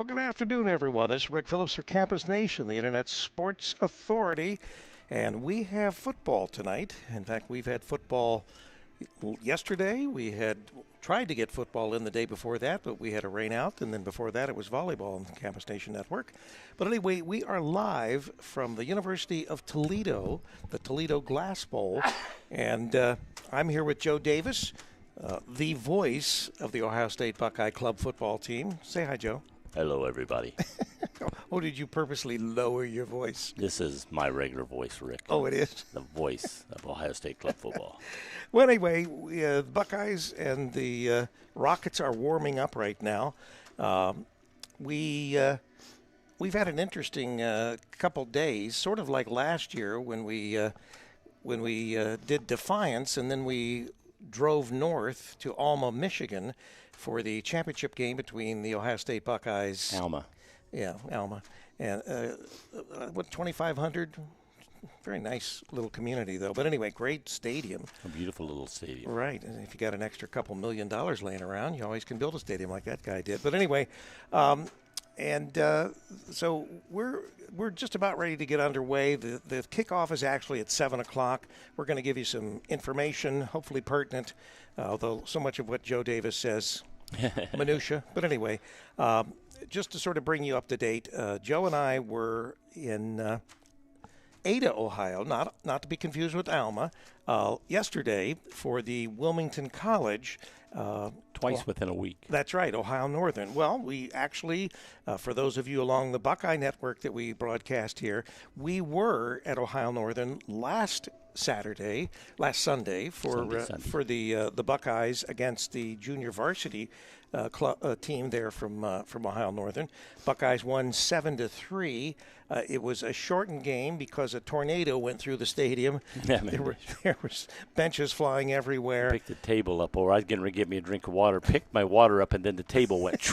Well, good afternoon, everyone. This is Rick Phillips for Campus Nation, the Internet Sports Authority, and we have football tonight. In fact, we've had football yesterday. We had tried to get football in the day before that, but we had a rain out, and then before that it was volleyball on the Campus Nation Network. But anyway, we are live from the University of Toledo, the Toledo Glass Bowl, and I'm here with Joe Davis, the voice of the Ohio State Buckeye Club football team. Say hi, Joe. Hello, everybody. Oh, did you purposely lower your voice? This is my regular voice, Rick. Oh, it is? The voice of Ohio State Club football. Well, anyway, the Buckeyes and the Rockets are warming up right now. We've had an interesting couple days, sort of like last year when we did Defiance, and then we drove north to Alma, Michigan, for the championship game between the Ohio State Buckeyes. Alma. Yeah, Alma. And 2,500? Very nice little community, though. But anyway, great stadium. A beautiful little stadium. Right. And if you got an extra couple $1 million laying around, you always can build a stadium like that guy did. But anyway, so we're just about ready to get underway. The kickoff is actually at 7 o'clock. We're going to give you some information, hopefully pertinent, although so much of what Joe Davis says, minutia. But anyway, just to sort of bring you up to date, Joe and I were in Ada, Ohio, not to be confused with Alma, yesterday for the Wilmington College. Twice within a week. That's right, Ohio Northern. Well, we actually, for those of you along the Buckeye Network that we broadcast here, we were at Ohio Northern last Sunday for the Buckeyes against the junior varsity team there from Ohio Northern. Buckeyes won 7-3. It was a shortened game because a tornado went through the stadium. Yeah, there was benches flying everywhere. Picked the table up, or I was getting ready to get me a drink of water. Picked my water up, and then the table went.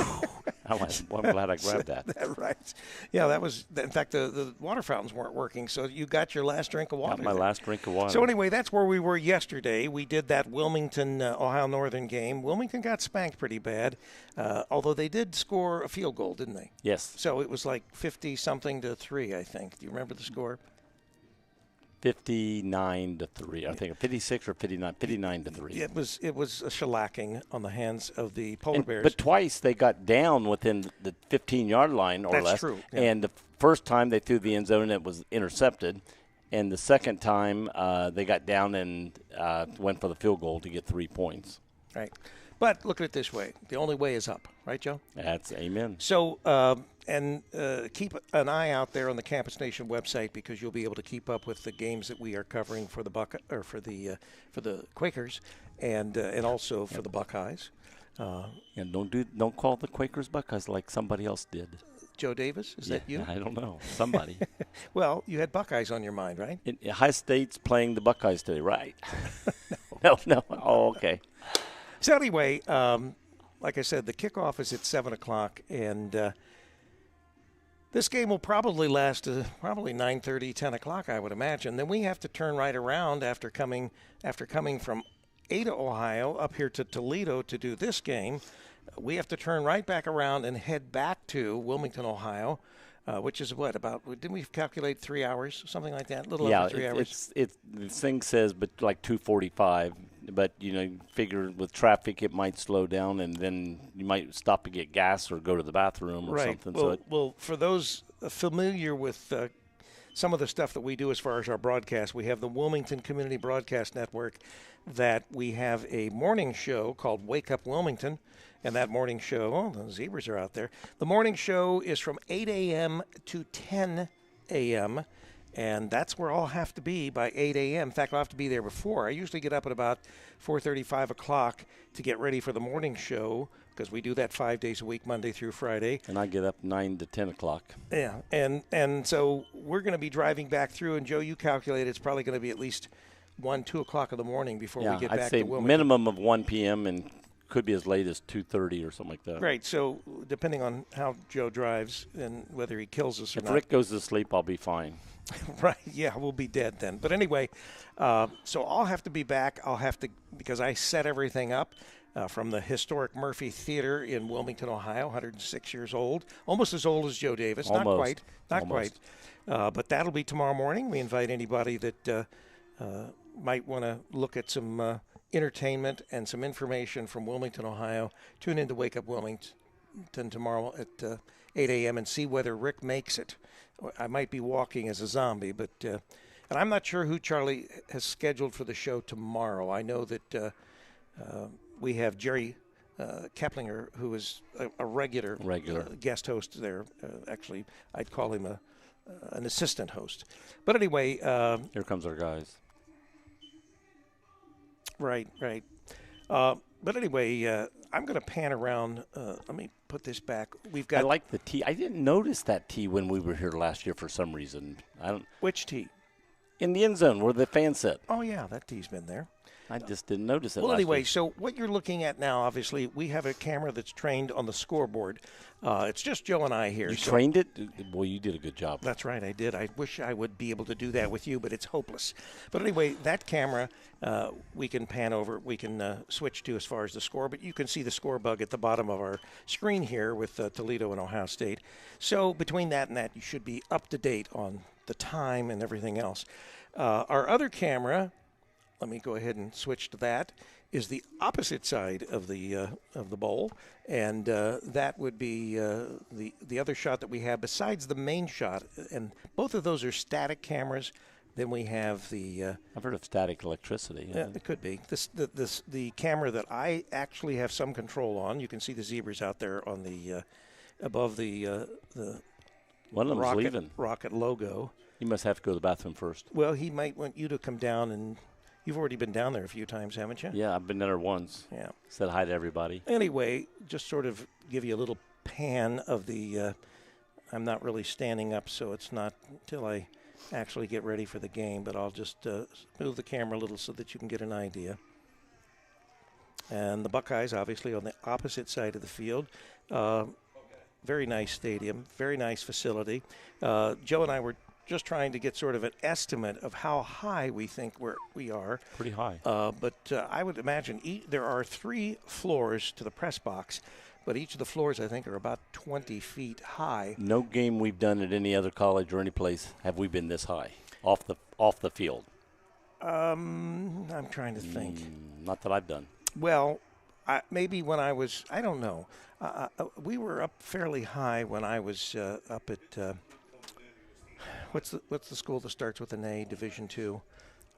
I'm glad I grabbed that. Right. Yeah, that was. In fact, the water fountains weren't working, so you got your last drink of water. Got my last drink of water. So anyway, that's where we were yesterday. We did that Wilmington Ohio Northern game. Wilmington got spanked pretty bad, although they did score a field goal, didn't they? Yes. So it was like 50-something to 3, I think. Do you remember the score? 59-3. I think 56 or 59. 59-3. It was a shellacking on the hands of the Polar Bears. But twice they got down within the 15-yard line or less. That's true. Yeah. And the first time they threw the end zone, it was intercepted. And the second time they got down and went for the field goal to get 3 points. Right. But look at it this way. The only way is up. Right, Joe? That's amen. So, keep an eye out there on the Campus Nation website because you'll be able to keep up with the games that we are covering for the for the Quakers and also for the Buckeyes. And don't call the Quakers Buckeyes like somebody else did. Joe Davis, is that you? I don't know. Somebody. Well, you had Buckeyes on your mind, right? Ohio State's playing the Buckeyes today, right? No. Oh, okay. So anyway, like I said, the kickoff is at 7 o'clock, and this game will probably last probably 9:30, 10 o'clock, I would imagine. Then we have to turn right around after coming from Ada, Ohio, up here to Toledo to do this game. We have to turn right back around and head back to Wilmington, Ohio, which is didn't we calculate 3 hours, something like that? A little over 3 hours. The thing says but like 2:45. But, you figure with traffic it might slow down, and then you might stop to get gas or go to the bathroom or something. Well, for those familiar with some of the stuff that we do as far as our broadcast, we have the Wilmington Community Broadcast Network that we have a morning show called Wake Up Wilmington. And that morning show, the zebras are out there. The morning show is from 8 a.m. to 10 a.m., and that's where I'll have to be by 8 a.m. In fact, I'll have to be there before. I usually get up at about 4:30, 5 o'clock to get ready for the morning show because we do that 5 days a week, Monday through Friday. And I get up 9 to 10 o'clock. Yeah, and so we're going to be driving back through, and Joe, you calculate it's probably going to be at least 1, 2 o'clock in the morning before we get back to Wilmington. I'd say minimum of 1 p.m. and could be as late as 2:30 or something like that. Right. So depending on how Joe drives and whether he kills us or not. If Rick goes to sleep, I'll be fine. Right. Yeah, we'll be dead then. But anyway, so I'll have to be back. I'll have to, because I set everything up. from the historic Murphy Theater in Wilmington, Ohio, 106 years old, almost as old as Joe Davis. Almost. Not quite, not Almost. quite. But that'll be tomorrow morning. We invite anybody that might want to look at some entertainment and some information from Wilmington, Ohio. Tune in to Wake Up Wilmington tomorrow at 8 a.m. and see whether Rick makes it. I might be walking as a zombie, but and I'm not sure who Charlie has scheduled for the show tomorrow. I know that we have Jerry Keplinger, who is a regular guest host there. Actually, I'd call him an assistant host. But anyway, here comes our guys. Right. But anyway, I'm going to pan around. Let me put this back. We've got. I like the tee. I didn't notice that tee when we were here last year for some reason. Which tee? In the end zone where the fan sit. Oh yeah, that tee's been there. I just didn't notice it. Well, last anyway, year. so what you're looking at now, obviously, we have a camera that's trained on the scoreboard. It's just Joe and I here. You trained it? Well, you did a good job. That's right, I did. I wish I would be able to do that with you, but it's hopeless. But anyway, that camera we can pan over, we can switch to as far as the score, but you can see the score bug at the bottom of our screen here with Toledo and Ohio State. So between that and that, you should be up to date on the time and everything else. Our other camera, let me go ahead and switch to that, is the opposite side of the bowl, and that would be the other shot that we have besides the main shot, and both of those are static cameras. Then we have the I've heard of static electricity. Yeah, it could be the camera that I actually have some control on. You can see the zebras out there on the above the one of them's leaving. Rocket logo. You must have to go to the bathroom first. Well, he might want you to come down, and you've already been down there a few times, haven't you? Yeah, I've been there once. Yeah. Said hi to everybody. Anyway, just sort of give you a little pan of the I'm not really standing up, so it's not until I actually get ready for the game, but I'll just move the camera a little so that you can get an idea. And the Buckeyes, obviously, on the opposite side of the field. Very nice stadium, very nice facility. Joe and I were just trying to get sort of an estimate of how high we think we are. Pretty high. But I would imagine there are 3 floors to the press box, but each of the floors, I think, are about 20 feet high. No game we've done at any other college or any place have we been this high off the field. I'm trying to think. Not that I've done. Well, maybe when I was, I don't know. We were up fairly high when I was up at what's the school that starts with an A, Division II?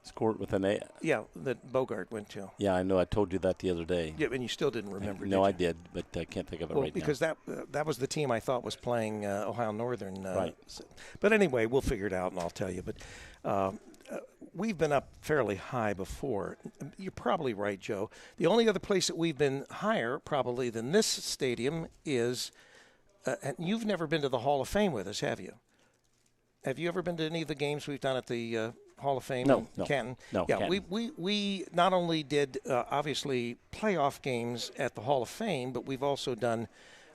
Scored with an A. Yeah, that Bogart went to. Yeah, I know. I told you that the other day. Yeah, and you still didn't remember. No, did I did, but I can't think of it right now. Because that was the team I thought was playing Ohio Northern. Right. But anyway, we'll figure it out, and I'll tell you. But we've been up fairly high before. You're probably right, Joe. The only other place that we've been higher probably than this stadium is, and you've never been to the Hall of Fame with us, have you? Have you ever been to any of the games we've done at the Hall of Fame in Canton? No. Yeah, Canton. we not only did obviously playoff games at the Hall of Fame, but we've also done.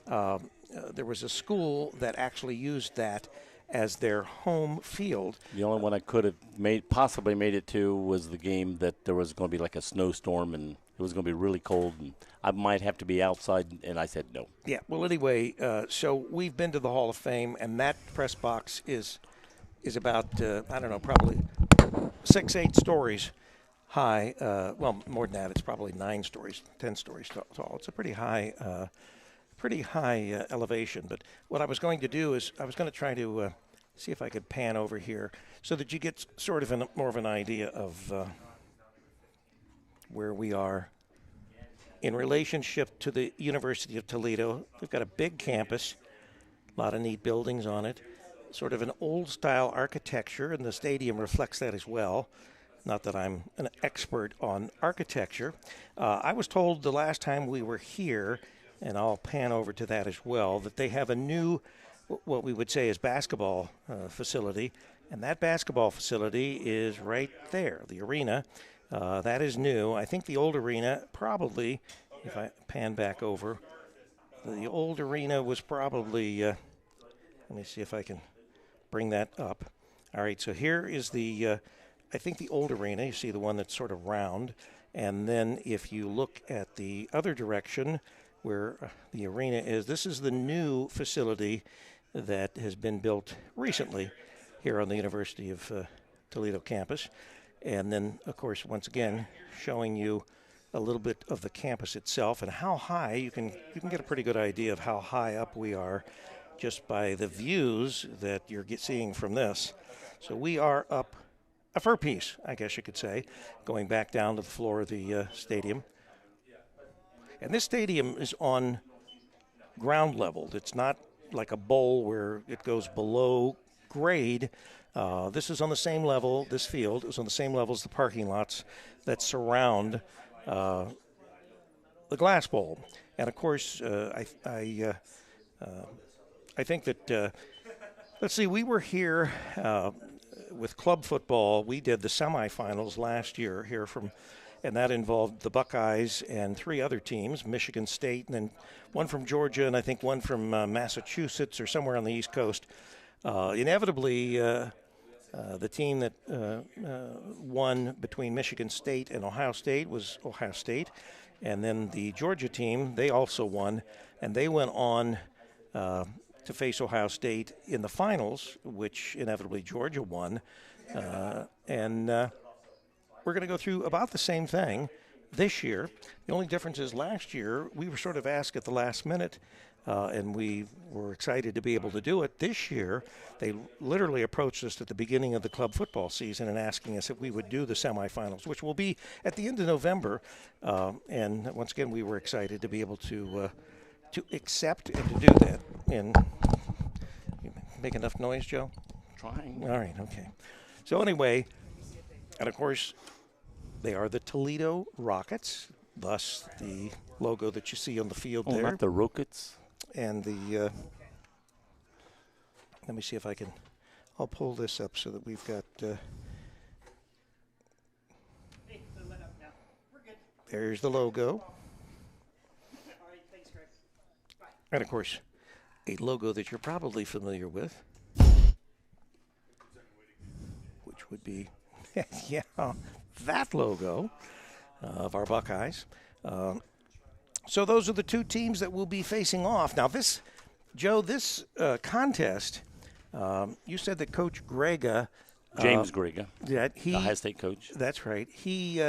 There was a school that actually used that as their home field. The only one I could have possibly made it to was the game that there was going to be like a snowstorm and it was going to be really cold and I might have to be outside, and I said no. Yeah. Well, anyway, so we've been to the Hall of Fame, and that press box is about I don't know, probably 6-8 stories high. Well, more than that. It's probably 9 stories, 10 stories tall. It's a pretty high elevation. But what I was going to do is I was going to try to see if I could pan over here so that you get sort of more of an idea of where we are in relationship to the University of Toledo. We've got a big campus, a lot of neat buildings on it, sort of an old-style architecture, and the stadium reflects that as well. Not that I'm an expert on architecture. I was told the last time we were here, and I'll pan over to that as well, that they have a new, what we would say is basketball facility, and that basketball facility is right there, the arena. That is new. I think the old arena probably, if I pan back over, the old arena was probably, let me see if I can bring that up. All right, so here is the, I think the old arena. You see the one that's sort of round. And then if you look at the other direction where the arena is, this is the new facility that has been built recently here on the University of Toledo campus. And then, of course, once again, showing you a little bit of the campus itself and how high you can get a pretty good idea of how high up we are just by the views that you're seeing from this. So we are up a fur piece, I guess you could say, going back down to the floor of the stadium. And this stadium is on ground level. It's not like a bowl where it goes below grade. This is on the same level, this field is on the same level as the parking lots that surround the glass bowl. And of course, I think that, let's see, we were here with club football. We did the semifinals last year here and that involved the Buckeyes and 3 other teams, Michigan State, and then one from Georgia, and I think one from Massachusetts or somewhere on the East Coast. Inevitably, the team that won between Michigan State and Ohio State was Ohio State. And then the Georgia team, they also won, and they went on to face Ohio State in the finals, which inevitably Georgia won. We're going to go through about the same thing this year. The only difference is last year we were sort of asked at the last minute, and we were excited to be able to do it. This year, they literally approached us at the beginning of the club football season and asking us if we would do the semifinals, which will be at the end of November. And once again, we were excited to be able to accept and to do that. And you make enough noise, Joe? Trying. All right, okay. So anyway, and of course, they are the Toledo Rockets, thus the logo that you see on the field there. Not the Rockets. And the, let me see if I'll pull this up so that we've got, there's the logo. And of course, a logo that you're probably familiar with, which would be, yeah, that logo of our Buckeyes. So those are the 2 teams that will be facing off. Now this, Joe, this contest, you said that Coach Grega. James Grega, that he, the Ohio State coach. That's right. He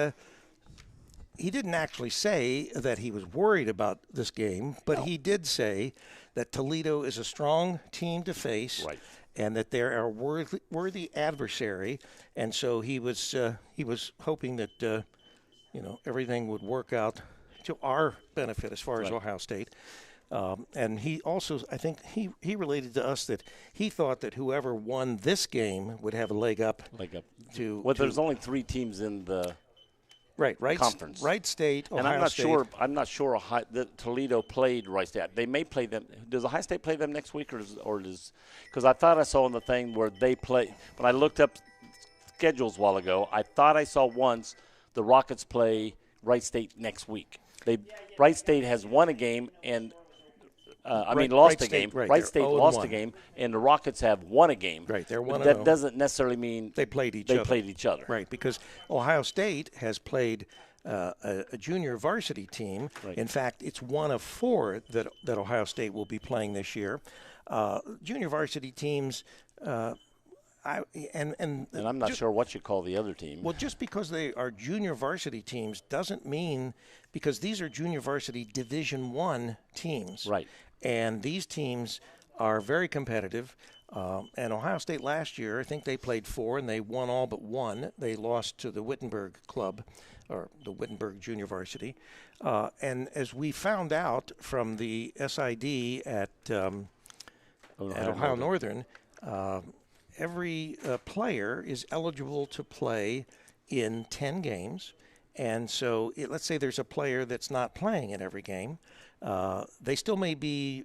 didn't actually say that he was worried about this game, but he did say that Toledo is a strong team to face. Right. And that they're a worthy adversary, and so he was hoping that everything would work out to our benefit as far as Ohio State. And he also, I think, he related to us that he thought that whoever won this game would have a leg up. There's only 3 teams in the conference. Wright State, Ohio and I'm not State. sure. I'm not sure that Toledo played Wright State. They may play them. Does Ohio State play them next week, or does? Because I thought I saw in the thing where they play. When I looked up schedules a while ago, I thought I saw once the Rockets play Wright State next week. Wright State has won a game and. Lost a game. Wright State lost a game, and the Rockets have won a game. Right, they're 1-0. That doesn't necessarily mean they played each other. Right, because Ohio State has played a junior varsity team. Right. In fact, it's one of 4 that Ohio State will be playing this year. Junior varsity teams. And I'm not sure what you call the other team. Well, just because they are junior varsity teams doesn't mean, because these are junior varsity Division I teams. Right. And these teams are very competitive. And Ohio State last year, I think they played 4 and they won all but 1. They lost to the Wittenberg Club, or the Wittenberg Junior Varsity. And as we found out from the SID at Ohio Northern, every player is eligible to play in 10 games. And so let's say there's a player that's not playing in every game. They still may be,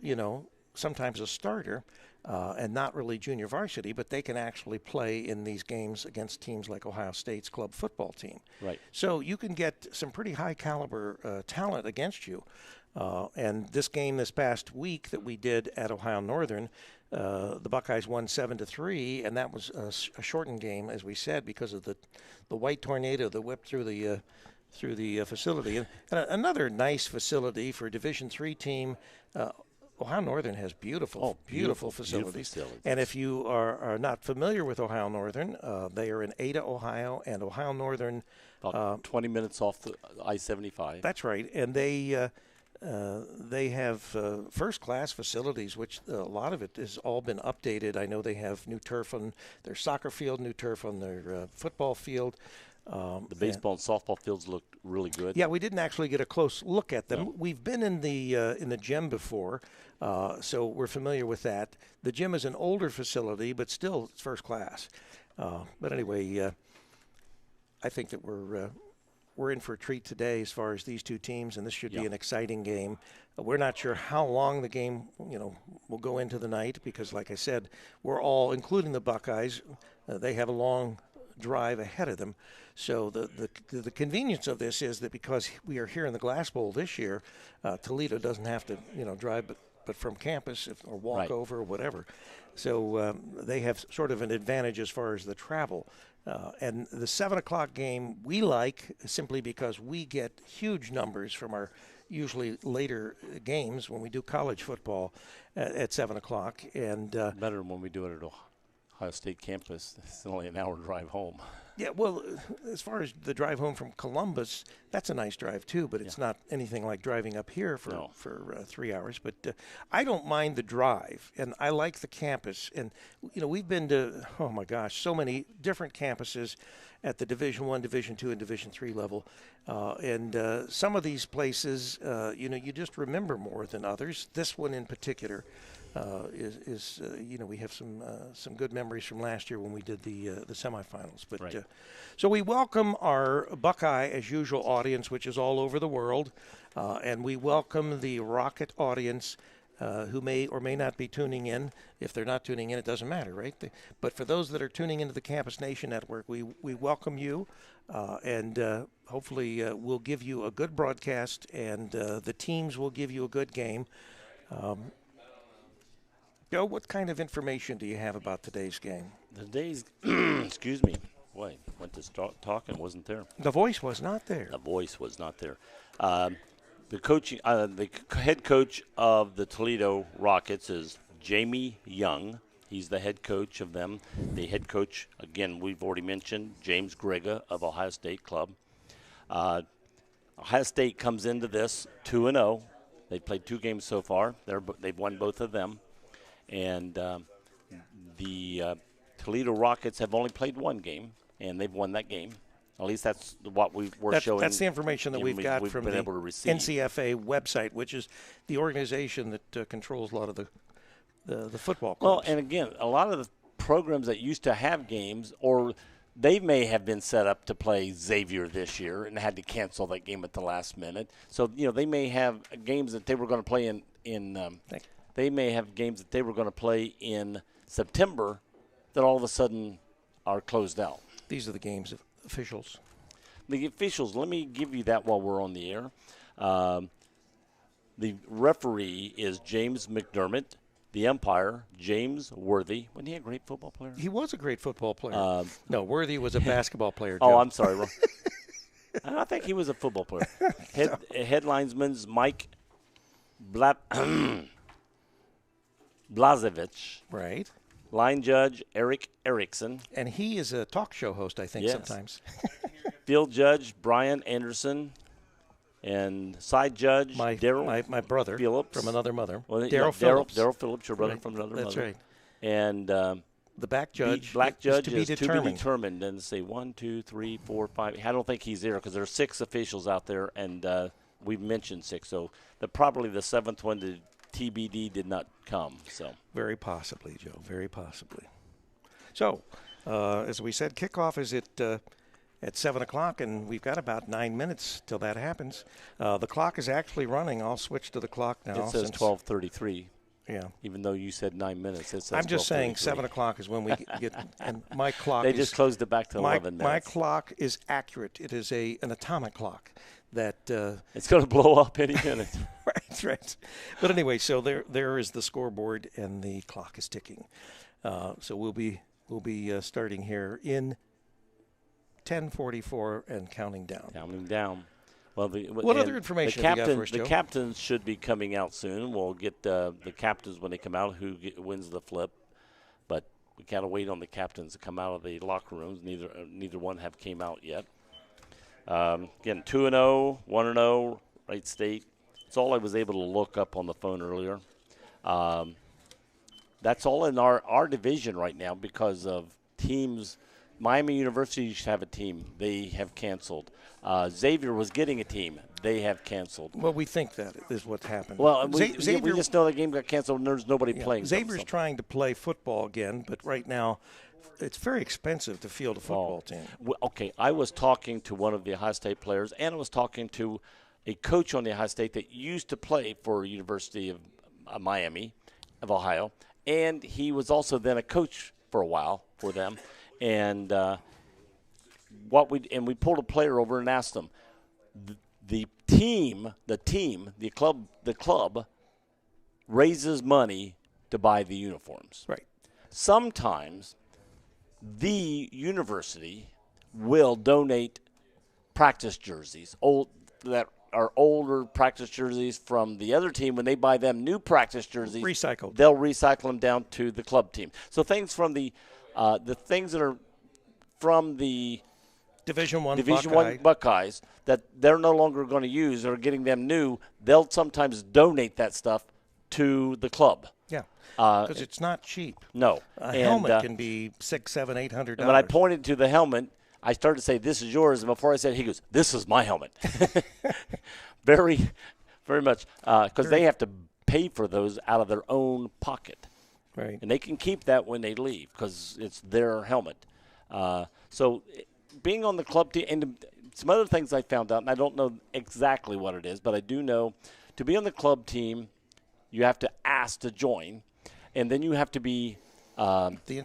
sometimes a starter and not really junior varsity, but they can actually play in these games against teams like Ohio State's club football team. Right. So you can get some pretty high caliber talent against you. And this game this past week that we did at Ohio Northern, the Buckeyes won 7-3, and that was a shortened game, as we said, because of the white tornado that whipped through the through the facility. And another nice facility for a Division III team. Ohio Northern has beautiful facilities. And if you are not familiar with Ohio Northern, they are in Ada, Ohio, and Ohio Northern. About 20 minutes off the I-75. That's right. And they have first-class facilities, which a lot of it has all been updated. I know they have new turf on their soccer field, new turf on their football field. The baseball and softball fields look really good. Yeah, we didn't actually get a close look at them. No. We've been in the gym before, so we're familiar with that. The gym is an older facility, but still it's first class. But anyway, I think that we're in for a treat today as far as these two teams, and this should be an exciting game. We're not sure how long the game, will go into the night because, like I said, we're all, including the Buckeyes, they have a long drive ahead of them. So the convenience of this is that because we are here in the Glass Bowl this year, Toledo doesn't have to drive but from campus or walk over or whatever. So they have sort of an advantage as far as the travel. And the 7 o'clock game we like simply because we get huge numbers from our usually later games when we do college football at 7 o'clock. And better than when we do it at Ohio State campus. It's only an hour drive home. Yeah, well, as far as the drive home from Columbus, that's a nice drive too, but it's not anything like driving up here for 3 hours. But I don't mind the drive, and I like the campus. And, we've been to, oh my gosh, so many different campuses at the Division I, Division II, and Division III level. And some of these places, you just remember more than others. This one in particular. We have some good memories from last year when we did the semifinals. But so we welcome our Buckeye as usual audience, which is all over the world, and we welcome the Rocket audience who may or may not be tuning in. If they're not tuning in, it doesn't matter, right? But for those that are tuning into the Campus Nation Network, we welcome you, and hopefully we'll give you a good broadcast, and the teams will give you a good game. Joe, what kind of information do you have about today's game? Today's, excuse me, boy, went to start talking, wasn't there. The voice was not there. The voice was not there. The head coach of the Toledo Rockets is Jamie Young. He's the head coach of them. The head coach, again, we've already mentioned, James Grega of Ohio State Club. Ohio State comes into this 2-0. They've played 2 games so far. They've won both of them. And the Toledo Rockets have only played 1 game, and they've won that game. At least that's what we're showing. That's the information that we've got from the NCFA website, which is the organization that controls a lot of the football clubs. Well, and again, a lot of the programs that used to have games, or they may have been set up to play Xavier this year and had to cancel that game at the last minute. So, they may have games that they were going to play they may have games that they were going to play in September that all of a sudden are closed out. These are the games of officials. The officials, let me give you that while we're on the air. The referee is James McDermott. The umpire, James Worthy. Wasn't he a great football player? He was a great football player. No, Worthy was a basketball player, Joe. Oh, I'm sorry. I think he was a football player. Headlinesman's Mike Blazevich. Right. Line judge, Eric Erickson. And he is a talk show host, I think, sometimes. Field judge, Brian Anderson. And side judge, Daryl. My brother Phillips. From another mother. Well, Daryl Phillips. Daryl Phillips, your brother from another mother. That's right. And the black judge, is to be determined. And say 1, 2, 3, 4, 5. I don't think he's there because there are 6 officials out there, and we've mentioned 6. So probably the 7th one, the TBD, did not come. So very possibly, Joe. Very possibly. So, as we said, kickoff is at 7 o'clock, and we've got about 9 minutes till that happens. The clock is actually running. I'll switch to the clock now. It says 12:33. Yeah. Even though you said 9 minutes, it says I'm just saying 7 o'clock is when we get and my clock They just closed it back to 11 minutes. My clock is accurate. It is an atomic clock that it's going to blow up any minute. Right. But anyway, so there is the scoreboard and the clock is ticking. So we'll be starting here in 10:44 and counting down. Counting down. Well, what other information have you got for us, Joe? The captains should be coming out soon. We'll get the captains when they come out who wins the flip. But we got to wait on the captains to come out of the locker rooms. Neither one have came out yet. Again, 2-0, 1-0, Wright State. It's all I was able to look up on the phone earlier. That's all in our division right now because of teams. Miami University used to have a team. They have canceled. Xavier was getting a team. They have canceled. Well, we think that is what's happened. Well, we just know the game got canceled and there's nobody playing. Xavier's trying to play football again, but right now it's very expensive to field a football team. Well, okay, I was talking to one of the Ohio State players, and I was talking to a coach on the Ohio State that used to play for University of Miami of Ohio, and he was also then a coach for a while for them. And we pulled a player over and asked them, the club raises money to buy the uniforms. Right. Sometimes the university will donate practice jerseys, that are older practice jerseys from the other team. When they buy them new practice jerseys, they'll recycle them down to the club team. So things from the things that are from the Division I Buckeyes that they're no longer going to use or getting them new, they'll sometimes donate that stuff to the club. Yeah, because it's not cheap. No. A helmet can be $600, $700, $800. And when I pointed to the helmet, I started to say, "This is yours," and before I said, he goes, "This is my helmet." Very, very much, because they have to pay for those out of their own pocket. Right. And they can keep that when they leave because it's their helmet. So being on the club team, and some other things I found out, and I don't know exactly what it is, but I do know to be on the club team, you have to ask to join, and then you have to be the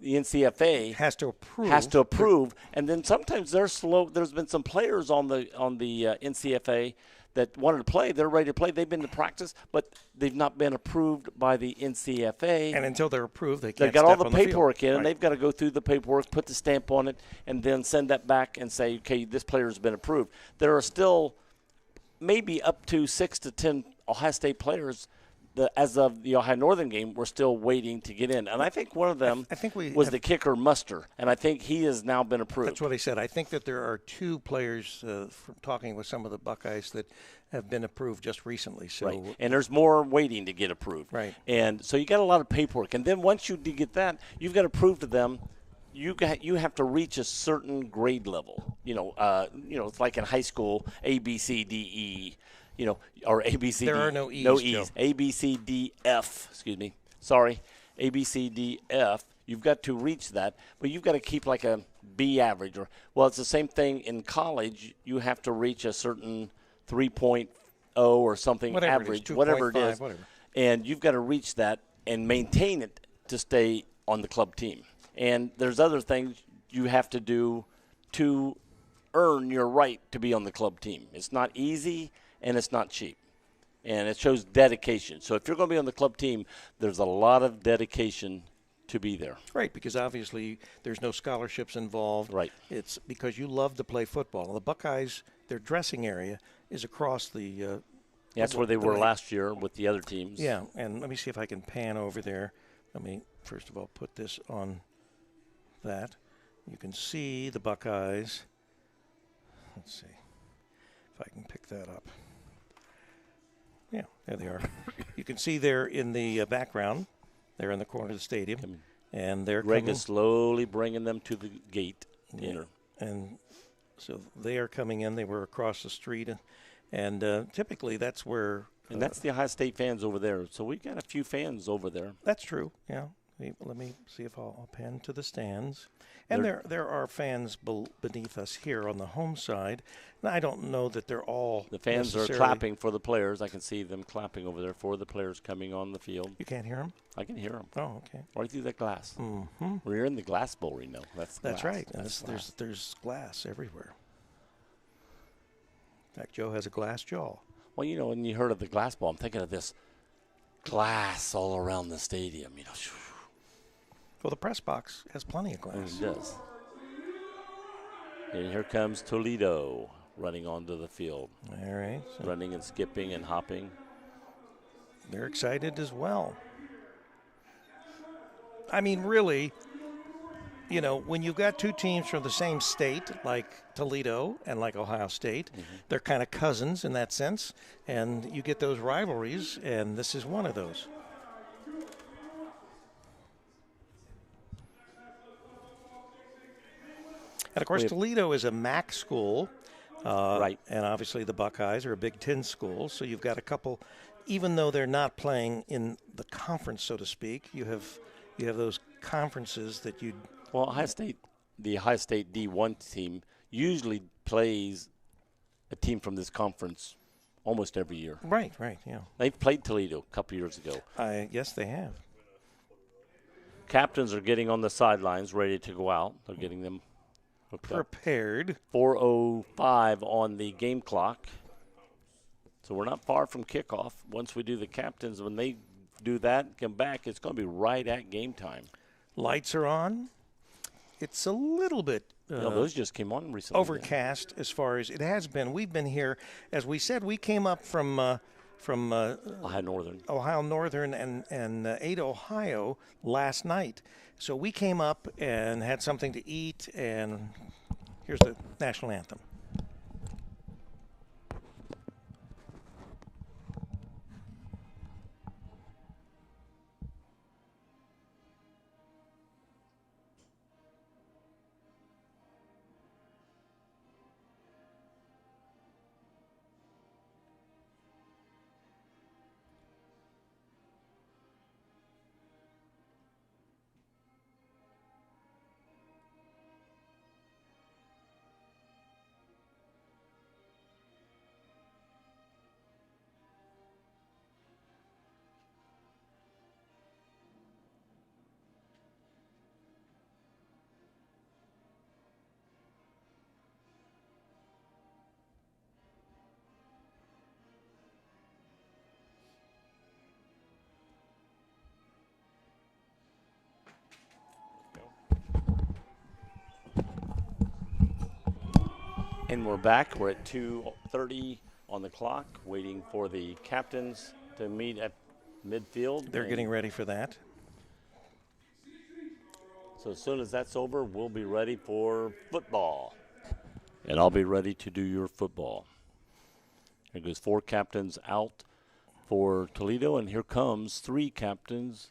NCFA has to approve. And then sometimes they're slow. There's been some players on the NCFA that wanted to play. They're ready to play. They've been to practice, but they've not been approved by the NCFA. And until they're approved, they can't. They've got all the paperwork in, and they've got to go through the paperwork, put the stamp on it, and then send that back and say, okay, this player has been approved. There are still maybe up to 6 to 10 Ohio State players as of the Ohio Northern game, we're still waiting to get in. And I think one of them was the kicker, Muster, and I think he has now been approved. That's what I said. I think that there are 2 players, from talking with some of the Buckeyes, that have been approved just recently. So, right. And there's more waiting to get approved. Right. And so you got a lot of paperwork. And then once you get that, you've got to prove to them you have to reach a certain grade level. It's like in high school, A, B, C, D, E. Or A, B, C, D. There are no E's. No E's. A, B, C, D, F. Excuse me. Sorry. A, B, C, D, F. You've got to reach that, but you've got to keep like a B average. It's the same thing in college. You have to reach a certain 3.0 or something average, whatever it is. And you've got to reach that and maintain it to stay on the club team. And there's other things you have to do to earn your right to be on the club team. It's not easy. And it's not cheap. And it shows dedication. So if you're going to be on the club team, there's a lot of dedication to be there. Right, because obviously there's no scholarships involved. Right. It's because you love to play football. The Buckeyes, their dressing area is across the that's where they were last year with the other teams. Yeah, and let me see if I can pan over there. Let me, first of all, put this on that. You can see the Buckeyes. Let's see if I can pick that up. Yeah, there they are. You can see they're in the background. They're in the corner of the stadium. And they're Greg is slowly bringing them to the gate. Yeah. And so they are coming in. They were across the street. And typically that's where. And that's the Ohio State fans over there. So we've got a few fans over there. That's true, yeah. Let me see if I'll pan to the stands. And there are fans beneath us here on the home side. And I don't know that they're all. The fans are clapping for the players. I can see them clapping over there for the players coming on the field. You can't hear them? I can hear them. Oh, okay. Right through that glass. Mm-hmm. We're in the glass bowl, That's right. Glass. There's glass everywhere. In fact, Joe has a glass jaw. Well, when you heard of the glass bowl, I'm thinking of this glass all around the stadium, Well, the press box has plenty of glass. It does. And here comes Toledo running onto the field. All right. So running and skipping and hopping. they're excited as well. I mean, really, you know, when you've got two teams from the same state, like Toledo and like Ohio State, they're kind of cousins in that sense, and you get those rivalries, and this is one of those. And of course, Toledo is a MAC school, Right. and obviously the Buckeyes are a Big Ten school. So you've got a couple, even though they're not playing in the conference, so to speak, you have those conferences that you. Well, the Ohio State D1 team usually plays a team from this conference almost every year. Right, yeah. They've played Toledo a couple years ago. Yes, they have. Captains are getting on the sidelines, ready to go out. They're getting them hooked Prepared. up. 4:05 on the game clock. So we're not far from kickoff. Once we do the captains, when they do that, come back, it's going to be right at game time. Lights are on. It's a little bit those just came on recently. overcast as far as it has been. We've been here, as we said, we came up from Ohio Northern and Ada, Ohio last night. So we came up and had something to eat, and here's the national anthem. And we're back. We're at 2:30 on the clock, waiting for the captains to meet at midfield. They're getting ready for that. So as soon as that's over, we'll be ready for football. And I'll be ready to do your football. There goes 4 captains out for Toledo, and here comes 3 captains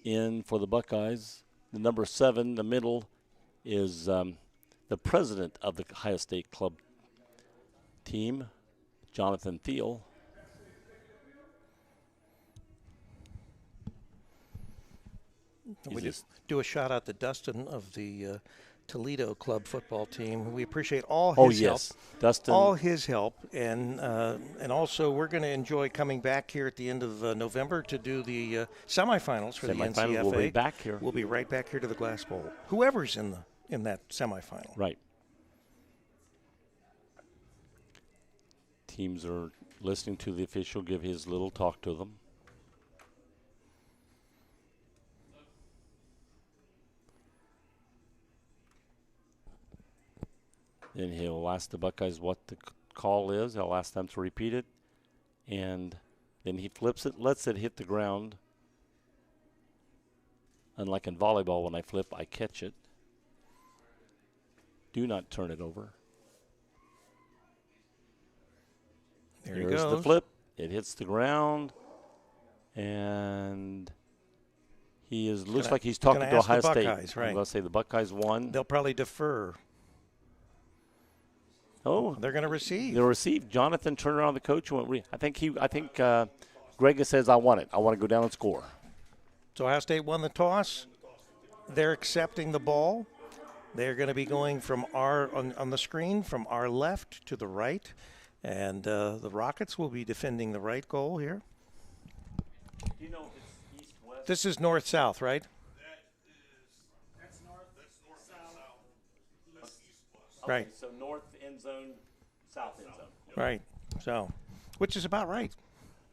in for the Buckeyes. The number 7, the middle, is the president of the Ohio State Club team, Jonathan Thiel. We just do a shout out to Dustin of the Toledo Club football team. We appreciate all his help. Dustin. All his help, and also we're going to enjoy coming back here at the end of November to do the semifinals for the NCFA. We'll be back here. We'll be right back here to the Glass Bowl. Whoever's in that semifinal. Right. Teams are listening to the official give his little talk to them. Then he'll ask the Buckeyes what the call is. He'll ask them to repeat it. And then he flips it, lets it hit the ground. Unlike in volleyball, when I flip, I catch it. Do not turn it over. There he Here's goes. the flip. It hits the ground. And he looks like he's talking to Ohio State. Buckeyes, right. I'm going to say the Buckeyes won. They'll probably defer. Oh, they're going to receive. They'll receive. Jonathan turned around the coach and went. I think Greg says, "I want it. I want to go down and score." So Ohio State won the toss. They're accepting the ball. They're going to be going from on the screen from our left to the right, and the Rockets will be defending the right goal here. You know, it's east-west. This is north-south, right? That's north, south, east-west. Right. Okay, so north end zone, south end zone. Right. So, which is about right.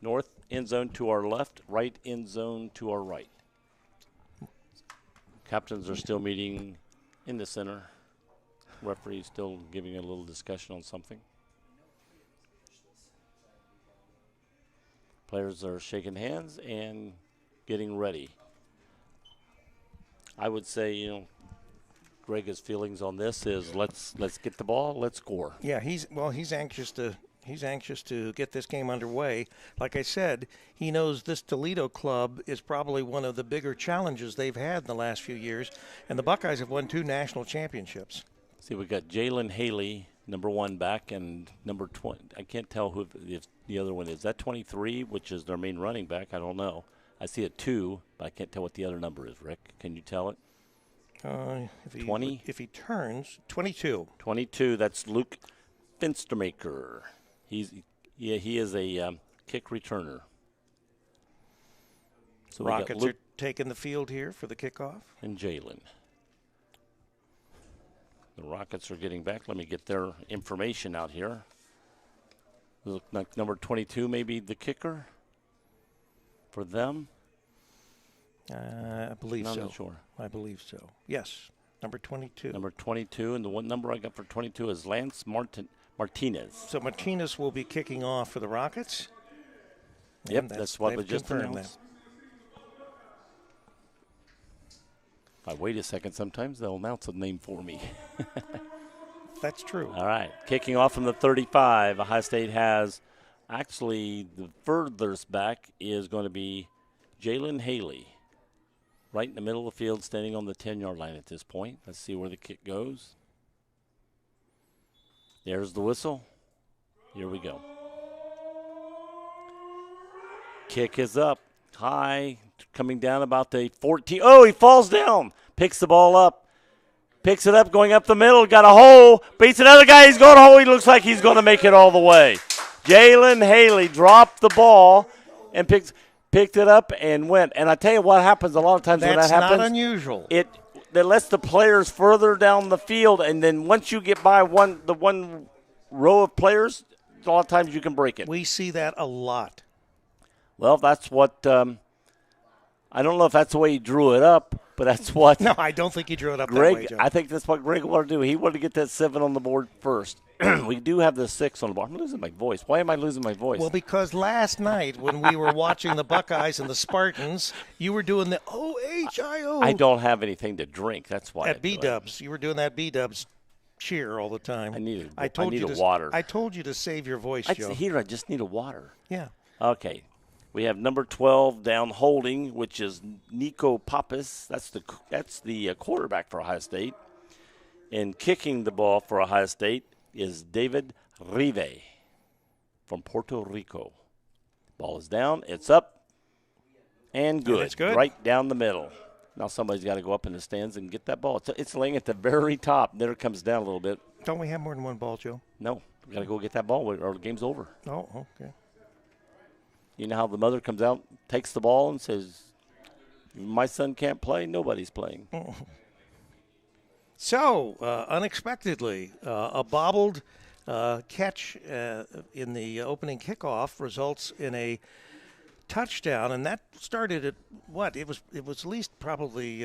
North end zone to our left, right end zone to our right. Captains are still meeting in the center. Referee still giving a little discussion on something. Players are shaking hands and getting ready. I would say, Greg's feelings on this is let's get the ball, let's score. Yeah, he's anxious to get this game underway. Like I said, he knows this Toledo club is probably one of the bigger challenges they've had in the last few years, and the Buckeyes have won 2 national championships. See, we got Jalen Haley, number 1 back, and number 20. I can't tell who if the other one is. That 23, which is their main running back. I don't know. I see a 2, but I can't tell what the other number is. Rick, can you tell it? 20? If he turns 22. 22. That's Luke Finstermaker. He is a kick returner. So Rockets are taking the field here for the kickoff. And Jalen. The Rockets are getting back. Let me get their information out here. Look like number 22 may be the kicker for them. I believe so. I'm not sure. I believe so. Yes, number 22. Number 22, and the one number I got for 22 is Lance Martinez. So Martinez will be kicking off for the Rockets. Yep, that's what we just announced. If I wait a second, sometimes they'll announce a name for me. That's true. All right, kicking off from the 35. Ohio State has actually the furthest back is going to be Jalen Haley. Right in the middle of the field, standing on the 10-yard line at this point. Let's see where the kick goes. There's the whistle. Here we go. Kick is up. High, coming down about the 14. Oh, he falls down. Picks the ball up. Picks it up, going up the middle. Got a hole. Beats another guy. He's going home. He looks like he's going to make it all the way. Jalen Haley dropped the ball and picked it up and went. And I tell you what happens a lot of times when that happens. That's not unusual. It lets the players further down the field, and then once you get by the one row of players, a lot of times you can break it. We see that a lot. Well, that's what I don't know if that's the way he drew it up, but that's what. No, I don't think he drew it up Greg, that way, Joe. I think that's what Greg wanted to do. He wanted to get that 7 on the board first. We do have the 6 on the board. I'm losing my voice. Why am I losing my voice? Well, because last night when we were watching the Buckeyes and the Spartans, you were doing the OHIO. I don't have anything to drink. That's why. At B-dubs. You were doing that B-dubs cheer all the time. I need a water. I told you to save your voice, Joe. I just need a water. Yeah. Okay. We have number 12 down holding, which is Nico Pappas. That's the quarterback for Ohio State. And kicking the ball for Ohio State is David Rive from Puerto Rico. Ball is down. It's up. And good. It's good. Right down the middle. Now somebody's got to go up in the stands and get that ball. It's laying at the very top. There it comes down a little bit. Don't we have more than one ball, Joe? No. We've got to go get that ball or the game's over. Oh, okay. You know how the mother comes out, takes the ball, and says, my son can't play, nobody's playing. Oh. So, unexpectedly, a bobbled catch in the opening kickoff results in a touchdown, and that started at what? It was at least probably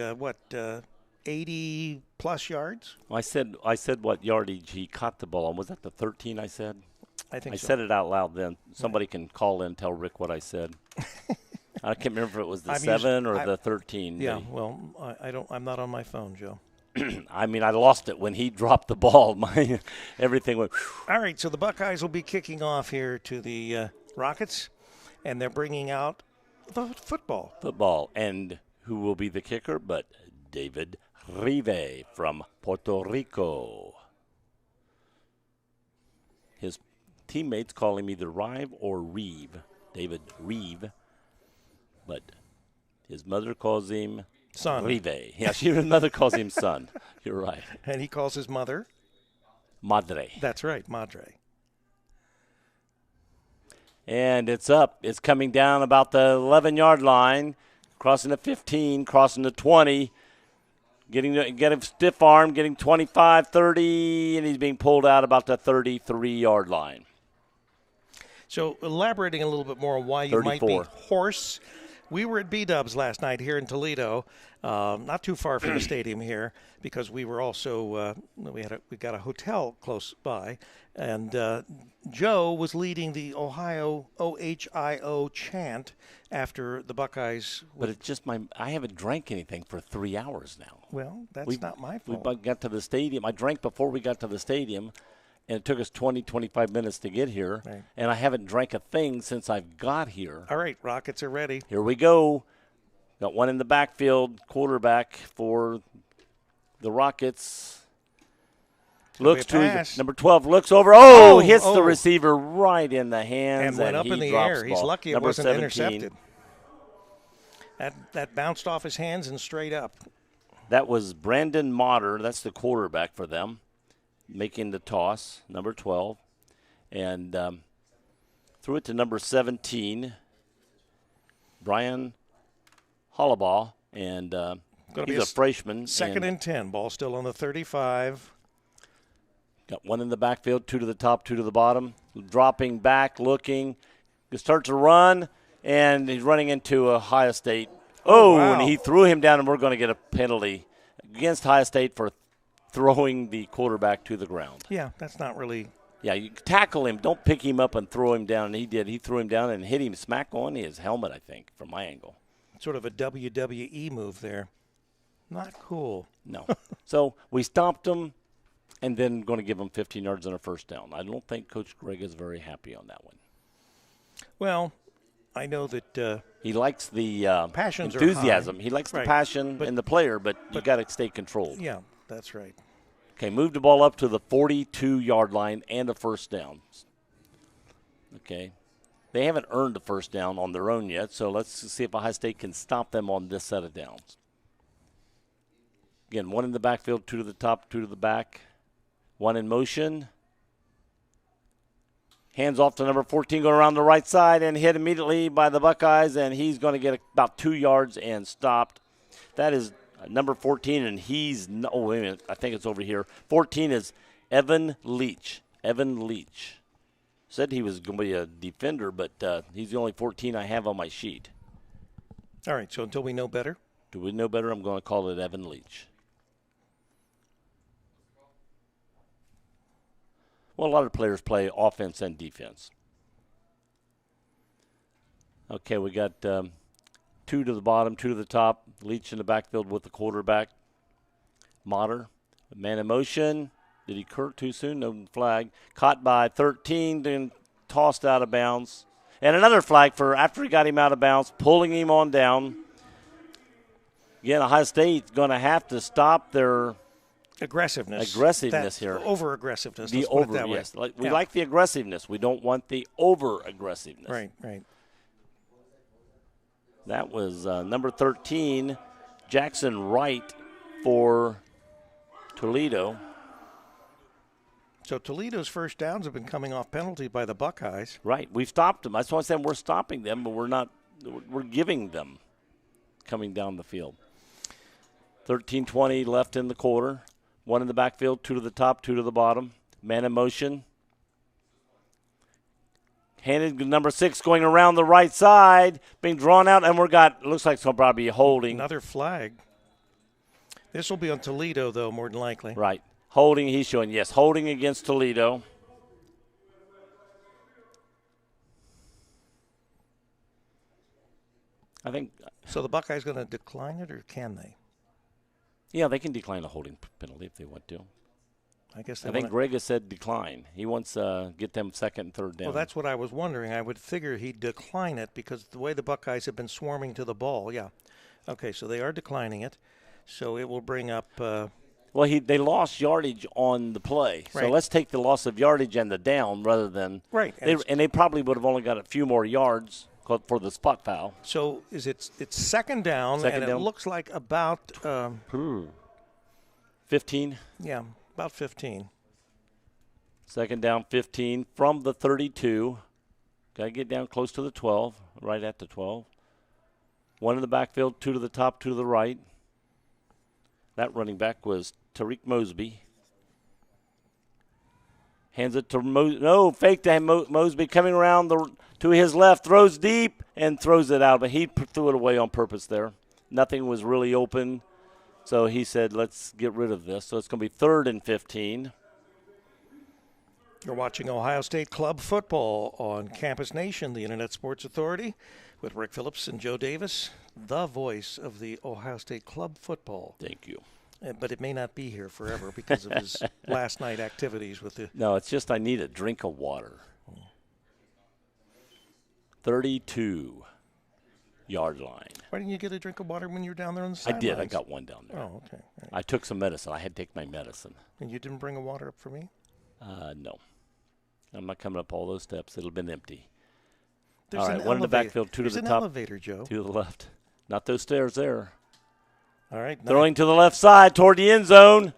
80-plus yards? I said what yardage he caught the ball on. Was that the 13 I said? I think so. I said it out loud then. Somebody can call in and tell Rick what I said. I can't remember if it was the 7 or the 13. Yeah, well, I'm not on my phone, Joe. I mean, I lost it when he dropped the ball. Everything went. All right, so the Buckeyes will be kicking off here to the Rockets, and they're bringing out the football. Football. And who will be the kicker but David Rive from Puerto Rico. His teammates call him either Rive or Reeve, David Reeve, but his mother calls him Son. Rive. Yeah, his mother calls him son. You're right. And he calls his mother? Madre. That's right, Madre. And it's up. It's coming down about the 11-yard line, crossing the 15, crossing the 20, getting a stiff arm, getting 25, 30, and he's being pulled out about the 33-yard line. So elaborating a little bit more on why you 34. might be hoarse We were at B-Dubs last night here in Toledo, not too far from the stadium here, because we were also we got a hotel close by, and Joe was leading the Ohio OHIO chant after the Buckeyes. But it's just I haven't drank anything for 3 hours now. Well, that's not my fault. We got to the stadium. I drank before we got to the stadium, and it took us 20, 25 minutes to get here. Right. And I haven't drank a thing since I've got here. All right, Rockets are ready. Here we go. Got one in the backfield, quarterback for the Rockets. Looks to number 12, looks over. Hits the receiver right in the hands. And went up in the air. He's lucky it wasn't 17. intercepted. That bounced off his hands and straight up. That was Brandon Motter. That's the quarterback for them, making the toss, number 12. And threw it to number 17, Brian Hollabaugh. And he's a freshman. Second and 10. Ball still on the 35. Got one in the backfield, two to the top, two to the bottom. Dropping back, looking. He starts to run, and he's running into Ohio State. Wow. And he threw him down, and we're going to get a penalty against Ohio State for throwing the quarterback to the ground. Yeah, that's not really. Yeah, you tackle him. Don't pick him up and throw him down. And he did. He threw him down and hit him smack on his helmet, I think, from my angle. Sort of a WWE move there. Not cool. No. So we stopped him. And then going to give them 15 yards and a first down. I don't think Coach Greg is very happy on that one. Well, I know that he likes the passions enthusiasm. Are high. He likes right. the passion in the player, but you got to stay controlled. Yeah, that's right. Okay, move the ball up to the 42-yard line and a first down. Okay. They haven't earned the first down on their own yet, so let's see if Ohio State can stop them on this set of downs. Again, one in the backfield, two to the top, two to the back. One in motion. Hands off to number 14, going around the right side and hit immediately by the Buckeyes, and he's going to get about 2 yards and stopped. That is number 14, and he's – oh, wait a minute. I think it's over here. 14 is Evan Leach. Evan Leach. Said he was going to be a defender, but he's the only 14 I have on my sheet. All right, so until we know better? Do we know better? I'm going to call it Evan Leach. Well, a lot of players play offense and defense. Okay, we got two to the bottom, two to the top. Leach in the backfield with the quarterback. Motter, man in motion. Did he curl too soon? No flag. Caught by 13, then tossed out of bounds. And another flag for after he got him out of bounds, pulling him on down. Again, Ohio State's going to have to stop their aggressiveness here. Over-aggressiveness. The over, yes. We like the aggressiveness. We don't want the over-aggressiveness. Right. That was number 13, Jackson Wright for Toledo. So Toledo's first downs have been coming off penalty by the Buckeyes. Right. We've stopped them. That's why I said we're stopping them, but we're giving them coming down the field. 13:20 left in the quarter. One in the backfield, two to the top, two to the bottom. Man in motion. Handed to number 6 going around the right side, being drawn out, and looks like it's going to probably be holding. Another flag. This will be on Toledo, though, more than likely. Right. Holding, he's showing, yes, holding against Toledo. I think. So the Buckeyes going to decline it, or can they? Yeah, they can decline a holding penalty if they want to. I think Greg has said decline. He wants to get them second and third down. Well, that's what I was wondering. I would figure he'd decline it because the way the Buckeyes have been swarming to the ball. Yeah. Okay, so they are declining it. So it will bring up. Well, they lost yardage on the play. Right. So let's take the loss of yardage and the down rather than. Right. And they probably would have only got a few more yards for the spot foul. So it's second down, and it looks like about 15. Yeah, about 15. Second down, 15 from the 32. Got to get down close to the 12, right at the 12. One in the backfield, two to the top, two to the right. That running back was Tariq Mosby. Hands it to fake to Mosby coming around to his left, throws deep and throws it out, but he threw it away on purpose there. Nothing was really open, so he said, let's get rid of this. So it's going to be 3rd and 15. You're watching Ohio State Club football on Campus Nation, the Internet Sports Authority, with Rick Phillips and Joe Davis, the voice of the Ohio State Club football. Thank you. But it may not be here forever because of his last night activities with the. No, it's just I need a drink of water. 32-yard line. Why didn't you get a drink of water when you were down there on the I sidelines? did. I got one down there. Oh, okay. Right. I took some medicine. I had to take my medicine. And you didn't bring a water up for me? No. I'm not coming up all those steps. It'll have been empty. There's all right, one in the backfield, two to the top. There's an elevator, Joe. To the left. Not those stairs there. All right. Throwing to the left side toward the end zone.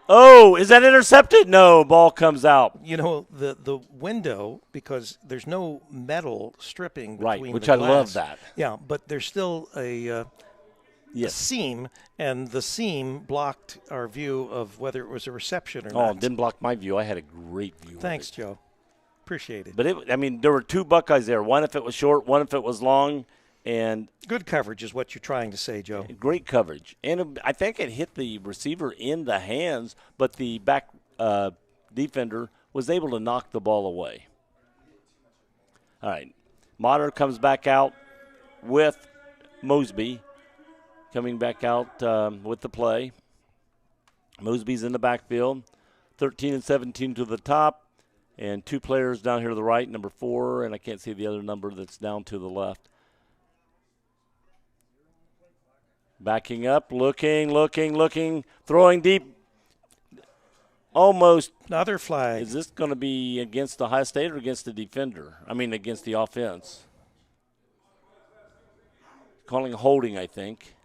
Oh, is that intercepted? No, ball comes out. You know, the window, because there's no metal stripping between right, the which I glass. love that. Yeah, but there's still a Yes. seam, and the seam blocked our view of whether it was a reception or Oh, not. it didn't block my view. I had a great view. Thanks, of it. Joe. Appreciate it. But there were two Buckeyes there. One if it was short, one if it was long, and Good coverage is what you're trying to say, Joe. great coverage. And I think it hit the receiver in the hands, but the back defender was able to knock the ball away. All right. Motter comes back out with Mosby. Coming back out with the play. Mosby's in the backfield. 13 and 17 to the top. And two players down here to the right, number 4, and I can't see the other number that's down to the left. Backing up, looking, throwing deep. Almost. Another flag. Is this going to be against the Ohio State or against the defender? I mean, against the offense. Calling holding, I think.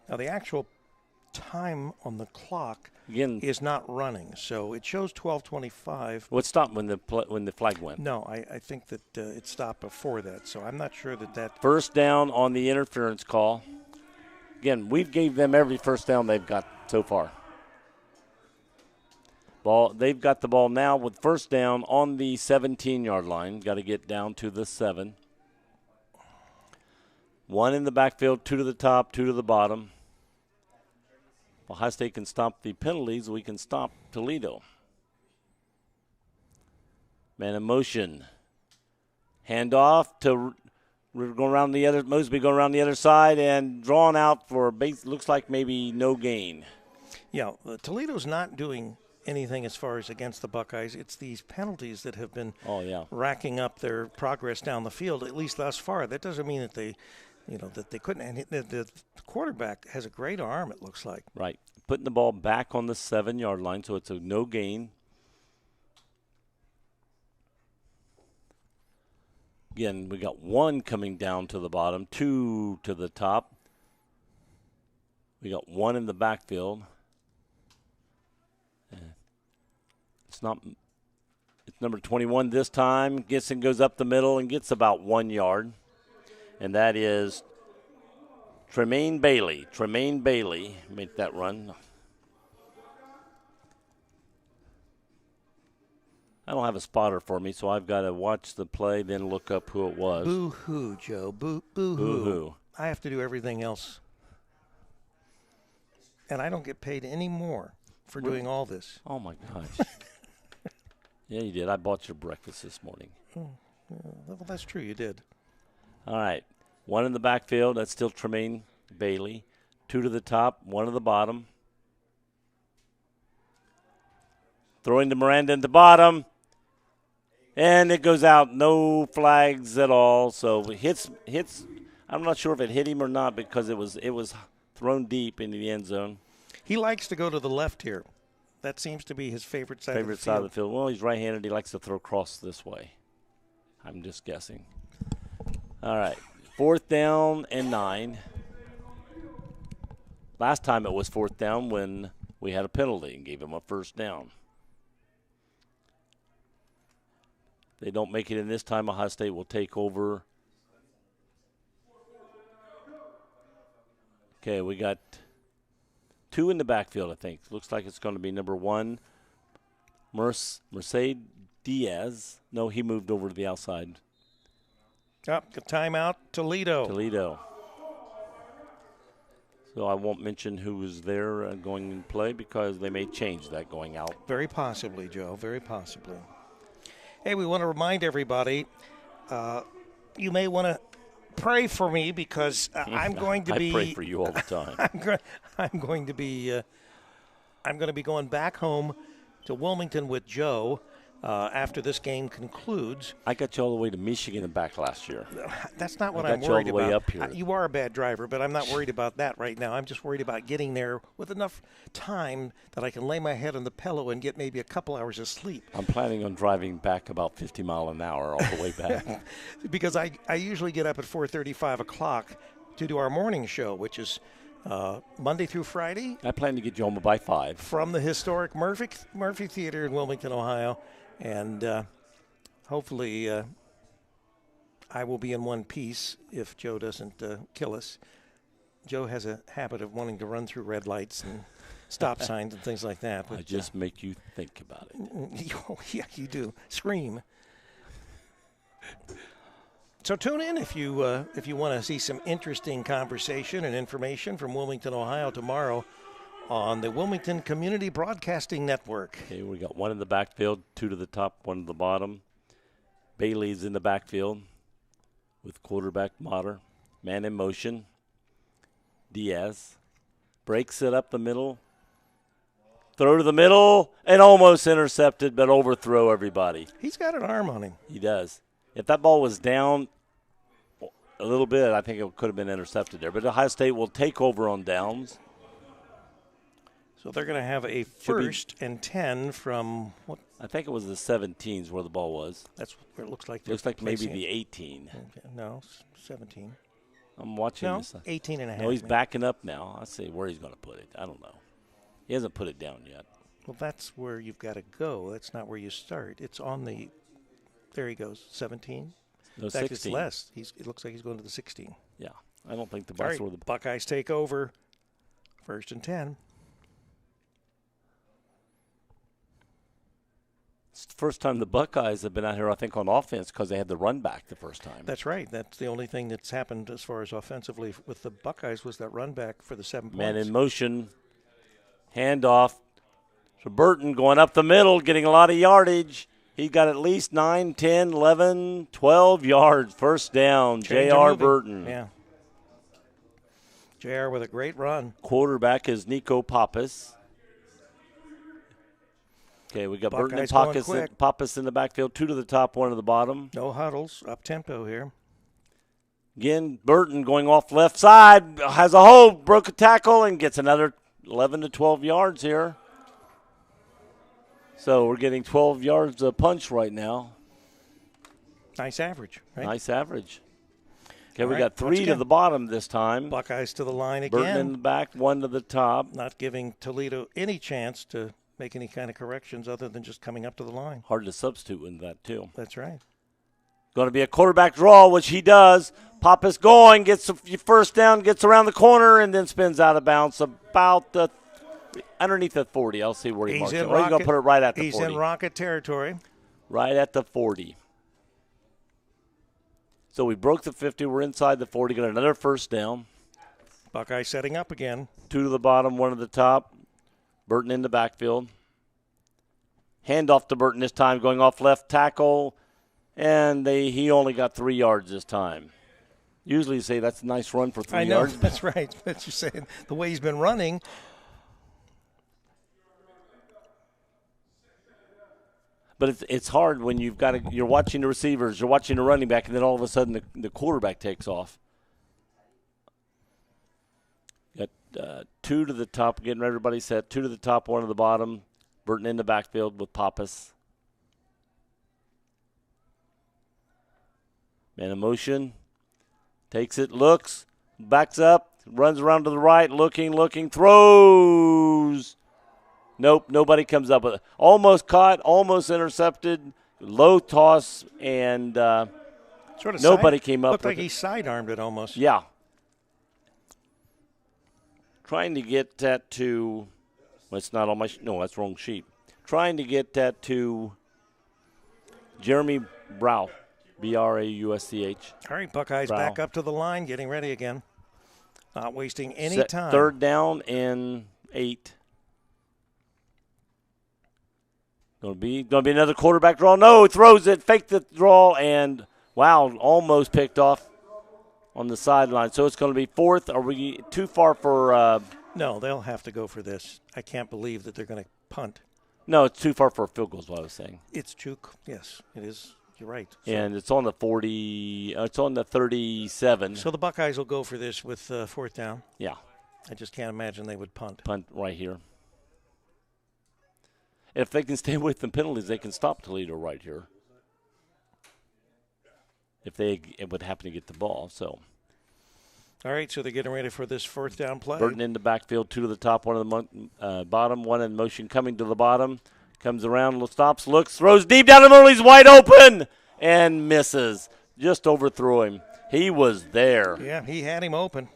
Now, the actual time on the clock Again, is not running, so it shows 12:25. What stopped when the flag went? No, I think that it stopped before that, so I'm not sure that. First down on the interference call. Again, we've gave them every first down they've got so far. They've got the ball now with first down on the 17-yard line. Got to get down to the 7. 1 in the backfield, 2 to the top, 2 to the bottom. Ohio State can stop the penalties. We can stop Toledo. Man in motion. Handoff to we're going around the other. Mosby going around the other side and drawn out for a base. Looks like maybe no gain. Yeah, Toledo's not doing anything as far as against the Buckeyes. It's these penalties that have been racking up their progress down the field, at least thus far. That doesn't mean that they couldn't. And the quarterback has a great arm, it looks like. Right. Putting the ball back on the 7-yard line, so it's a no gain. Again, we got 1 coming down to the bottom, 2 to the top. We got 1 in the backfield. It's number 21 this time. Gets and goes up the middle and gets about 1 yard. And that is Tremaine Bailey. Tremaine Bailey make that run. I don't have a spotter for me, so I've got to watch the play, then look up who it was. Boo-hoo, Joe. Boo-hoo. Boo-hoo. I have to do everything else. And I don't get paid any more for doing all this. Oh, my gosh. Yeah, you did. I bought your breakfast this morning. Well, that's true. You did. All right. 1 in the backfield. That's still Tremaine Bailey. 2 to the top, 1 to the bottom. Throwing to Miranda in the bottom. And it goes out. No flags at all. So it hits. I'm not sure if it hit him or not because it was thrown deep into the end zone. He likes to go to the left here. That seems to be his favorite side of the field. Of the field. Well, he's right-handed. He likes to throw cross this way. I'm just guessing. All right. 4th down and 9. Last time it was 4th down when we had a penalty and gave him a first down. They don't make it in this time. Ohio State will take over Okay, we got 2 in the backfield, I think. Looks like it's going to be number 1, Mercedes Diaz. No, he moved over to the outside. Up, timeout, Toledo. Toledo. So I won't mention who was there going in play because they may change that going out. Very possibly, Joe, very possibly. Hey, we want to remind everybody, you may want to pray for me because I'm going to be. I pray for you all the time. I'm going to be going back home to Wilmington with Joe after this game concludes. I got you all the way to Michigan and back last year. That's not what I I'm got you all worried the way about. up here. You are a bad driver, but I'm not worried about that right now. I'm just worried about getting there with enough time that I can lay my head on the pillow and get maybe a couple hours of sleep. I'm planning on driving back about 50 miles an hour all the way back. Because I usually get up at 4:30, 5 o'clock to do our morning show, which is Monday through Friday. I plan to get you home by 5. From the historic Murphy Theater in Wilmington, Ohio. And hopefully I will be in one piece if Joe doesn't kill us. Joe has a habit of wanting to run through red lights and stop signs and things like that. But I just make you think about it. Yeah, you do. Scream. So tune in if you want to see some interesting conversation and information from Wilmington, Ohio tomorrow on the Wilmington Community Broadcasting Network. Okay, we got 1 in the backfield, 2 to the top, 1 to the bottom. Bailey's in the backfield with quarterback Motter. Man in motion. Diaz breaks it up the middle. Throw to the middle and almost intercepted, but overthrow everybody. He's got an arm on him. He does. If that ball was down a little bit, I think it could have been intercepted there. But Ohio State will take over on downs. So they're going to have a first and 10 from what? I think it was the 17s where the ball was. That's where it looks like. Looks like maybe placing the it. 18. Okay, no, 17. I'm watching No, this. 18 and a half. No, he's maybe. backing up now. I see where he's going to put it. I don't know. He hasn't put it down yet. Well, that's where you've got to go. That's not where you start. It's on the. There he goes. 17. No, In fact, 16. it's less. It looks like he's going to the 16. Yeah, I don't think the All bus right, or the Buckeyes take over. First and 10. It's the first time the Buckeyes have been out here, I think, on offense because they had the run back the first time. That's right. That's the only thing that's happened as far as offensively with the Buckeyes was that run back for the 7 points. Man in motion. Handoff to Burton going up the middle, getting a lot of yardage. He got at least 9, 10, 11, 12 yards. First down, J.R. Burton. Yeah. J.R. with a great run. Quarterback is Nico Pappas. Okay, we got Burton and Buckeyes going quick. Pappas in the backfield, 2 to the top, 1 to the bottom. No huddles, up tempo here. Again, Burton going off left side, has a hole, broke a tackle, and gets another 11 to 12 yards here. So we're getting 12 yards a punch right now. Nice average, right? Nice average. Okay, we right, got 3 to the bottom this time. Buckeyes to the line again. Burton in the back, 1 to the top. Not giving Toledo any chance to make any kind of corrections other than just coming up to the line. Hard to substitute in that, too. That's right. Going to be a quarterback draw, which he does. Pappas going, gets the first down, gets around the corner, and then spins out of bounds about the underneath the 40. I'll see where he marks it. He's going to put it right at the 40. He's in rocket territory. Right at the 40. So we broke the 50. We're inside the 40. Got another first down. Buckeye setting up again. 2 to the bottom, 1 to the top. Burton in the backfield. Handoff to Burton this time, going off left tackle. And he only got 3 yards this time. Usually you say that's a nice run for 3 yards. I know, that's right. But you're saying the way he's been running. But it's hard when you're watching the receivers, you're watching the running back, and then all of a sudden the quarterback takes off. Got 2 to the top, getting everybody set. 2 to the top, 1 to the bottom. Burton in the backfield with Pappas. Man in motion. Takes it, looks, backs up, runs around to the right, looking, throws. Nope, nobody comes up with it. Almost caught, almost intercepted, low toss, and Sort of nobody came up looked with like it. he sidearmed it almost. Yeah. Trying to get that to, well, it's not on my, no, that's wrong sheet. Trying to get that to Jeremy Brauch, B-R-A-U-S-C-H. All right, Buckeyes Brow. back up to the line, getting ready again. Not wasting any Set time. 3rd down and 8. Going to be another quarterback draw. No, throws it, faked the draw, and wow, almost picked off on the sideline. So it's going to be 4th. Are we too far for? No, they'll have to go for this. I can't believe that they're going to punt. No, it's too far for a field goal. Is what I was saying. It's too. Yes, it is. You're right. So, And it's on the 40. It's on the 37. so the Buckeyes will go for this with 4th down. Yeah, I just can't imagine they would punt. punt right here. If they can stay away from penalties, they can stop Toledo right here. If they would happen to get the ball, so. All right, so they're getting ready for this 4th down play. Burton in the backfield, 2 to the top, 1 to the bottom, 1 in motion coming to the bottom. Comes around, stops, looks, throws deep down the middle. He's wide open and misses. Just overthrew him. He was there. Yeah, he had him open.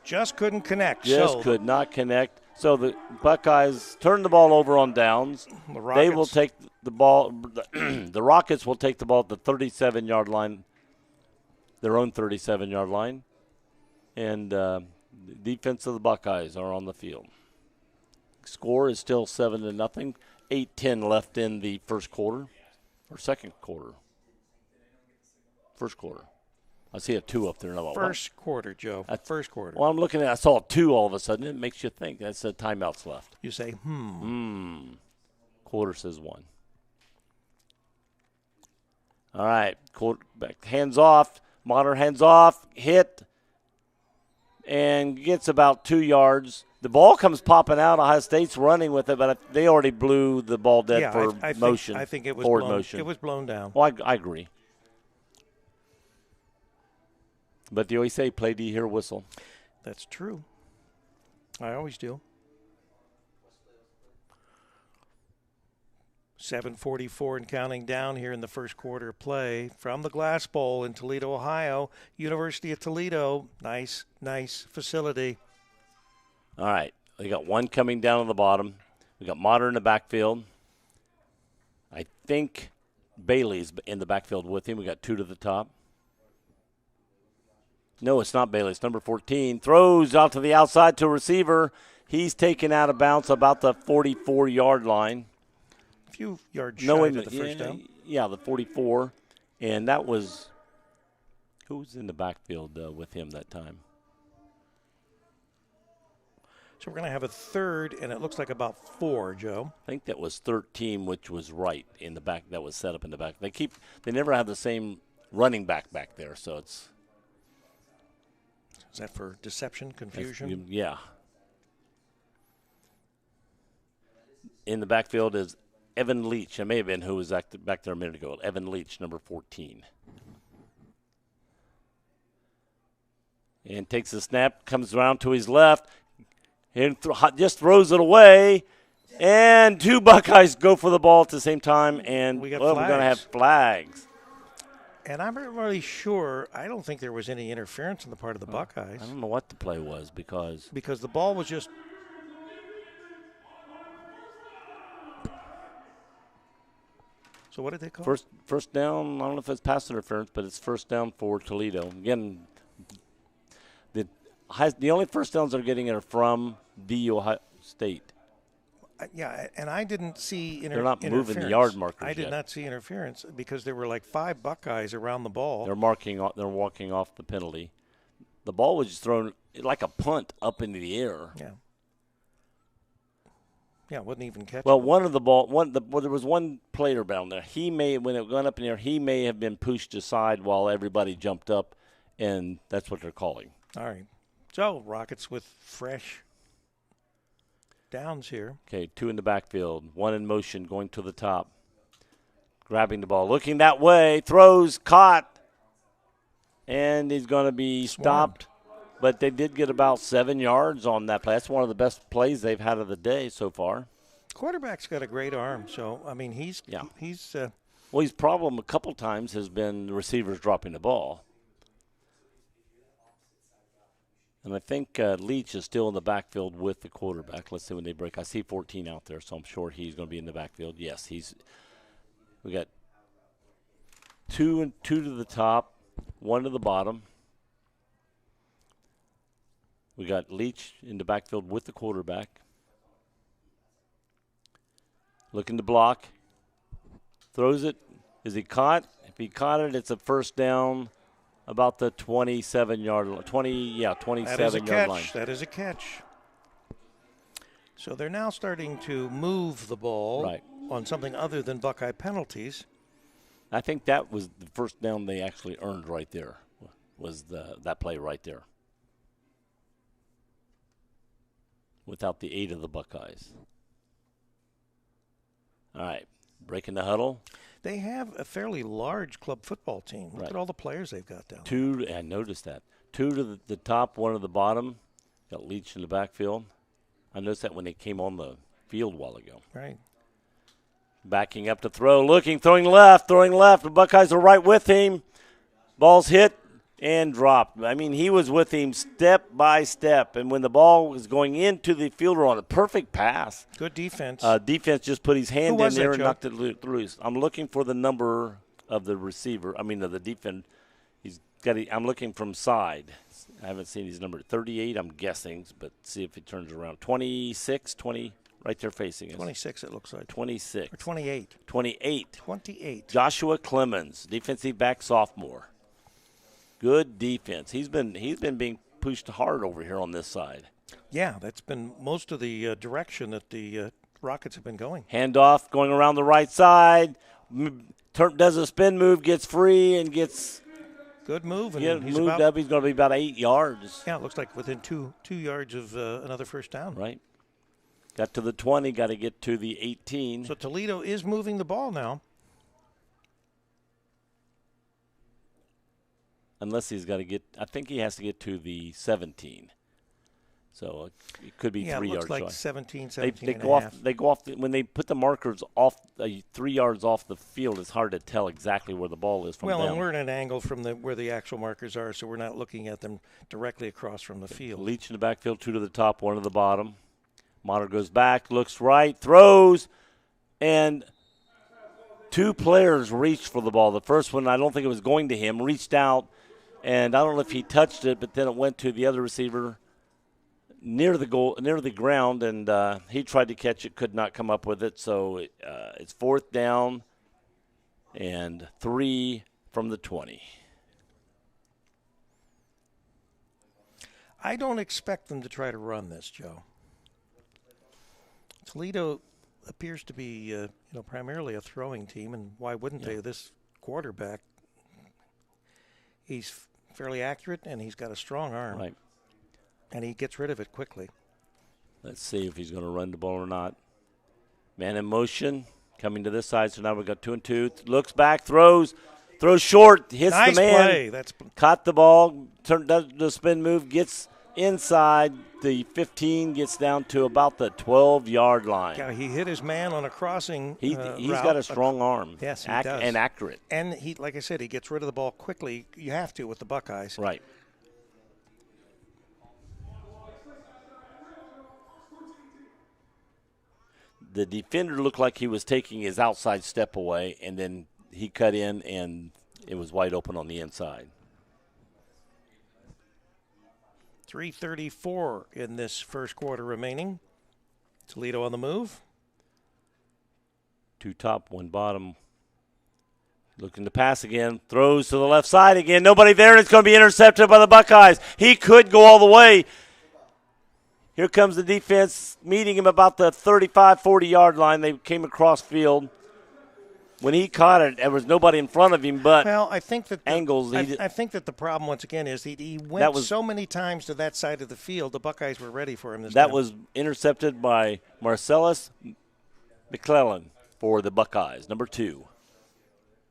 Just couldn't connect. Just could not connect. So the Buckeyes turn the ball over on downs. They will take the ball. The Rockets will take the ball at the 37-yard line, their own 37-yard line. And the defense of the Buckeyes are on the field. Score is still 7-0. 8:10 left in the first quarter or second quarter. First quarter. I see a 2 up there. First quarter, Joe. First quarter. Well, I'm looking at. I saw a 2 all of a sudden. It makes you think. That's the timeouts left. You say, Quarter says 1. All right. Quarterback hands off. Modern hands off. Hit. And gets about 2 yards. The ball comes popping out. Ohio State's running with it, but they already blew the ball dead for motion. I think it was forward blown, motion. It was blown down. Well, I agree. But they always say, play to hear whistle. That's true. I always do. 7:44 and counting down here in the first quarter of play from the Glass Bowl in Toledo, Ohio. University of Toledo. Nice facility. All right. We got 1 coming down on the bottom. We got Motter in the backfield. I think Bailey's in the backfield with him. We got 2 to the top. No, it's not Bailey. It's number 14. Throws out to the outside to a receiver. He's taken out of bounds about the 44-yard line. A few yards shy of the first down. Yeah, the 44. And that was – who was in the backfield with him that time? So we're going to have a 3rd, and it looks like about 4, Joe. I think that was 13, which was right in the back. That was set up in the back. They never have the same running back there, so it's – is that for deception, confusion? Yeah. In the backfield is Evan Leach. It may have been who was back there a minute ago. Evan Leach, number 14. And takes the snap, comes around to his left, and just throws it away. And 2 Buckeyes go for the ball at the same time, and we're going to have flags. And I'm not really sure. I don't think there was any interference on the part of the Buckeyes. I don't know what the play was because the ball was just. So what did they call? First down. I don't know if it's pass interference, but it's first down for Toledo. Again, the only first downs they're getting are from the Ohio State. Yeah, and I didn't see They're not moving the yard markers I did yet. not see interference because there were like 5 Buckeyes around the ball. They're walking off the penalty. The ball was just thrown like a punt up into the air. Yeah. Yeah, wasn't even catchable. Well, there was one player down there. When it went up in the air, he may have been pushed aside while everybody jumped up, and that's what they're calling. All right. So, Rockets with fresh downs here. Okay, 2 in the backfield, 1 in motion, going to the top. Grabbing the ball, looking that way, throws, caught, and he's going to be stopped. But they did get about 7 yards on that play. That's one of the best plays they've had of the day so far. Quarterback's got a great arm, so, I mean, he's well, his problem a couple times has been the receivers dropping the ball. And I think Leach is still in the backfield with the quarterback. Let's see when they break. I see 14 out there, so I'm sure he's going to be in the backfield. Yes, we got 2 to the top, 1 to the bottom. We got Leach in the backfield with the quarterback. Looking to block. Throws it. Is he caught? If he caught it, it's a first down about the 27-yard line. 27-yard line. That is a catch. So they're now starting to move the ball on something other than Buckeye penalties. I think that was the first down they actually earned right there, was that play right there. Without the 8 of the Buckeyes. All right, breaking the huddle. They have a fairly large club football team. Look at all the players they've got down there. 2, I noticed that. 2 to the top, 1 to the bottom. Got Leach in the backfield. I noticed that when they came on the field a while ago. Right. Backing up to throw, throwing left. The Buckeyes are right with him. Ball's hit and dropped. I mean, he was with him step by step. And when the ball was going into the fielder on a perfect pass. Good defense. Defense just put his hand in there and Joe? knocked it loose. I'm looking for the number of the receiver. I mean, of the defense. I'm looking from side. I haven't seen his number. 38, I'm guessing, but see if it turns around. 26, 20, right there facing us. 26, it looks like. 26. Or 28. 28. 28. Joshua Clemens, defensive back sophomore. Good defense. He's been being pushed hard over here on this side. Yeah, that's been most of the direction that the Rockets have been going. Handoff going around the right side. Does a spin move, gets free, and gets good move. And he's moved up. He's going to be about 8 yards. Yeah, it looks like within two yards of another first down. Right. Got to the 20, got to get to the 18. So Toledo is moving the ball now. Unless he's got to get, I think he has to get to the 17. So it could be 3 yards. Yeah, it looks like short. 17 They go off, when they put the markers off 3 yards off the field, it's hard to tell exactly where the ball is from them. Well, and we're at an angle from where the actual markers are, so we're not looking at them directly across from the field. Leach in the backfield, 2 to the top, 1 to the bottom. Monitor goes back, looks right, throws, and 2 players reached for the ball. The first one, I don't think it was going to him, reached out, and I don't know if he touched it, but then it went to the other receiver near the ground, and he tried to catch it, could not come up with it. So it's 4th down and 3 from the 20. I don't expect them to try to run this, Joe. Toledo appears to be primarily a throwing team, and why wouldn't they? This quarterback, he's fairly accurate, and he's got a strong arm. Right. And he gets rid of it quickly. Let's see if he's going to run the ball or not. Man in motion, coming to this side. So now we've got 2 and 2. Looks back, throws short, hits nice the man. Play. Caught the ball, does the spin move, gets inside the 15, gets down to about the 12-yard line. Yeah, he hit his man on a crossing. He's route. got a strong arm. Yes, he does. And accurate. And he, like I said, he gets rid of the ball quickly. You have to with the Buckeyes. Right. The defender looked like he was taking his outside step away, and then he cut in, and it was wide open on the inside. 3:34 in this first quarter remaining. Toledo on the move. 2 top, 1 bottom. Looking to pass again. Throws to the left side again. Nobody there, and it's going to be intercepted by the Buckeyes. He could go all the way. Here comes the defense meeting him about the 35, 40-yard line. They came across field. When he caught it, there was nobody in front of him but I think that angles. I think that the problem, once again, is he went so many times to that side of the field, the Buckeyes were ready for him this time. That was intercepted by Marcellus McClellan for the Buckeyes, number 2.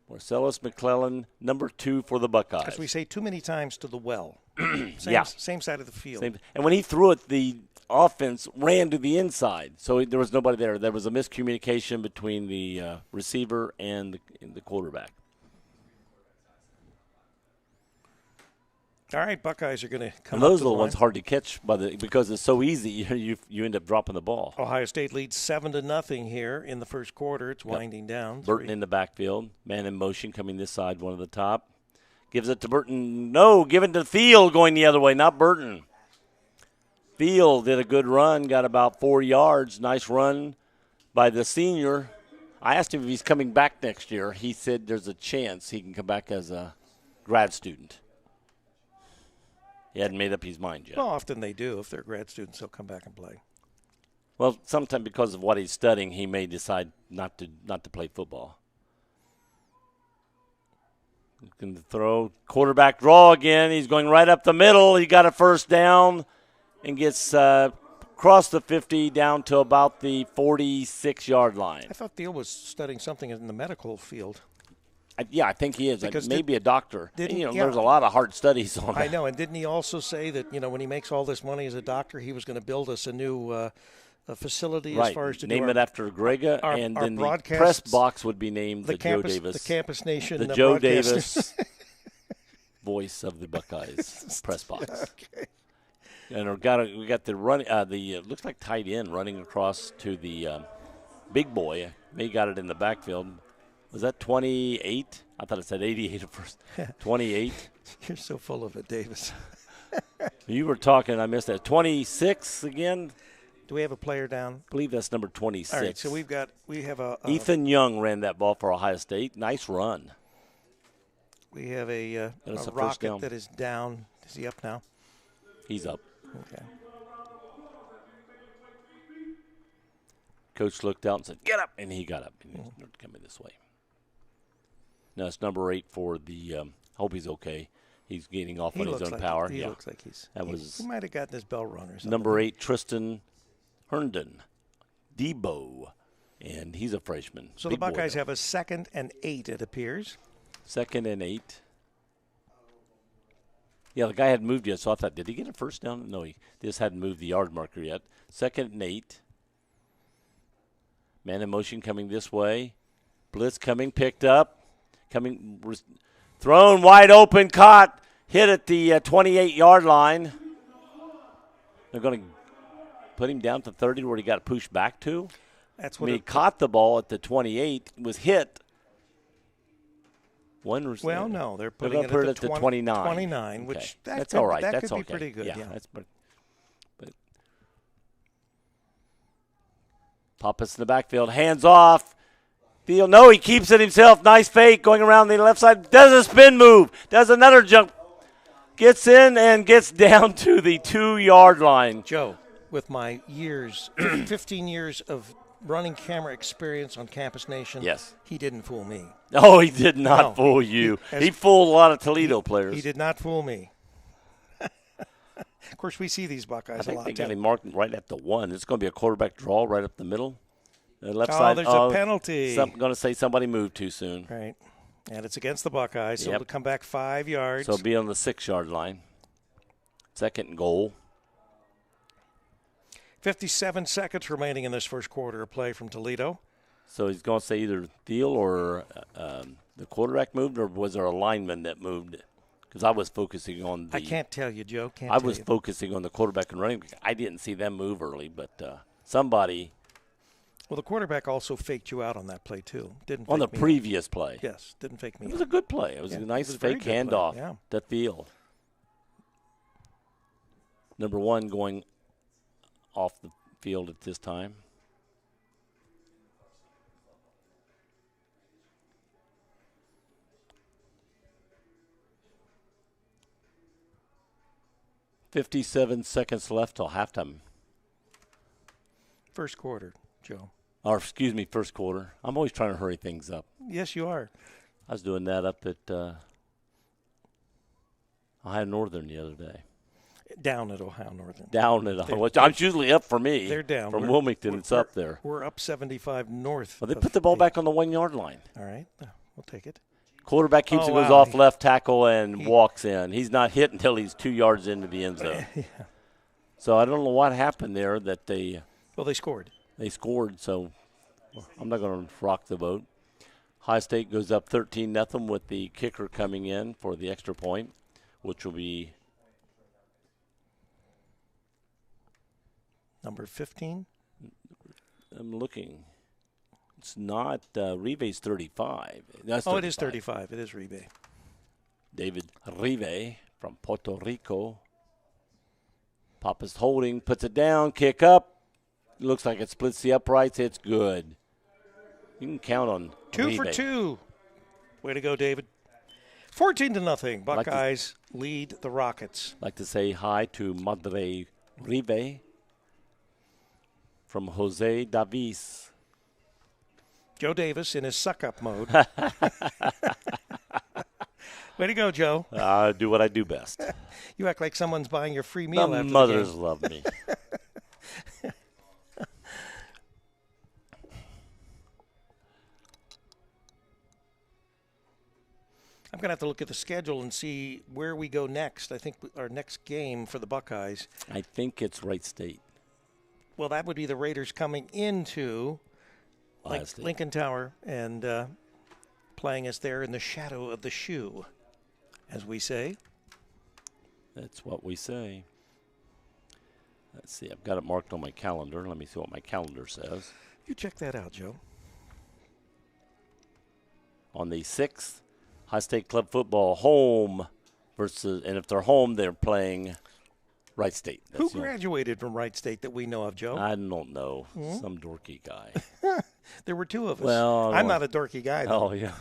Marcellus McClellan, number 2 for the Buckeyes. As we say, too many times to the well. Same side of the field. And when he threw it, the offense ran to the inside, so there was nobody there. There was a miscommunication between the receiver and the quarterback. All right, Buckeyes are going to come And up those to are the the ones line. hard to catch because it's so easy. You end up dropping the ball. Ohio State leads 7-0 here in the first quarter. It's winding down. Burton in the backfield. Man in motion coming this side, one at the top. Gives it to Burton. No, give it to Field going the other way, not Burton. Field did a good run, got about 4 yards. Nice run by the senior. I asked him if he's coming back next year. He said there's a chance he can come back as a grad student. He hadn't made up his mind yet. Well, often they do. If they're grad students, they'll come back and play. Well, sometimes because of what he's studying, he may decide not to play football. You can throw quarterback draw again. He's going right up the middle. He got a first down and gets across the 50 down to about the 46-yard line. I thought Thiel was studying something in the medical field. I think he is. Because maybe a doctor. yeah. There's a lot of hard studies on that. I know, and didn't he also say that when he makes all this money as a doctor, he was going to build us a new a facility right. as far as to name do it after Grega, and our then the press box would be named the Joe Davis. The Campus Nation. The Joe broadcast. Davis voice of the Buckeyes press box. Okay. And we got the run. Looks like tight end running across to the big boy. May got it in the backfield. Was that 28? I thought it said 88 at first. 28. You're so full of it, Davis. You were talking. I missed that. 26 again. Do we have a player down? I believe that's number 26. All right, so we have a Ethan Young ran that ball for Ohio State. Nice run. We have a first rocket down. that is down. Is he up now? He's up. Okay. Coach looked out and said, "Get up," and he got up and he's coming this way. No, it's number 8 for the. Hope he's okay. He's getting off on his own power. He looks like he might have gotten his bell rung or something. Number 8, Tristan Herndon, Debo, and he's a freshman. So Big the boy, Buckeyes though. have a 2nd and 8, it appears. 2nd and 8. Yeah, the guy hadn't moved yet, so I thought, did he get a first down? No, he just hadn't moved the yard marker yet. 2nd and 8. Man in motion coming this way. Blitz coming, picked up. Thrown wide open, caught, hit at the 28-yard line. They're going to put him down to 30 where he got pushed back to. That's what he caught the ball at the 28, was hit. Well, no, they're putting it at the 29. 29, okay. which that's all right. That that's could be okay. pretty good. Yeah. But Pappas in the backfield, hands off. Field, no, he keeps it himself. Nice fake going around the left side. Does a spin move. Does another jump. Gets in and gets down to the 2-yard line. Joe, with my 15 years of running camera experience on Campus Nation, yes, he didn't fool me. Oh, he did not fool you. He fooled a lot of Toledo players. He did not fool me. Of course, we see these Buckeyes a lot. I think they got him marked right at the 1. It's going to be a quarterback draw right up the middle. The left oh, side. There's a penalty. I'm going to say somebody moved too soon. Right. And it's against the Buckeyes, so it'll come back 5 yards. So it'll be on the 6-yard line. 2nd and goal. 57 seconds remaining in this first quarter of play from Toledo. So he's going to say either Thiel or the quarterback moved, or was there a lineman that moved? Because I was focusing on the – I can't tell you, Joe. I was focusing on the quarterback and running back. I didn't see them move early, but somebody – well, the quarterback also faked you out on that play, too. Didn't on the fake me previous play. Yes, didn't fake me It was a good play. It was a nice fake handoff to Thiel. Number 1 going off the field at this time. $57 seconds left till halftime. First quarter, Joe. Or, excuse me, first quarter. I'm always trying to hurry things up. Yes, you are. I was doing that up at Ohio Northern the other day. Down at Ohio Northern. Down at Ohio. It's usually up for me. They're down. From Wilmington, it's up there. We're up 75 north. Well, they put the ball back on the 1-yard line. All right. We'll take it. Quarterback keeps it, goes off left tackle, and walks in. He's not hit until he's 2 yards into the end zone. Yeah. So I don't know what happened there that they – well, they scored. They scored, so I'm not going to rock the boat. High State goes up 13-0 with the kicker coming in for the extra point, which will be Number 15. I'm looking. It's not. Rive's 35. That's 35. Oh, it is 35. It is Rive. David Rive from Puerto Rico. Papa's holding, puts it down, kick up. Looks like it splits the uprights. It's good. You can count on 2 Rive. for 2. Way to go, David. 14-0. Buckeyes lead the Rockets. Like to say hi to Madre Rive from Jose Davis. Joe Davis in his suck-up mode. Way to go, Joe. I do what I do best. You act like someone's buying your free meal The after mothers the game. love me. I'm going to have to look at the schedule and see where we go next. I think our next game for the Buckeyes, I think it's Wright State. well, that would be the Raiders coming into Ohio State. Lincoln Tower and playing us there in the shadow of the shoe, as we say. That's what we say. Let's see. I've got it marked on my calendar. Let me see what my calendar says. You check that out, Joe. On the 6th, High State Club football home versus, and if they're home, they're playing Wright State. Who graduated from Wright State that we know of, Joe? I don't know. Some dorky guy. There were 2 of us. Well, I'm not a dorky guy, though. Oh, yeah.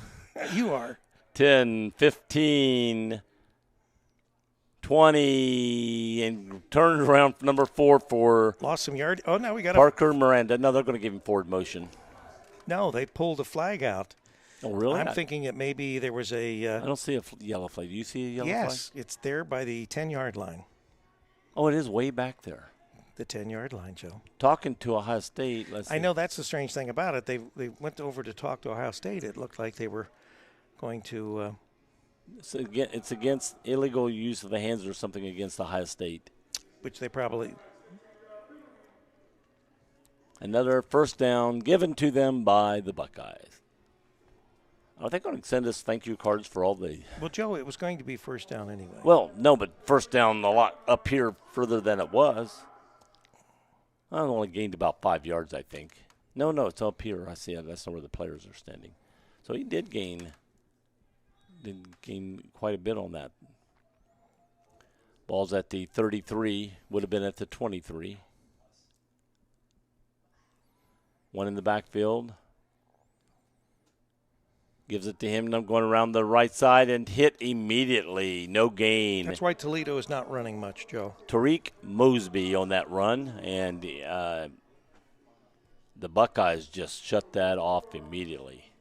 You are. 10, 15, 20, and turned around for number 4 for Lost some yard. Oh, now we got Parker Miranda. No, they're going to give him forward motion. No, they pulled a flag out. Oh, really? I'm thinking that maybe there was a. I don't see a yellow flag. Do you see a yellow flag? Yes, it's there by the 10-yard line. Oh, it is way back there. The 10-yard line, Joe. Talking to Ohio State. I know that's the strange thing about it. They went over to talk to Ohio State. It looked like they were going to. It's against illegal use of the hands or something against Ohio State. Which they probably. Another first down given to them by the Buckeyes. Are they going to send us thank you cards for all the... Well, Joe, it was going to be first down anyway. Well, no, but first down a lot up here further than it was. I only gained about 5 yards, I think. No, it's up here. I see it. That's not where the players are standing. So he did gain quite a bit on that. Ball's at the 33, would have been at the 23. One in the backfield. Gives it to him, going around the right side and hit immediately. No gain. That's why Toledo is not running much, Joe. Tariq Mosby on that run, and the Buckeyes just shut that off immediately.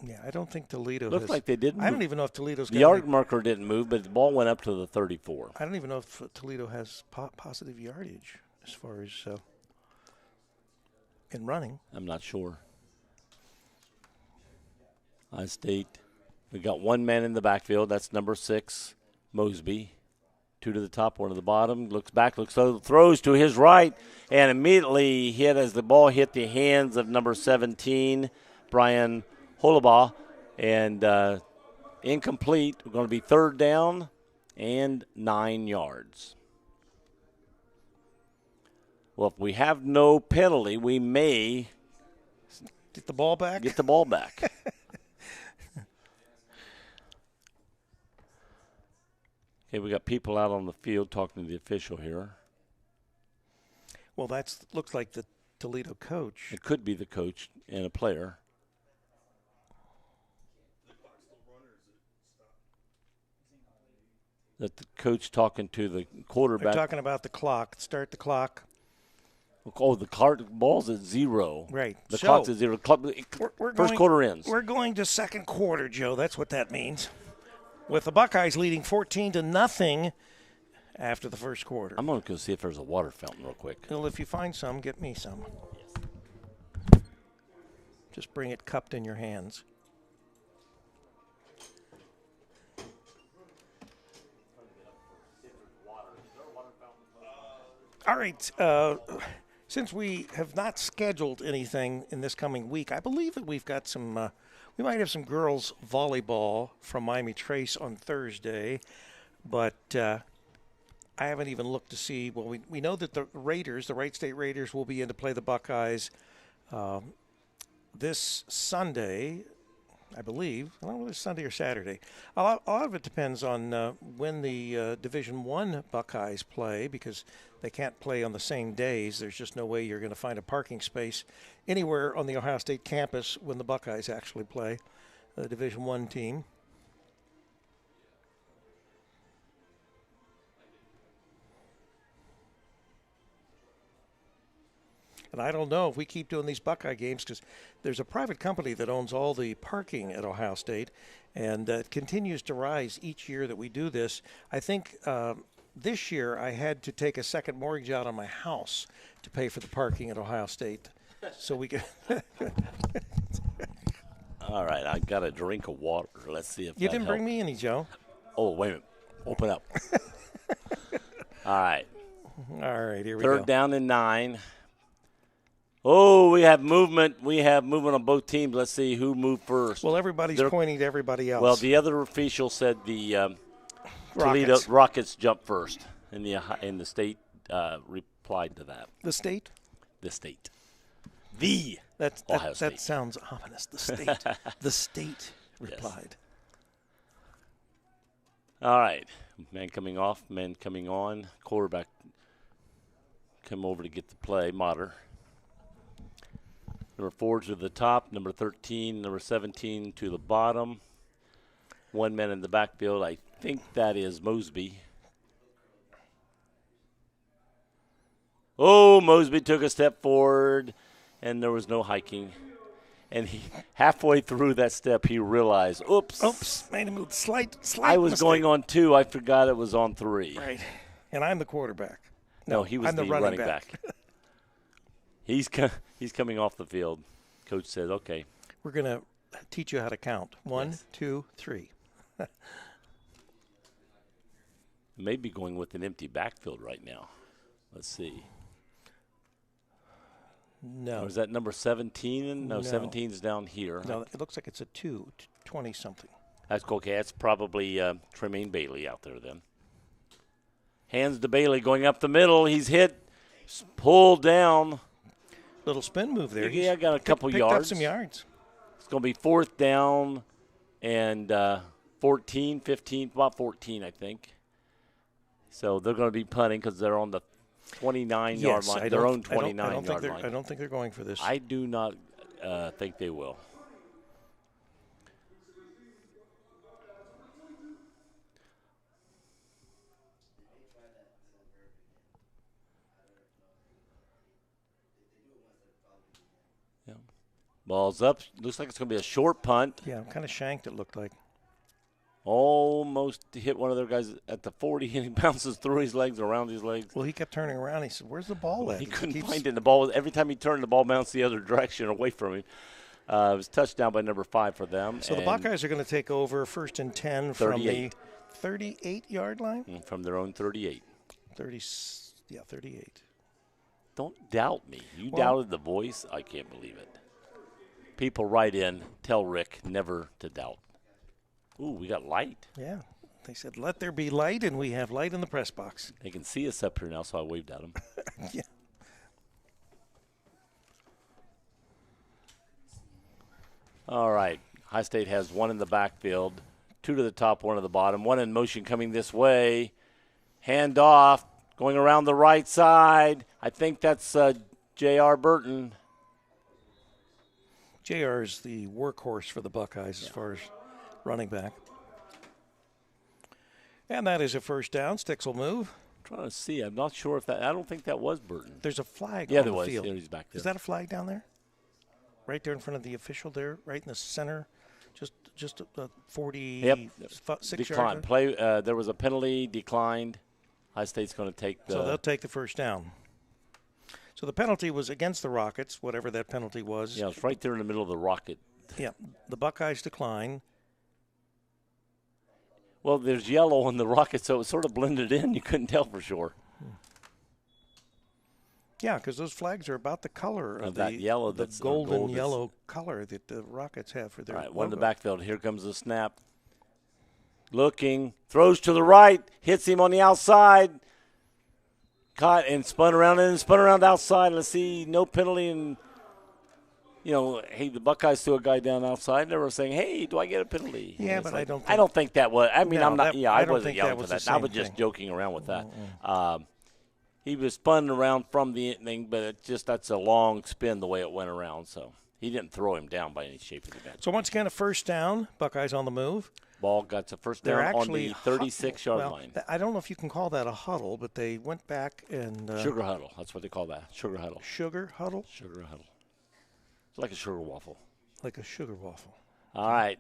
Yeah, I don't think Toledo Looked like they didn't. I don't even know if Toledo's got the yard marker didn't move, but the ball went up to the 34. I don't even know if Toledo has positive yardage as far as in running. I'm not sure. High State, we got one man in the backfield. That's number 6, Mosby. 2 to the top, 1 to the bottom. Looks back, throws to his right, and immediately hit as the ball hit the hands of number 17, Brian Holabaugh, and incomplete. We're going to be 3rd down and 9 yards. Well, if we have no penalty, we may get the ball back. Okay, we got people out on the field talking to the official here. Well, looks like the Toledo coach. It could be the coach and a player. That the coach talking to the quarterback. They're talking about the clock. Start the clock. Oh, the ball's at 0. Right. The clock's at 0. First quarter ends. We're going to second quarter, Joe. That's what that means. With the Buckeyes leading 14-0 after the first quarter. I'm going to go see if there's a water fountain real quick. Well, if you find some, get me some. Just bring it cupped in your hands. All right. Since we have not scheduled anything in this coming week, I believe that we've got some. We might have some girls volleyball from Miami Trace on Thursday, but I haven't even looked to see. Well, we know that the Raiders, the Wright State Raiders, will be in to play the Buckeyes this Sunday, I believe. I don't know whether it's Sunday or Saturday. A lot of it depends on when the Division I Buckeyes play, because they can't play on the same days. There's just no way you're going to find a parking space anywhere on the Ohio State campus when the Buckeyes actually play the Division I team. And I don't know if we keep doing these Buckeye games, because there's a private company that owns all the parking at Ohio State, and it continues to rise each year that we do this. I think this year I had to take a second mortgage out on my house to pay for the parking at Ohio State. So we can. All right, I got a drink of water. Let's see if You that didn't bring helps. me any, Joe. Oh, wait a minute. Open up. All right. All right, here we go. Third down and 9. Oh, we have movement. We have movement on both teams. Let's see who moved first. Well, everybody's pointing to everybody else. Well, the other official said the Toledo Rockets jumped first, and the state replied to that. The state? The state. The Ohio State. That sounds ominous. The state. The state replied. All right. Man coming off, man coming on. Quarterback come over to get the play. Motter. Number 4 to the top. Number 13, number 17 to the bottom. One man in the backfield. I think that is Mosby. Oh, Mosby took a step forward, and there was no hiking. And halfway through that step, he realized, oops. Made a move. Slight I was mistake. going on 2. I forgot it was on 3. Right. And I'm the quarterback. No, he was I'm the running back. He's coming off the field. Coach said, okay. We're going to teach you how to count. 1, 2, 3. Maybe going with an empty backfield right now. Let's see. No. Or is that number 17? No, No. 17 is down here. No, it looks like it's a 2, 20-something. That's okay. That's probably Tremaine Bailey out there then. Hands to Bailey going up the middle. He's hit, pulled down. Little spin move there. Yeah, got a couple picked yards. Up some yards. It's going to be 4th down and 14, 15, about 14, I think. So they're going to be punting because they're on the 29-yard line, their own 29-yard line. I don't think they're going for this. I do not think they will. Yeah. Ball's up. Looks like it's going to be a short punt. Yeah, kind of shanked, it looked like. Almost hit one of their guys at the 40, and he bounces through his legs, around his legs. Well, he kept turning around. He said, "Where's the ball at?" He couldn't find it. The ball, every time he turned, the ball bounced the other direction away from him. It was touchdown by number 5 for them. So the Buckeyes are going to take over 1st and 10 from the 38-yard line? From their own 38. 38. Don't doubt me. You doubted the voice? I can't believe it. People write in, tell Rick never to doubt. Ooh, we got light. Yeah. They said, let there be light, and we have light in the press box. They can see us up here now, so I waved at them. Yeah. All right. High State has 1 in the backfield, 2 to the top, 1 to the bottom, 1 in motion coming this way. Hand off, going around the right side. I think that's J.R. Burton. JR is the workhorse for the Buckeyes as far as running back. And that is a 1st down. Sticks will move. I'm trying to see. I'm not sure if that – I don't think that was Burton. There's a flag Yeah, on there the was. field. Yeah, he's back there. Is that a flag down there? Right there in front of the official there, right in the center, just 46 Decline. yards. Play. There was a penalty, declined. High State's going to take the – So they'll take the 1st down. So the penalty was against the Rockets, whatever that penalty was. Yeah, it's right there in the middle of the Rocket. Yeah, the Buckeyes decline. Well, there's yellow on the Rocket, so it sort of blended in. You couldn't tell for sure. Yeah, because those flags are about the color of that yellow. the That's golden yellow color that the Rockets have for their All right, 1 in the logo. backfield. Here comes the snap. Looking, throws to the right, hits him on the outside. caught and spun around outside. Let's see, no penalty. And, hey, the Buckeyes threw a guy down outside. They were saying, hey, do I get a penalty? Yeah, but I don't think. I don't think that was. I mean, No, I'm not. I don't wasn't think yelling that was for the that. I same was just thing. joking around with that. He was spun around from the thing, but that's a long spin the way it went around. So he didn't throw him down by any shape of the bed. So once again, a first down. Buckeyes on the move. Ball got to first They're down on actually the 36-yard line. I don't know if you can call that a huddle, but they went back and Sugar huddle. That's what they call that. Sugar huddle. Sugar huddle? Sugar huddle. It's like a sugar waffle. Like a sugar waffle. All right.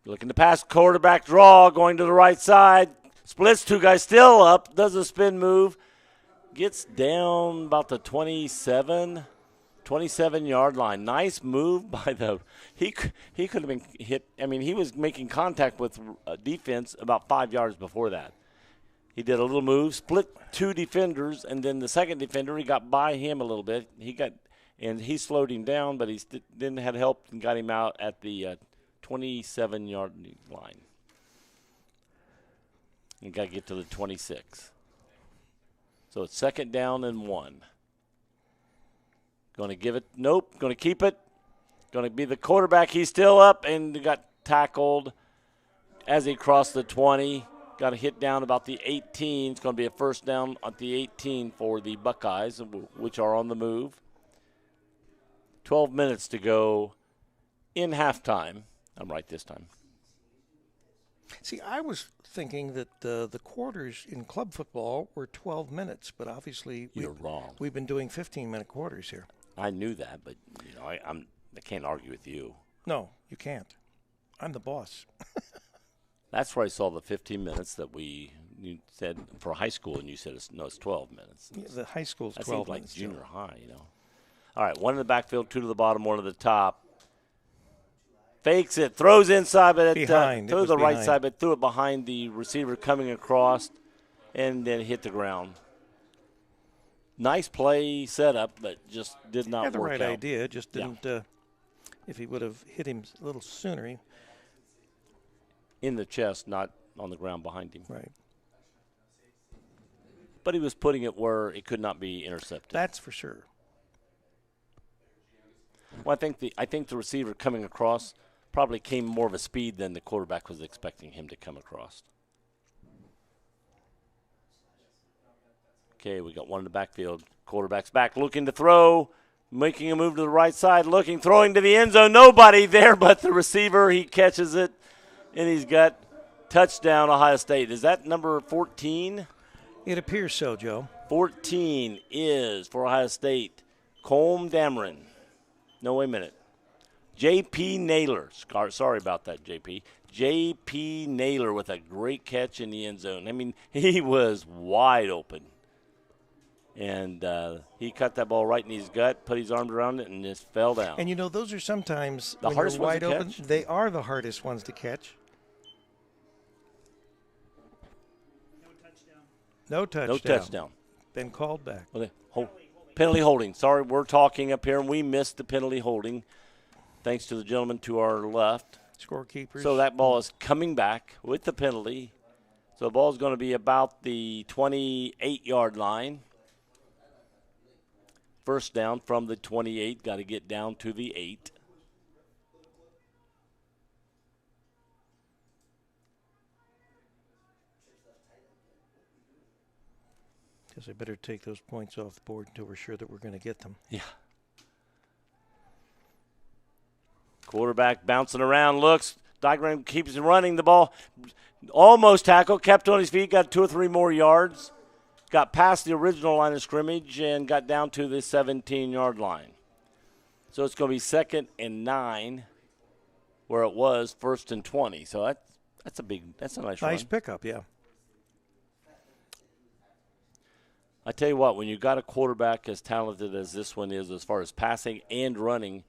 Looking to pass, quarterback draw, going to the right side. Splits, two guys still up. Does a spin move. Gets down about the 27-yard line. Nice move by the – he could have been hit. I mean, he was making contact with defense about 5 yards before that. He did a little move, split two defenders, and then the second defender, he got by him a little bit. And he slowed him down, but he didn't have help and got him out at the 27-yard line. You got to get to the 26. So it's second down and 1. Going to give it. Nope. Going to keep it. Going to be the quarterback. He's still up and got tackled as he crossed the 20. Got a hit down about the 18. It's going to be a first down at the 18 for the Buckeyes, which are on the move. 12 minutes to go in halftime. I'm right this time. See, I was thinking that the quarters in club football were 12 minutes, but obviously You're wrong. We've been doing 15-minute quarters here. I knew that, but I can't argue with you. No, you can't. I'm the boss. That's where I saw the 15 minutes that you said for high school, and you said it's 12 minutes. Yeah, the high school's that 12 seems like minutes. junior high, All right, one in the backfield, two to the bottom, one to the top. Fakes it, throws inside, but threw the right side, but threw it behind the receiver coming across, and then hit the ground. Nice play setup, but just did not work out. Had the right idea, just didn't. If he would have hit him a little sooner, in the chest, not on the ground behind him. Right. But he was putting it where it could not be intercepted. That's for sure. Well, I think the receiver coming across probably came more of a speed than the quarterback was expecting him to come across. Okay, we got one in the backfield. Quarterback's back, looking to throw, making a move to the right side, looking, throwing to the end zone. Nobody there but the receiver. He catches it, and he's got touchdown, Ohio State. Is that number 14? It appears so, Joe. 14 is for Ohio State, Colm Dameron. No, wait a minute. J.P. Naylor. Sorry about that, J.P. J.P. Naylor with a great catch in the end zone. I mean, he was wide open. And he cut that ball right in his gut, put his arms around it, and just fell down. And, those are sometimes the hardest when you're wide ones to open, catch? they are the hardest ones to catch. No touchdown. No touchdown. Been called back. Penalty holding. Sorry, we're talking up here, and we missed the penalty holding, thanks to the gentleman to our left. Scorekeepers. So that ball is coming back with the penalty. So the ball is going to be about the 28-yard line. First down from the 28. Got to get down to the 8. Guess I better take those points off the board until we're sure that we're going to get them. Yeah. Quarterback bouncing around, looks. Diagram keeps running the ball. Almost tackled, kept on his feet, got 2 or 3 more yards. Got past the original line of scrimmage and got down to the 17-yard line. So it's going to be 2nd and 9 where it was 1st and 20. So that's a nice run. Nice pickup, yeah. I tell you what, when you got a quarterback as talented as this one is as far as passing and running,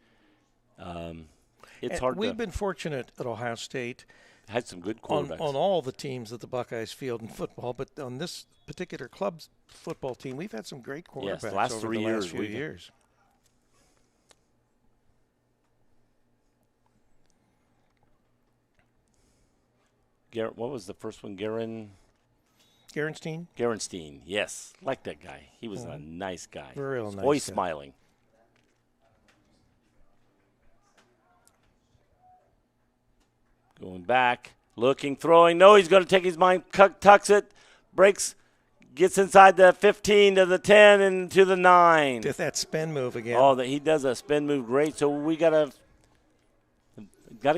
it's hard. We've been fortunate at Ohio State. Had some good quarterbacks. On all the teams that the Buckeyes field in football, but on this particular club's football team, we've had some great quarterbacks the last over 3 the years. last few years. What was the first one? Garen Gerenstein, yes. Like that guy. He was a nice guy. Real nice Always guy. smiling. Going back, looking, throwing. No, he's going to take his mind, tucks it, breaks, gets inside the 15 to the 10 and to the 9. Did that spin move again. Oh, he does a spin move great. So we got to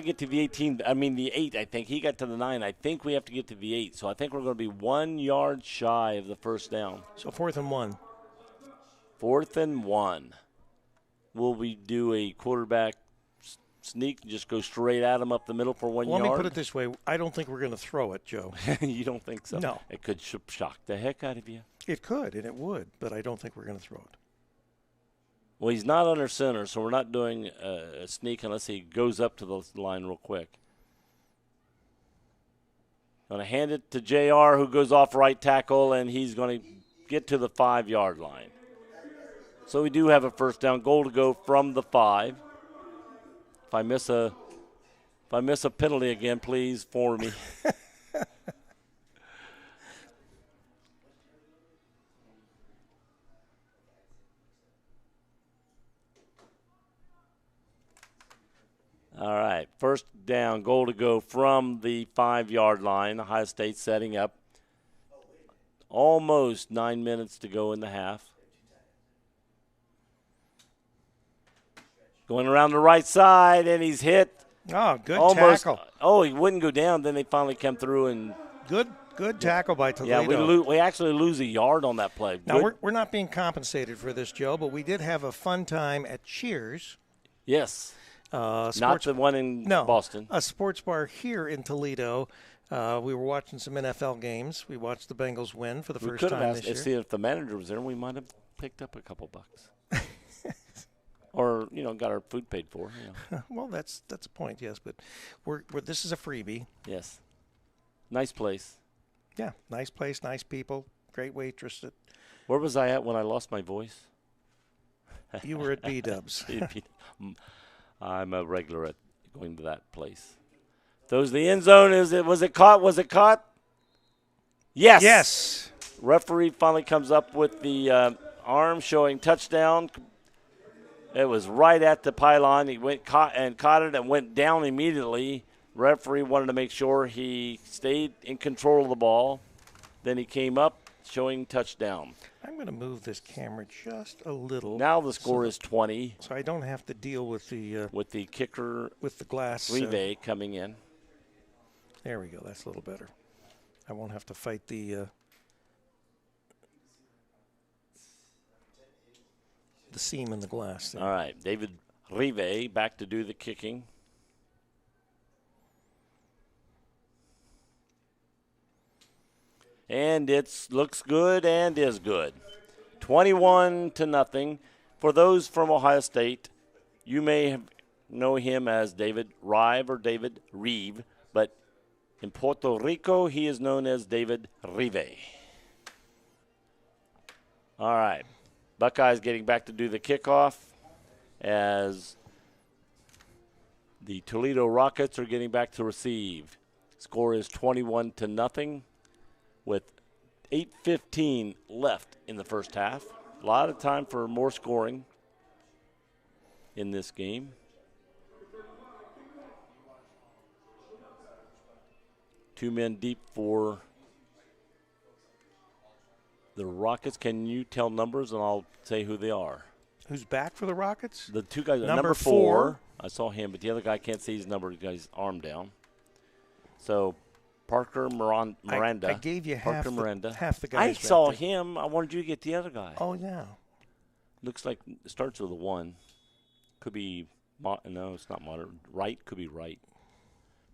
get to the 18. I mean, the 8, I think. He got to the 9. I think we have to get to the 8. So I think we're going to be 1 yard shy of the first down. So 4th and 1. 4th and 1. Will we do a quarterback sneak and just go straight at him up the middle for 1 yard? Let me put it this way. I don't think we're going to throw it, Joe. You don't think so? No. It could shock the heck out of you. It could, and it would, but I don't think we're going to throw it. Well, he's not under center, so we're not doing a sneak unless he goes up to the line real quick. Going to hand it to JR, who goes off right tackle, and he's going to get to the 5-yard line. So we do have a first down, goal to go from the 5. If I miss a penalty again, please for me. All right, first down, goal to go from the 5-yard line. Ohio State setting up. Almost 9 minutes to go in the half. Going around the right side, and he's hit. Oh, good Almost, tackle. Oh, he wouldn't go down. Then they finally come through and Good tackle by Toledo. yeah, we actually lose a yard on that play. Now we're not being compensated for this, Joe, but we did have a fun time at Cheers. Yes, not the one in Boston. A sports bar here in Toledo. We were watching some NFL games. We watched the Bengals win for the first time this year. See if the manager was there. We might have picked up a couple bucks. Or, got our food paid for. Well, that's a point, yes. But we're this is a freebie. Yes. Nice place. Yeah, nice place, nice people, great waitress. Where was I at when I lost my voice? You were at B-Dubs. I'm a regular at going to that place. Those the end zone. Was it caught? Was it caught? Yes. Yes. Referee finally comes up with the arm showing touchdown. It was right at the pylon. He caught it and went down immediately. Referee wanted to make sure he stayed in control of the ball. Then he came up showing touchdown. I'm going to move this camera just a little. Now the score is 20. So I don't have to deal with the kicker with the glass. Rive coming in. There we go. That's a little better. I won't have to fight the seam in the glass there. All right, David Rive back to do the kicking. And it looks good and is good. 21-0. For those from Ohio State, you may know him as David Rive or David Reeve, but in Puerto Rico, he is known as David Rive. All right. Buckeyes getting back to do the kickoff as the Toledo Rockets are getting back to receive. Score is 21-0 with 8:15 left in the first half. A lot of time for more scoring in this game. Two men deep for the Rockets. Can you tell numbers, and I'll say who they are? Who's back for the Rockets? The two guys. Number 4. I saw him, but the other guy can't see his number. He's got his arm down. So Parker Miranda. I gave you half the guys. I saw him. I wanted you to get the other guy. Oh, yeah. Looks like it starts with a 1. Could be, no, it's not modern. Right, could be right.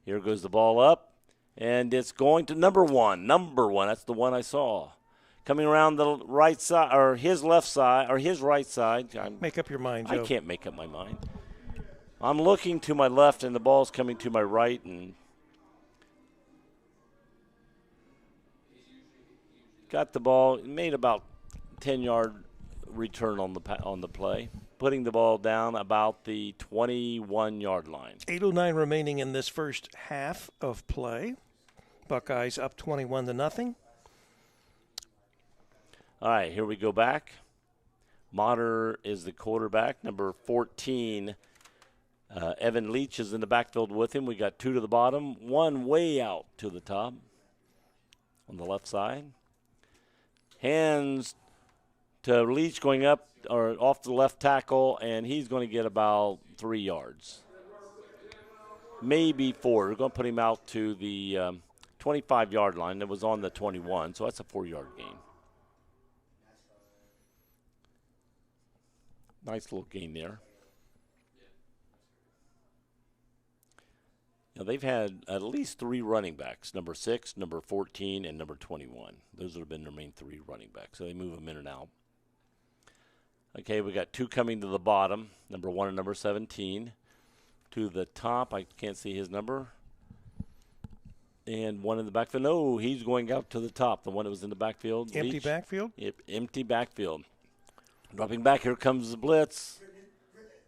Here goes the ball up, and it's going to number 1. Number 1, that's the one I saw. Coming around the right side, or his left side, or his right side. Make up your mind, Joe. I can't make up my mind. I'm looking to my left, and the ball's coming to my right, and got the ball, made about 10-yard return on the play, putting the ball down about the 21-yard line. 8:09 remaining in this first half of play. Buckeyes up 21-0. All right, here we go back. Mater is the quarterback. Number 14, Evan Leach is in the backfield with him. We got 2 to the bottom, 1 way out to the top on the left side. Hands to Leach going up or off the left tackle, and he's going to get about 3 yards. Maybe 4. We're going to put him out to the 25-yard line. That was on the 21, so that's a 4-yard gain. Nice little gain there. Now they've had at least 3 running backs, number 6, number 14, and number 21. Those have been their main 3 running backs, so they move them in and out. Okay, we got 2 coming to the bottom, number 1 and number 17. To the top, I can't see his number. And 1 in the backfield. No, he's going out to the top, the one that was in the backfield. Empty Leach. backfield? Yep, empty backfield. Dropping back, here comes the blitz.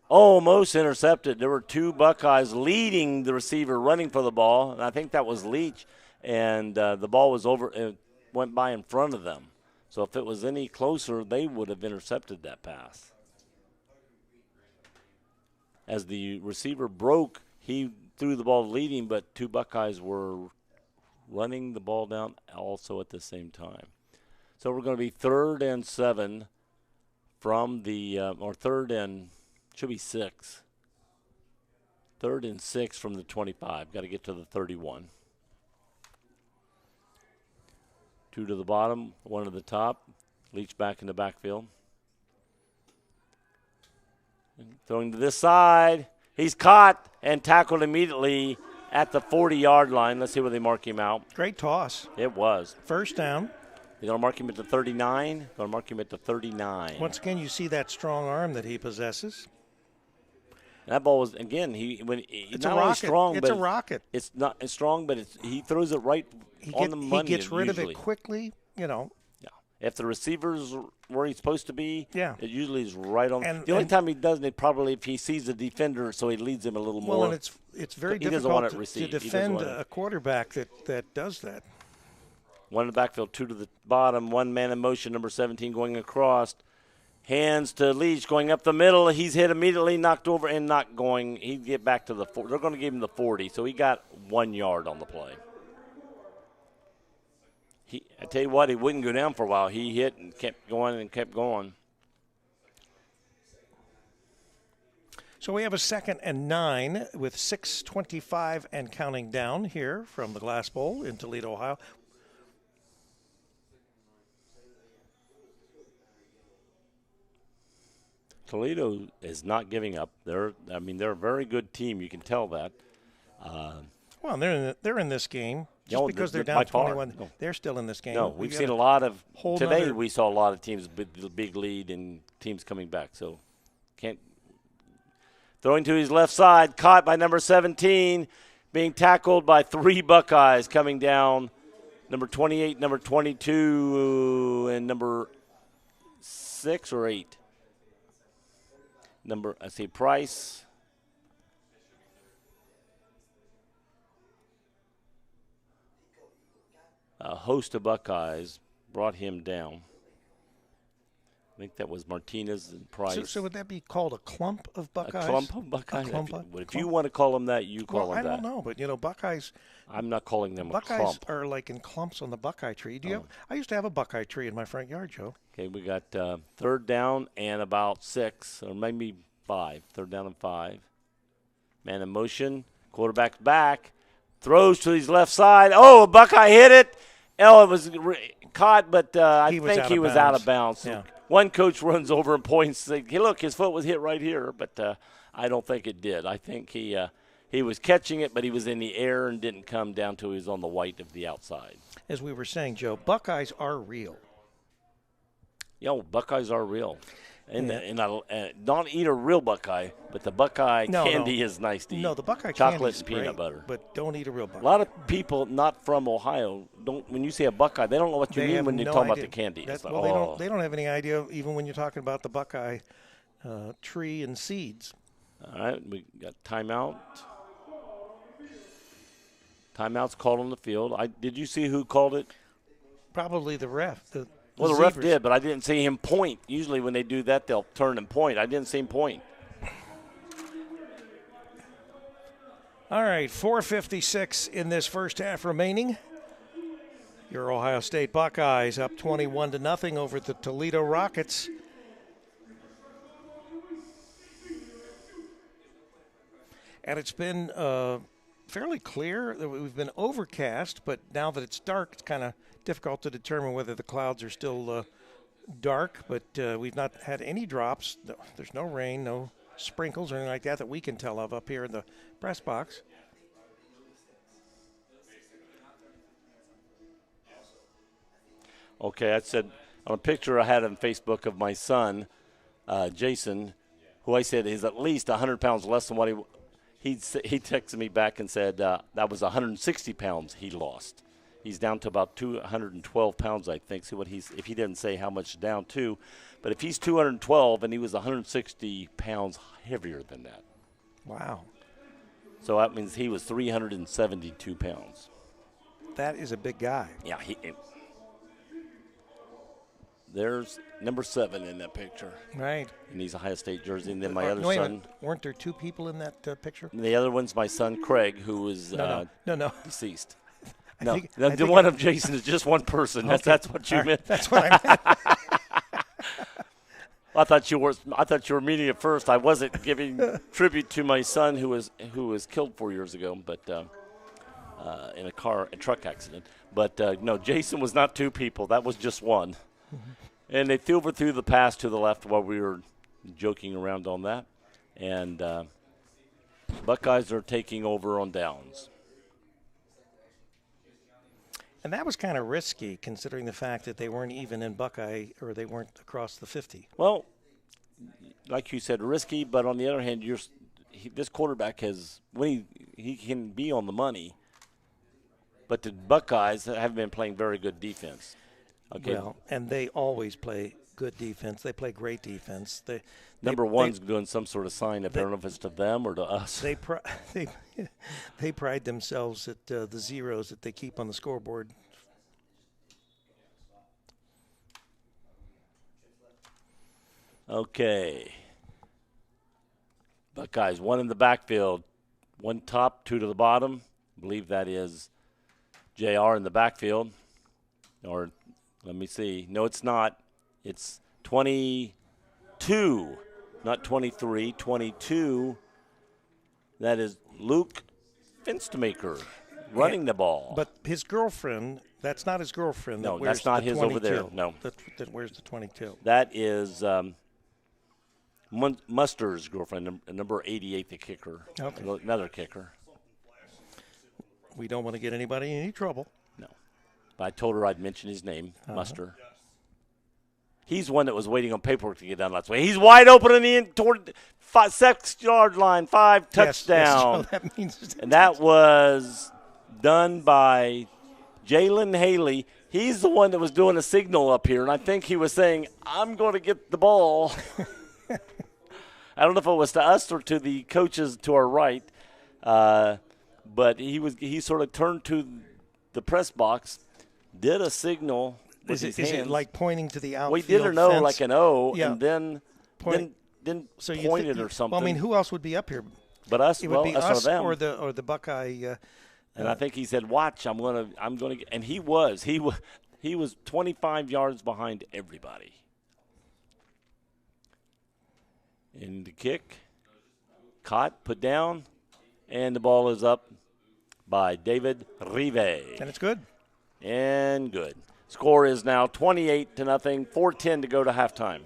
Almost intercepted. There were 2 Buckeyes leading the receiver running for the ball, and I think that was Leach. And the ball was over, it went by in front of them. So if it was any closer, they would have intercepted that pass. As the receiver broke, he threw the ball leading, but 2 Buckeyes were running the ball down also at the same time. So we're going to be 3rd and 7 from the, or 3rd and, should be 6. 3rd and 6 from the 25. Got to get to the 31. 2 to the bottom, 1 to the top. Leach back in the backfield. Throwing to this side. He's caught and tackled immediately at the 40-yard line. Let's see where they mark him out. Great toss. It was. First down. They're going to mark him at the 39. Going to mark him at the 39. Once again, you see that strong arm that he possesses. That ball was, again, he's not only strong, it's but a rocket. It's not as strong, but he throws it right on the money. He gets rid usually. of it quickly, you know. Yeah. If the receiver's where he's supposed to be, yeah, it usually is right on. The only time he doesn't, it probably if he sees the defender, so he leads him a little more. Well, and it's very difficult to defend a quarterback that does that. 1 in the backfield, 2 to the bottom, 1 man in motion, number 17 going across. Hands to Leach going up the middle. He's hit immediately, knocked over, and not going. He'd get back to the 40. They're going to give him the 40, so he got 1 yard on the play. I tell you what, he wouldn't go down for a while. He hit and kept going and kept going. So we have a 2nd and 9 with 6:25 and counting down here from the Glass Bowl in Toledo, Ohio. Toledo is not giving up. They're a very good team. You can tell that. Well, they're in this game just because they're down 21. No. They're still in this game. No, we've seen a lot of today. We saw a lot of teams with the big lead and teams coming back. So can't throwing to his left side, caught by number 17, being tackled by 3 Buckeyes coming down. Number 28, number 22, and number 6 or 8. Price. A host of Buckeyes brought him down. I think that was Martinez and Price. So would that be called a clump of Buckeyes? A clump of Buckeyes? If you want to call them that, you call them that. I don't know, but, Buckeyes. I'm not calling them Buckeyes a clump. Buckeyes are like in clumps on the Buckeye tree. I used to have a Buckeye tree in my front yard, Joe. Okay, we got 3rd down and about 6, or maybe 5. 3rd down and 5. Man in motion. Quarterback's back. Throws to his left side. Oh, a Buckeye hit it. Oh, it was caught, but I think he was out of bounds. Yeah. One coach runs over and points. Hey, look, his foot was hit right here, but I don't think it did. I think he was catching it, but he was in the air and didn't come down till he was on the white of the outside. As we were saying, Joe, Buckeyes are real. Buckeyes are real. And don't eat a real Buckeye, but the Buckeye candy is nice to eat. No, the Buckeye chocolate candy and peanut butter. But don't eat a real Buckeye. A lot of people not from Ohio when you say a Buckeye, they don't know what you mean when you talk about the candy. They don't have any idea even when you're talking about the Buckeye tree and seeds. All right, we got timeout. Timeout's called on the field. Did you see who called it? Probably the ref. Well, the ref Zebras. did, but I didn't see him point. Usually when they do that, they'll turn and point. I didn't see him point. All right, 4:56 in this first half remaining. Your Ohio State Buckeyes up 21-0 over the Toledo Rockets. And it's been fairly clear that we've been overcast, but now that it's dark, it's kind of difficult to determine whether the clouds are still dark. But we've not had any drops. There's no rain, no sprinkles or anything like that we can tell of up here in the press box. Okay, I said on a picture I had on Facebook of my son, Jason, who I said is at least 100 pounds less than what he texted me back and said that was 160 pounds he lost. He's down to about 212 pounds, I think. See what if he didn't say how much down to, but if he's 212 and he was 160 pounds heavier than that. Wow. So that means he was 372 pounds. That is a big guy. Yeah, there's number 7 in that picture. Right. And he's a Ohio State jersey. And then my other wait a son. minute. Weren't there two people in that picture? And the other one's my son, Craig, who is No. deceased. I No, think the one of Jason is just one person. Okay. That's what you meant. That's what I meant. I thought you were meaning it first. I wasn't giving tribute to my son who was killed 4 years ago, but in a truck accident. But no, Jason was not two people. That was just one. Mm-hmm. And they threw the pass to the left while we were joking around on that. And Buckeyes are taking over on downs. And that was kind of risky considering the fact that they weren't even in Buckeye or they weren't across the 50. Well, like you said, risky, but on the other hand, this quarterback he can be on the money, but the Buckeyes have been playing very good defense. Okay. Well, and they always play good defense. They play great defense. Number one's doing some sort of sign up. I don't know if it's to them or to us. They pride themselves at the zeros that they keep on the scoreboard. Okay. Buckeyes, one in the backfield, one top, two to the bottom. I believe that is JR in the backfield. Or let me see. No, it's not. It's 22, not 23, 22. That is Luke Finstemaker running the ball. But his girlfriend, that's not his girlfriend. No, that's not his over there. No. That wears the 22. That is Muster's girlfriend, number 88, the kicker. Okay. Another kicker. We don't want to get anybody in any trouble. No. But I told her I'd mention his name, Muster. He's one that was waiting on paperwork to get done last week. He's wide open in the end toward 6-yard line, 5 touchdown. Yes, so that means and that was done by Jalen Haley. He's the one that was doing a signal up here, and I think he was saying, I'm going to get the ball. I don't know if it was to us or to the coaches to our right, but he sort of turned to the press box, did a signal. Is it like pointing to the outfield? We did an O, fence? like an O, Yeah. and then So pointed or something. Well, I mean, who else would be up here? But us, It would be us or them. or the Buckeye. And I think he said, "Watch, I'm gonna," and he was 25 yards behind everybody. In the kick, caught, put down, and the ball is up by David Rive. And it's good. And good. Score is now 28-0, 4:10 to go to halftime.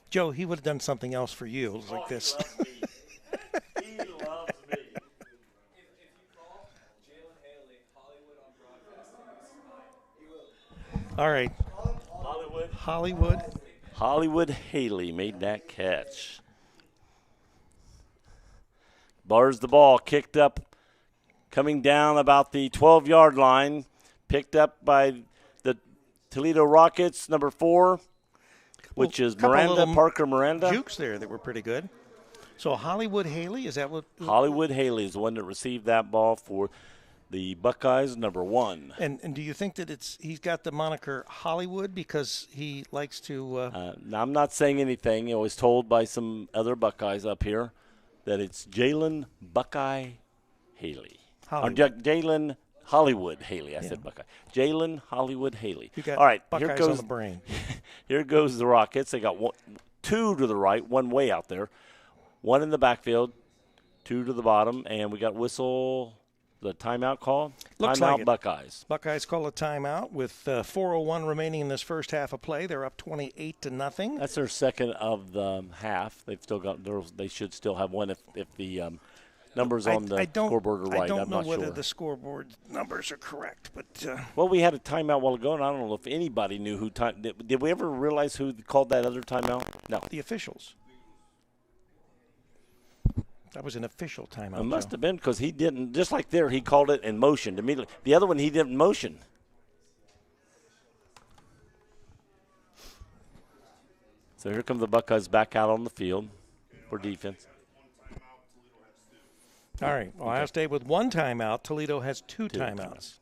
Joe, he would have done something else for you. It was like this. He loves me. If you call Jalen Haley Hollywood on broadcasting, All right. Hollywood. Hollywood Haley made that catch. Bars the ball, kicked up, coming down about the 12-yard line, picked up by the Toledo Rockets, number 4, which is Parker Miranda. Jukes there that were pretty good. So Hollywood Haley, is that what? Hollywood Haley is the one that received that ball for the Buckeyes, number 1. And do you think that he's got the moniker Hollywood because he likes to? Now, I'm not saying anything. I was told by some other Buckeyes up here that it's Jalen Buckeye Haley. Or Jalen Hollywood Haley. I said Buckeye. Jalen Hollywood Haley. You got all right, Buckeyes here goes on the brain. Here goes the Rockets. They got 2 to the right, 1 way out there, 1 in the backfield, 2 to the bottom, and we got whistle. The timeout call? Looks timeout like it. Buckeyes. Buckeyes call a timeout with 4:01 remaining in this first half of play. They're up 28-0. That's their second of the half. They've still got. They should still have one if the numbers on the scoreboard are right. I don't I'm know not whether sure. the scoreboard numbers are correct, but Well, we had a timeout a while ago, and I don't know if anybody knew who time. Did we ever realize who called that other timeout? No. the officials. That was an official timeout. It must have been because he didn't. Just like there, he called it and motioned immediately. The other one, he didn't motion. So here come the Buckeyes back out on the field for defense. All right. Ohio State with 1 timeout. Toledo has 2 timeouts.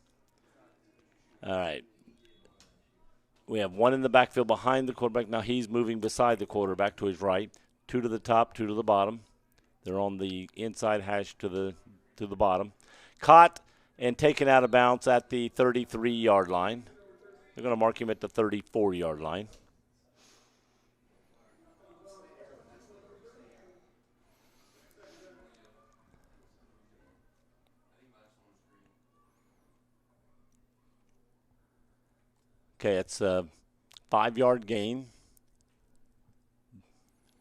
All right. We have 1 in the backfield behind the quarterback. Now he's moving beside the quarterback to his right. 2 to the top, 2 to the bottom. They're on the inside hash to the bottom. Caught and taken out of bounds at the 33-yard line. They're going to mark him at the 34-yard line. Okay, it's a 5-yard gain.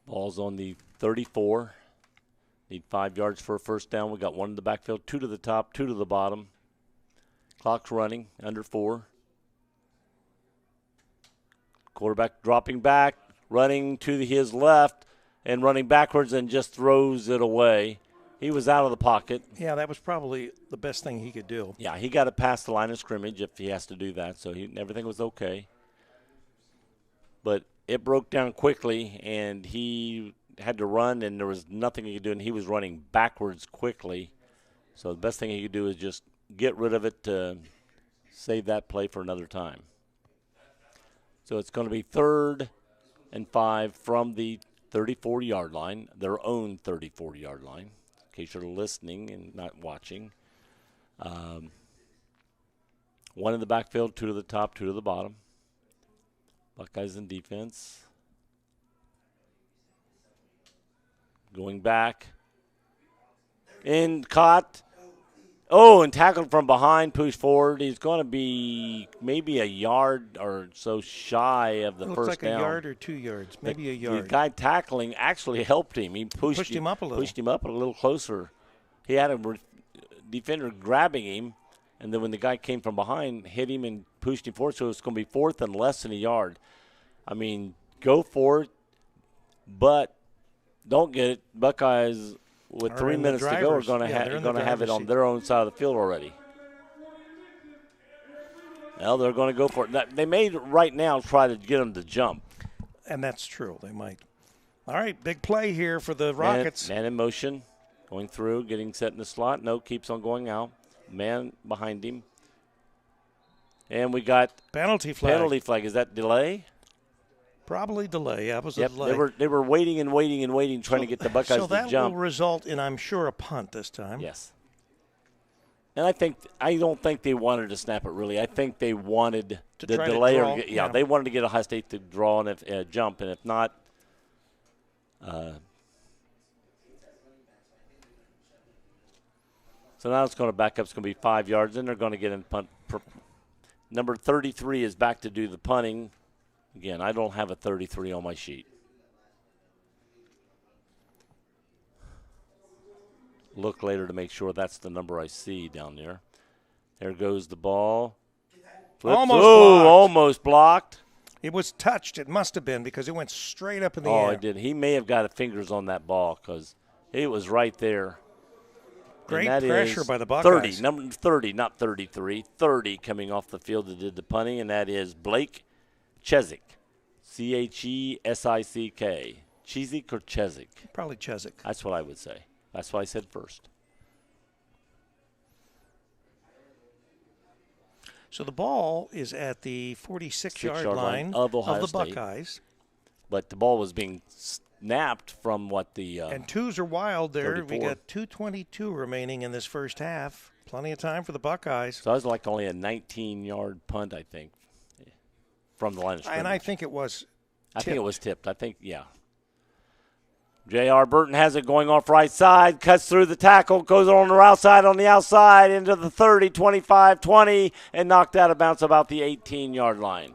Ball's on the 34. Need 5 yards for a first down. We got 1 in the backfield, 2 to the top, 2 to the bottom. Clock's running, under 4. Quarterback dropping back, running to his left, and running backwards and just throws it away. He was out of the pocket. Yeah, that was probably the best thing he could do. Yeah, he got it past the line of scrimmage if he has to do that, so everything was okay. But it broke down quickly, and he had to run, and there was nothing he could do, and he was running backwards quickly. So the best thing he could do is just get rid of it to save that play for another time. So it's going to be 3rd and 5 from the 34-yard line, their own 34-yard line, in case you're listening and not watching. 1 in the backfield, 2 to the top, 2 to the bottom. Buckeyes in defense. Going back. And caught. Oh, and tackled from behind, pushed forward. He's going to be maybe a yard or so shy of the Looks first like down. a yard or 2 yards, maybe a yard. The guy tackling actually helped him. He pushed him up a little. Pushed him up a little closer. He had a defender grabbing him, and then when the guy came from behind, hit him and pushed him forward. So it's going to be 4th and less than a yard. I mean, go for it, but don't get it. Buckeyes, with 3 minutes to go, are going to have it on their own side of the field already. Well, they're going to go for it. They may right now try to get them to jump. And that's true. They might. All right, big play here for the Rockets. Man in motion, going through, getting set in the slot. No, keeps on going out. Man behind him. And we got penalty flag. Penalty flag. Is that delay? Probably delay. Yeah, it was a delay. They were waiting and waiting and waiting, trying to get the Buckeyes to jump. So that will result in, I'm sure, a punt this time. Yes. And I don't think they wanted to snap it really. I think they wanted to the delay. They wanted to get Ohio State to draw and jump, and if not, so now it's going to back up. It's going to be 5 yards, and they're going to get in punt. Number 33 is back to do the punting. Again, I don't have a 33 on my sheet. look later to make sure that's the number I see down there. There goes the ball. Flips. Almost blocked. It was touched. It must have been because it went straight up in the air. Oh, it did. He may have got fingers on that ball because it was right there. Great pressure by the Buckeyes. 30, number 30, not 33. 30 coming off the field that did the punting, and that is Blake Chezik. Chesick. Chezik or Chezik? Probably Chezik. That's what I would say. That's what I said first. So the ball is at the 46-yard line of Ohio the State. Buckeyes. But the ball was being snapped from what the and twos are wild there. 34. We got 2:22 remaining in this first half. Plenty of time for the Buckeyes. So that was like only a 19-yard punt, I think, from the line of scrimmage. And I think it was tipped. I think it was tipped. I think, yeah. J.R. Burton has it going off right side, cuts through the tackle, goes on the outside into the 30, 25, 20, and knocked out of bounds about the 18-yard line.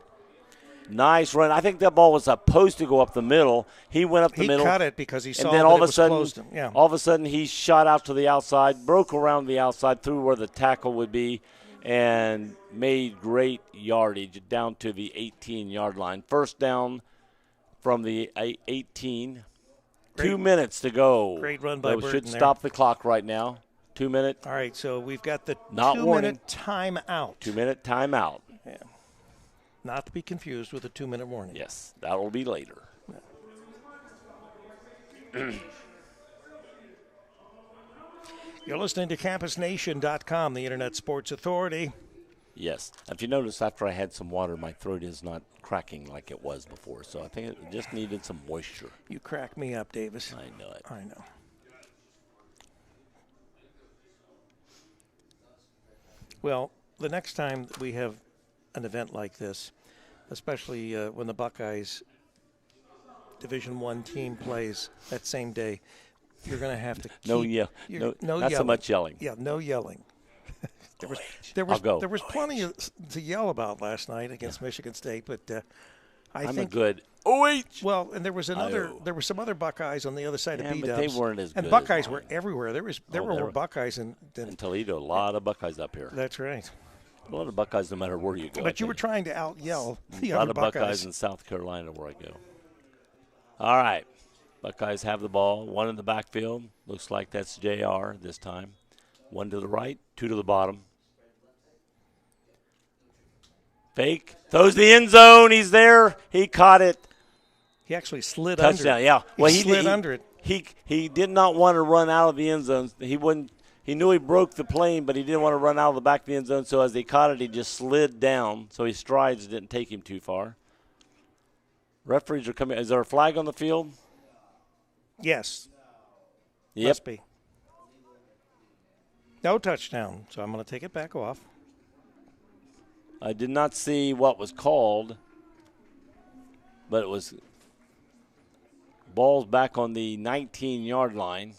Nice run. I think that ball was supposed to go up the middle. He went up the middle. He cut it because he saw and then that all it of a was sudden, closed. Yeah. all of a sudden he shot out to the outside, broke around the outside through where the tackle would be, and made great yardage down to the 18-yard line. First down from the 18. 2 minutes to go. Great run by We Burton should there. stop the clock right now. 2 minute. All right, so we've got the Not warning. 2-minute timeout. 2 minute timeout. Yeah. Not to be confused with a 2-minute warning. Yes, that will be later. You're listening to CampusNation.com, the Internet Sports Authority. Yes. If you notice, after I had some water, my throat is not cracking like it was before. So I think it just needed some moisture. You crack me up, Davis. I know it. I know. Well, the next time we have an event like this, especially when the Buckeyes Division I team plays that same day, you're going to have to keep No not yelling. So much yelling. Yeah, no yelling. I'll go. There was plenty to yell about last night against Michigan State, but I'm think a good OH. Well, and there was there were some other Buckeyes on the other side of Yeah, B-Dubs. but they weren't as good And Buckeyes as were everywhere. There were there more were. Buckeyes In than Toledo, a lot of Buckeyes up here. That's right. A lot of Buckeyes no matter where you go. But you were trying to out yell the a lot other of Buckeyes in South Carolina where I go. All right. Buckeyes have the ball. One in the backfield. Looks like that's JR this time. One to the right, two to the bottom. Fake. Throws the end zone. He's there. He caught it. He actually slid Touchdown, under it. yeah. Well, he slid under it. He did not want to run out of the end zone. He knew he broke the plane, but he didn't want to run out of the back of the end zone. So as he caught it, he just slid down. So his strides didn't take him too far. Referees are coming. Is there a flag on the field? Yes. Yep. Must be. No touchdown, so I'm going to take it back off. I did not see what was called, but it was balls back on the 19-yard line.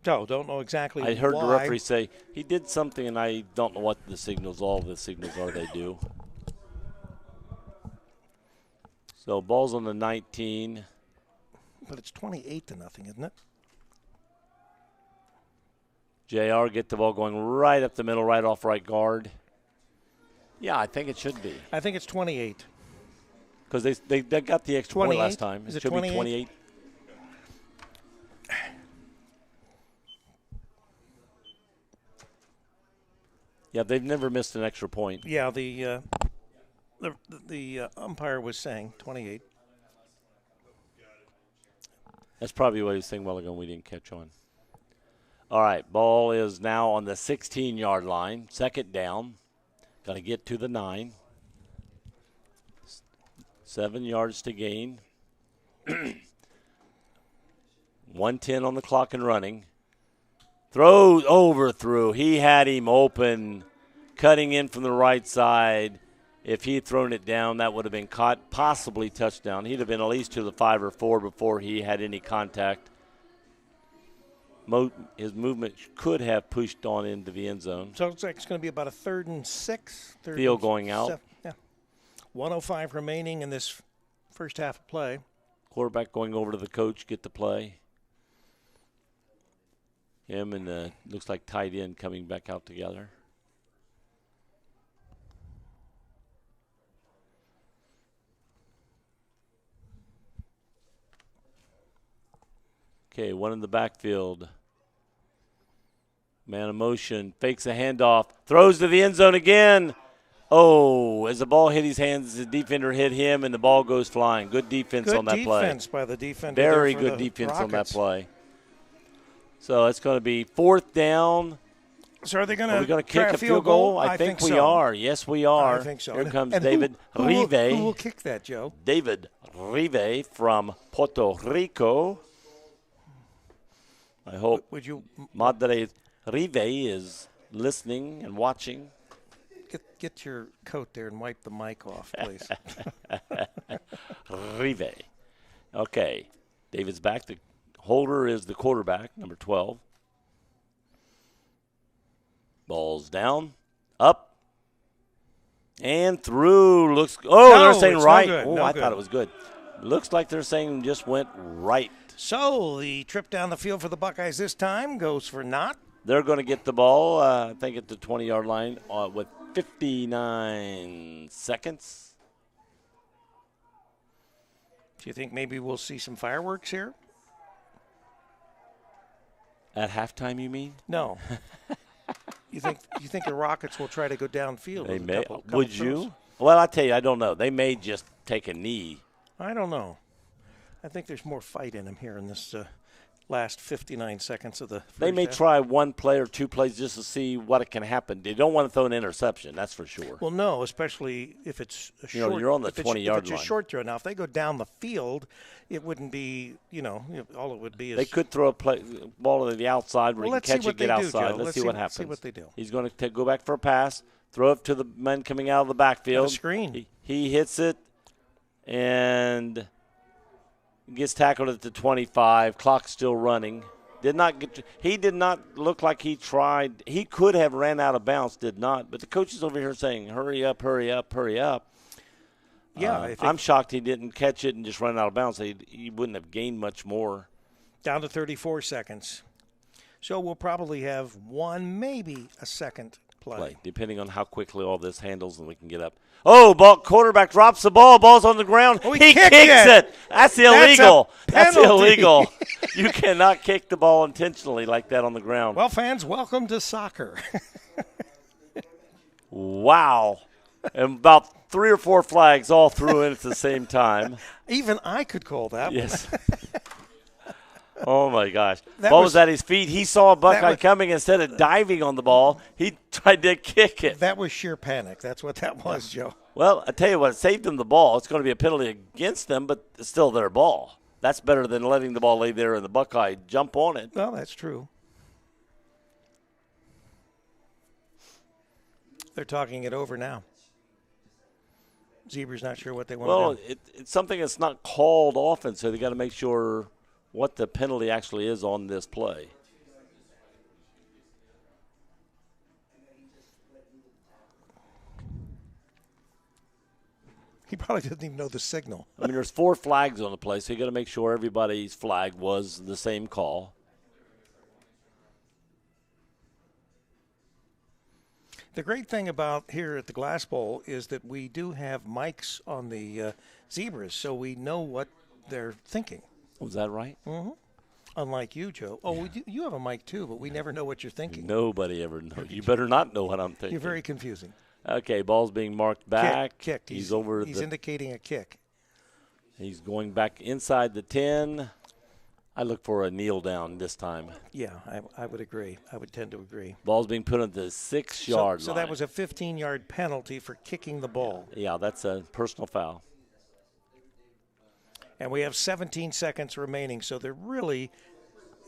No, don't know exactly I heard why. the referee say he did something, and I don't know what all the signals are they do. So ball's on the 19. But it's 28-0, isn't it? JR get the ball going right up the middle, right off right guard. Yeah, I think it should be. I think it's 28. Because they got the extra point last time. Is it should 28? be 28. Yeah, they've never missed an extra point. Yeah, the umpire was saying 28. That's probably what he was saying a while ago and we didn't catch on. All right, ball is now on the 16-yard line. Second down. Got to get to the 9. 7 yards to gain. 1:10 on the clock and running. Throws overthrew. He had him open, cutting in from the right side. If he had thrown it down, that would have been caught, possibly touchdown. He'd have been at least to the 5 or 4 before he had any contact. His movement could have pushed on into the end zone. So it's like it's going to be about a 3rd and 6. Field going out. Yeah. 1:05 remaining in this first half of play. Quarterback going over to the coach, get the play. Him and the looks like tight end coming back out together. Okay, one in the backfield. Man of motion, fakes a handoff, throws to the end zone again. Oh, as the ball hit his hands, the defender hit him, and the ball goes flying. Good defense on that play. Good defense by the defender. Very there for good the defense on that Rockets. play. So it's going to be 4th down. So are they going Are we going to to kick a field goal? I think we so. are. Yes, we are. I think so. Here comes and David Rive. Who will kick that, Joe? David Rive from Puerto Rico. I hope Would you Madre Rive is listening and watching. get your coat there and wipe the mic off, please? Rive. Okay. David's back. The holder is the quarterback, number 12. Ball's down, up, and through. Looks. Oh, No, they're saying it's right. no good, Oh, no I good. thought it was good. Looks like they're saying just went right. So the trip down the field for the Buckeyes this time goes for naught. They're going to get the ball, I think, at the 20-yard line with 59 seconds. Do you think maybe we'll see some fireworks here? At halftime, you mean? No. You think the Rockets will try to go downfield? They with a may. couple Would throws? you? Well, I tell you, I don't know. They may just take a knee. I don't know. I think there's more fight in them here in this last 59 seconds of the first They may half. try one play or two plays just to see what it can happen. They don't want to throw an interception, that's for sure. Well, no, especially if it's a short. You're on the if it's- 20-yard If it's line. a short throw. Now, if they go down the field, it wouldn't be. All it would be is. They could throw a ball to the outside where Well, you let's can see catch what it, get they do, outside. Joe. Let's see what happens. See what they do. He's going to go back for a pass, throw it to the men coming out of the backfield. Got a screen. He hits it and gets tackled at the 25. Clock's still running. He did not look like he tried. He could have ran out of bounds, did not. But the coach is over here saying, hurry up, hurry up, hurry up. Yeah, I think I'm shocked he didn't catch it and just run out of bounds. He wouldn't have gained much more. down to 34 seconds. So we'll probably have one, maybe a second play. Depending on how quickly all this handles and we can get up. Oh, quarterback drops the ball. Ball's on the ground. Oh, he he kicked kicks it. it. That's illegal. That's penalty. illegal. You cannot kick the ball intentionally like that on the ground. Well, fans, welcome to soccer. Wow. And about 3 or 4 flags all threw in at the same time. Even I could call that one. Yes. Oh, my gosh. That Ball was- was at his feet. He saw a Buckeye was- coming. Instead of diving on the ball, he tried to kick it. That was sheer panic. That's what that was, Joe. Well, I tell you what, it saved them the ball. It's going to be a penalty against them, but it's still their ball. That's better than letting the ball lay there and the Buckeye jump on it. Well, that's true. They're talking it over now. Zebra's not sure what they want Well, to do. it's something that's not called often, so they got to make sure what the penalty actually is on this play. He probably doesn't even know the signal. I mean, there's 4 flags on the play, so you got to make sure everybody's flag was the same call. The great thing about here at the Glass Bowl is that we do have mics on the Zebras, so we know what they're thinking. Was that right? Unlike you, Joe. Oh, you have a mic too, but we never know what you're thinking. Nobody ever knows. You better not know what I'm thinking. You're very confusing. Okay, ball's being marked back. Kicked. He's He's indicating a kick. He's going back inside the 10. I look for a kneel down this time. Yeah, I would agree. I would tend to agree. Ball's being put on the 6-yard line. So that was a 15-yard penalty for kicking the ball. Yeah, that's a personal foul. And we have 17 seconds remaining, so they're really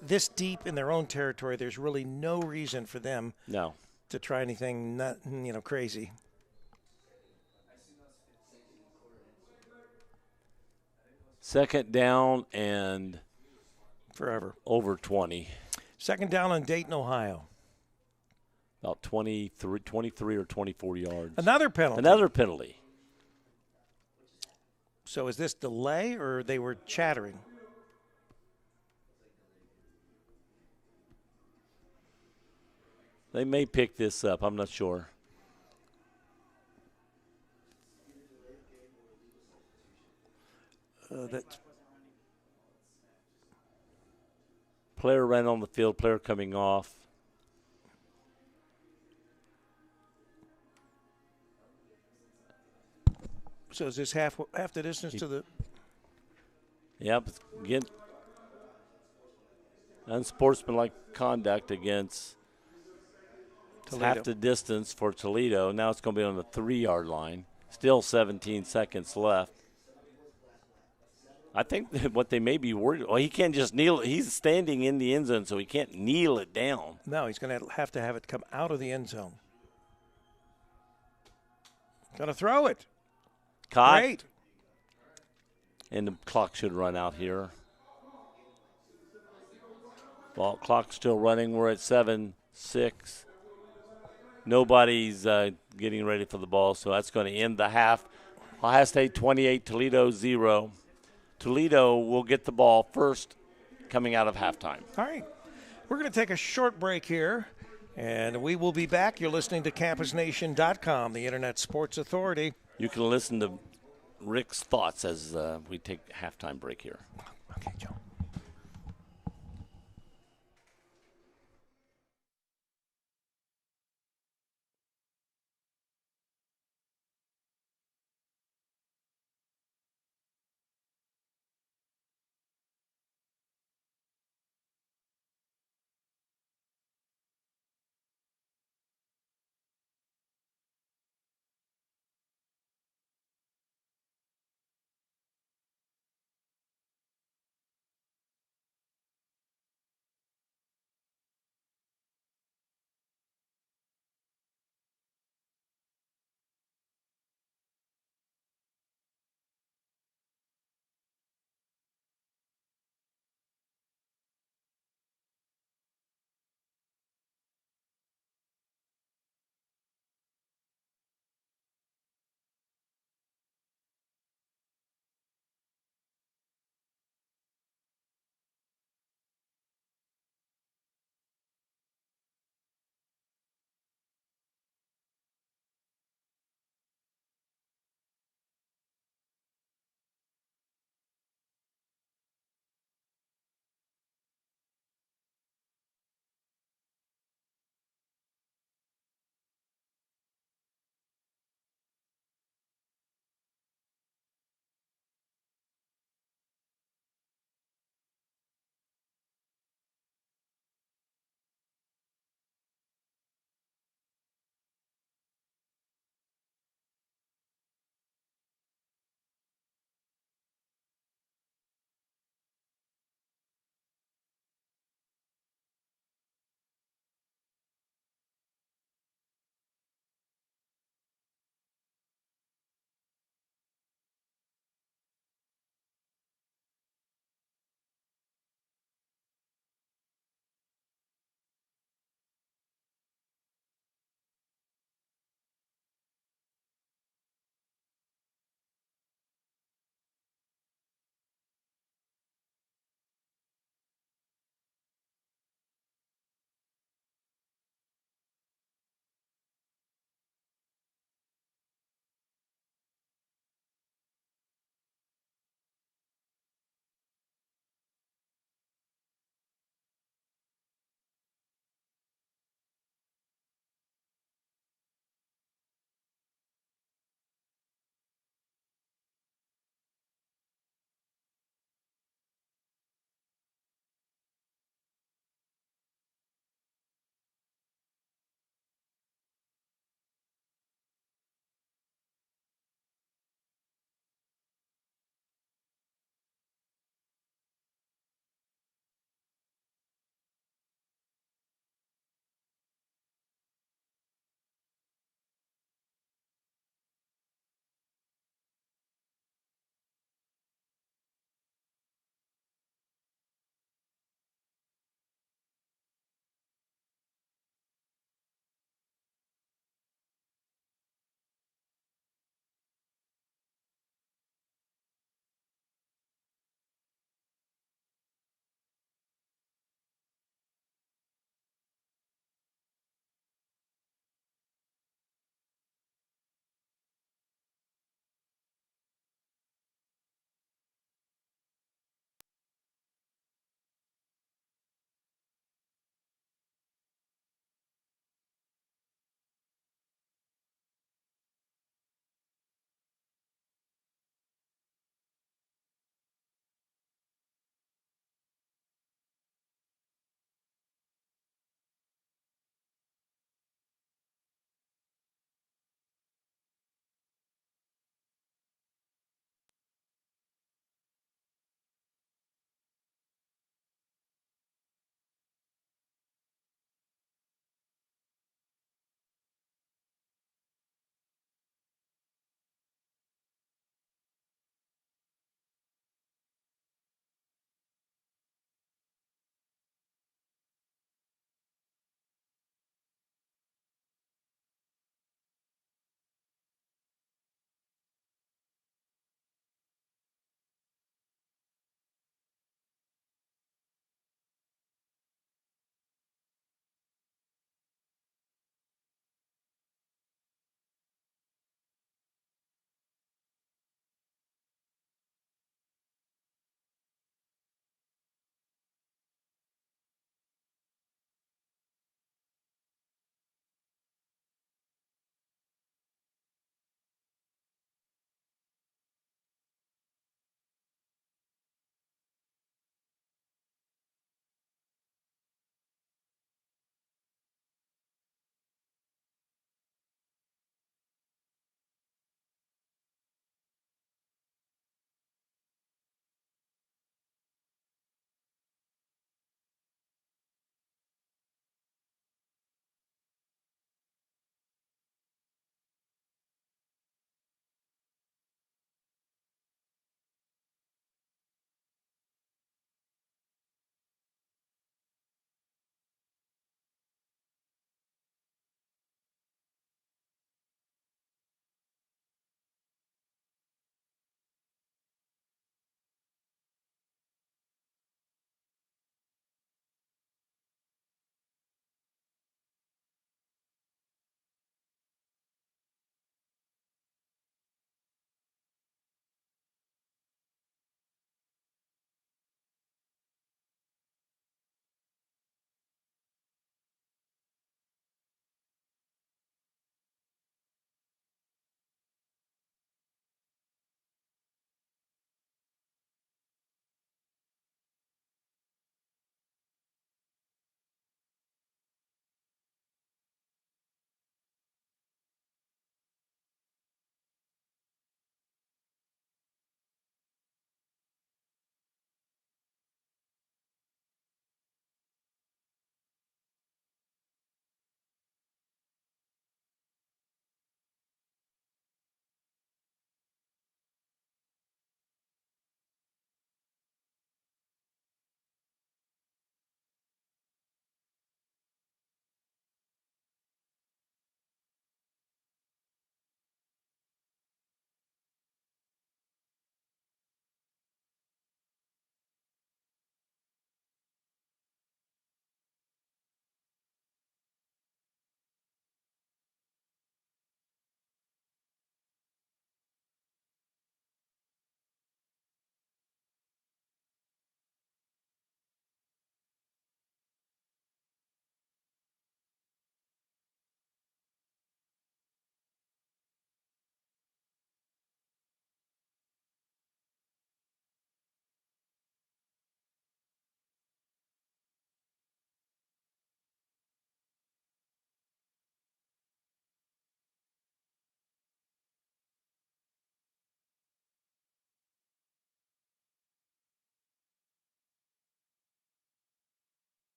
this deep in their own territory. There's really no reason for them No. to try anything crazy. Second down and Forever. over 20. Second down on Dayton, Ohio. About 23 or 24 yards. Another penalty. Another penalty. So is this delay or they were chattering? They may pick this up. I'm not sure. That's Player ran on the field, player coming off. so is this half the distance to the? Yep, again, unsportsmanlike conduct against Toledo. half the distance for Toledo. Now it's going to be on the 3-yard line. Still 17 seconds left. I think that what they may be worried. Well, he can't just kneel. He's standing in the end zone, so he can't kneel it down. No, he's going to have it come out of the end zone. Going to throw it. Caught. Great. And the clock should run out here. Well, clock's still running. We're at 7-6. Nobody's getting ready for the ball, so that's going to end the half. Ohio State 28, Toledo 0. Toledo will get the ball first coming out of halftime. All right. We're going to take a short break here, and we will be back. You're listening to CampusNation.com, the Internet Sports Authority. You can listen to Rick's thoughts as we take a halftime break here. Okay, Joe.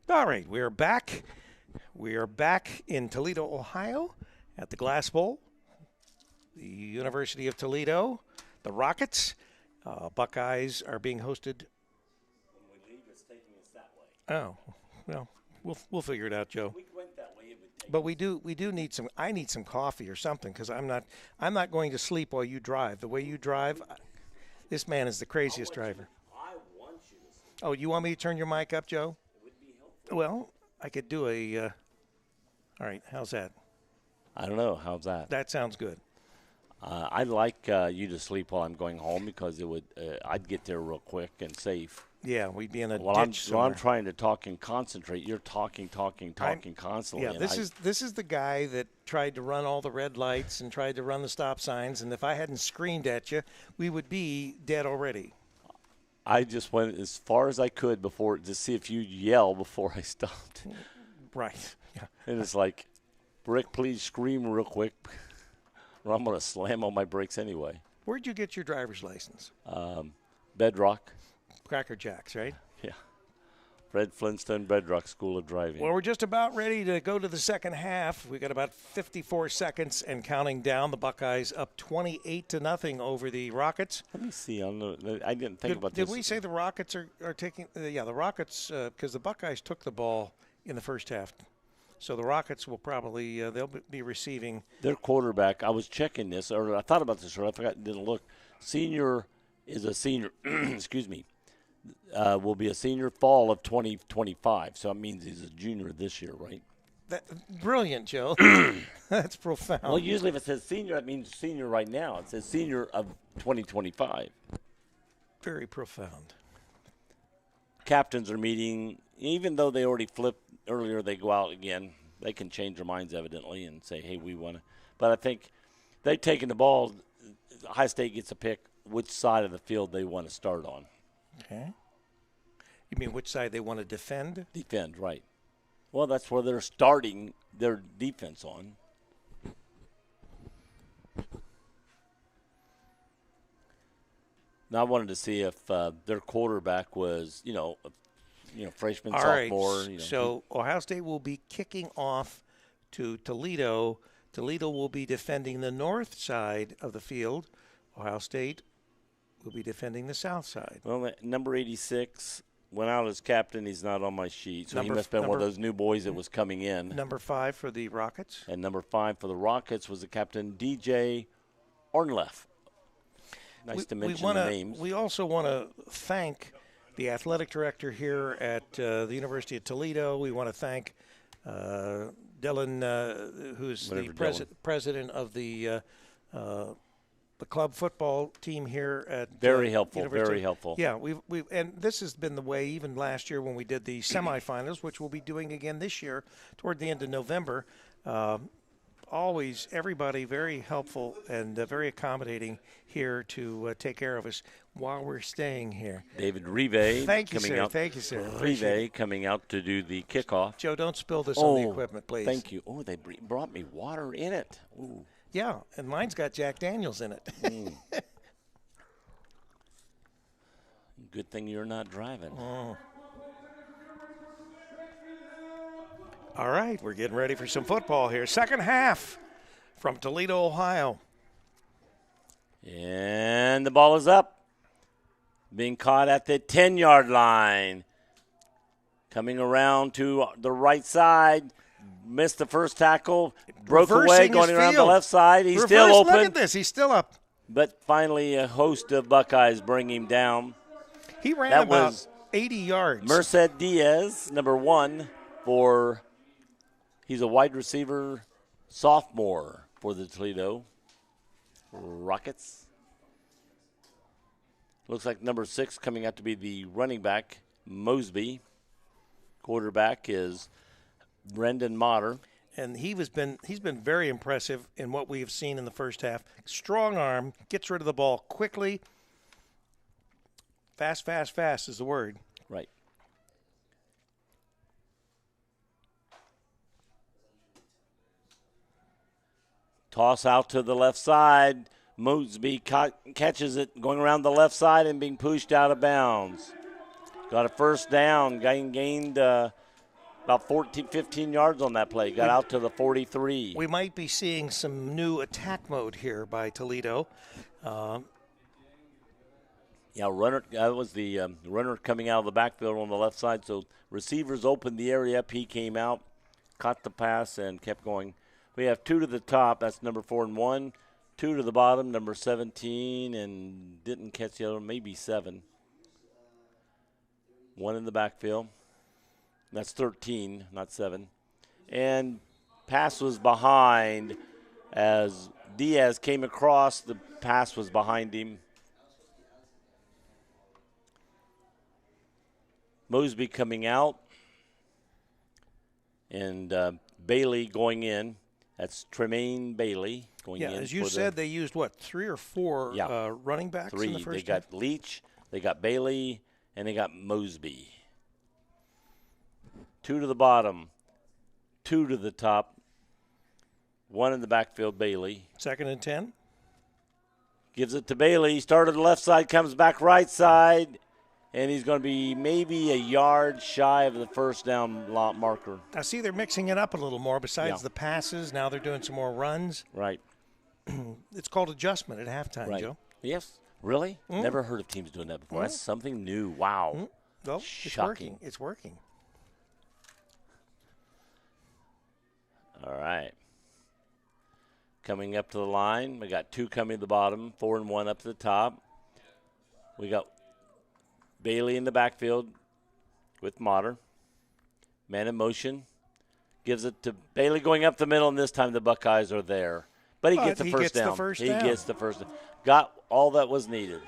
All right, we are back. We are back in Toledo, Ohio at the Glass Bowl. The University of Toledo, the Rockets, Buckeyes are being hosted. When we leave, it's taking us that way. Oh, well, we'll figure it out, Joe. We went that way. It would take But we do need some. I need some coffee or something because I'm not going to sleep while you drive. The way you drive, this man is the craziest driver. I want you to see. Oh, you want me to turn your mic up, Joe? It would be helpful. Well, I could do a. All right, how's that? I don't know. How's that? That sounds good. I'd like you to sleep while I'm going home because it would. I'd get there real quick and safe. Yeah, we'd be in a While ditch I'm somewhere. trying to talk and concentrate, you're talking constantly. Yeah, and this is the guy that tried to run all the red lights and tried to run the stop signs, and if I hadn't screamed at you, we would be dead already. I just went as far as I could before to see if you'd yell before I stopped. Right. Yeah. And it's like, Rick, please scream real quick, or I'm going to slam on my brakes anyway. Where'd you get your driver's license? Bedrock. Cracker Jacks, right? Yeah. Fred Flintstone Bedrock School of Driving. Well, we're just about ready to go to the second half. We got about 54 seconds and counting down. The Buckeyes up 28-0 over the Rockets. Let me see. I didn't think about Did this. we say the Rockets are taking? Yeah, the Rockets because the Buckeyes took the ball in the first half, so the Rockets will probably they'll be receiving. Their quarterback, I was checking this, or I thought about this, or I forgot, didn't look. Senior is a senior, excuse me, will be a senior fall of 2025. So that means he's a junior this year, right? Brilliant, Joe. That's profound. Well, usually if it says senior, that means senior right now. It says senior of 2025. Very profound. Captains are meeting, even though they already flipped earlier, they go out again. They can change their minds evidently and say, hey, we want to. But I think they've taken the ball. Ohio State gets to pick which side of the field they want to start on. Okay. You mean which side they want to defend? Defend, right. Well, that's where they're starting their defense on. Now I wanted to see if their quarterback was, freshman, All sophomore. right. So Ohio State will be kicking off to Toledo. Toledo will be defending the north side of the field. Ohio State will be defending the south side. Well, number 86 went out as captain. He's not on my sheet, so he must have been one of those new boys that was coming in. Number 5 for the Rockets. And number 5 for the Rockets was the captain, DJ Ornleff. Nice to mention the names. We also want to thank the athletic director here at the University of Toledo. We want to thank Dylan, who's the president of the club football team here at very helpful. University. Very helpful. Yeah, we and this has been the way even last year when we did the semifinals, which we'll be doing again this year toward the end of November. Always everybody very helpful and very accommodating here to take care of us while we're staying here. David Rive. Thank you, sir. Thank you, sir. Rive coming out to do the kickoff. Joe, don't spill this on the equipment, please. Thank you. Oh, they brought me water in it. Ooh. Yeah, and mine's got Jack Daniels in it. Good thing you're not driving. Oh. All right, we're getting ready for some football here. Second half from Toledo, Ohio. And the ball is up. Being caught at the 10-yard line. Coming around to the right side. Missed the first tackle. Broke away, going around the left side. He's still open. Look at this. He's still up. But finally, a host of Buckeyes bring him down. He ran about 80 yards. Merced Diaz, number 1 for – he's a wide receiver sophomore for the Toledo Rockets. Looks like number 6 coming out to be the running back, Mosby. Quarterback is Brendan Motter. And he's been very impressive in what we have seen in the first half. Strong arm, gets rid of the ball quickly. Fast is the word. Right. Toss out to the left side. Mosby catches it going around the left side and being pushed out of bounds. Got a first down. Gained about 14, 15 yards on that play. Got out to the 43. We might be seeing some new attack mode here by Toledo. Yeah, runner. That was the runner coming out of the backfield on the left side. So receivers opened the area up. He came out, caught the pass, and kept going. We have 2 to the top. That's number 4 and 1. 2 to the bottom, number 17, and didn't catch the other, maybe 7. 1 in the backfield. That's 13, not 7. And pass was behind as Diaz came across. The pass was behind him. Mosby coming out. And Bailey going in. That's Tremaine Bailey going in. Yeah, as you said, they used, 3 or 4 running backs 3. in the first They got Leach, they got Bailey, and they got Mosby. 2 to the bottom, 2 to the top, 1 in the backfield, Bailey. 2nd and 10. Gives it to Bailey. Started left side, comes back right side, and he's going to be maybe a yard shy of the first down marker. I see they're mixing it up a little more. Besides Yeah. the passes, now they're doing some more runs. Right. It's called adjustment at halftime, Right. Joe. Yes. Really? Never heard of teams doing that before. That's something new. Wow. Well, it's Shocking. working. It's working. All right. Coming up to the line, we got 2 coming to the bottom, 4 and 1 up to the top. We got Bailey in the backfield with Motter. Man in motion. Gives it to Bailey going up the middle, and this time the Buckeyes are there. But he gets the first down. He gets the first down. Got all that was needed.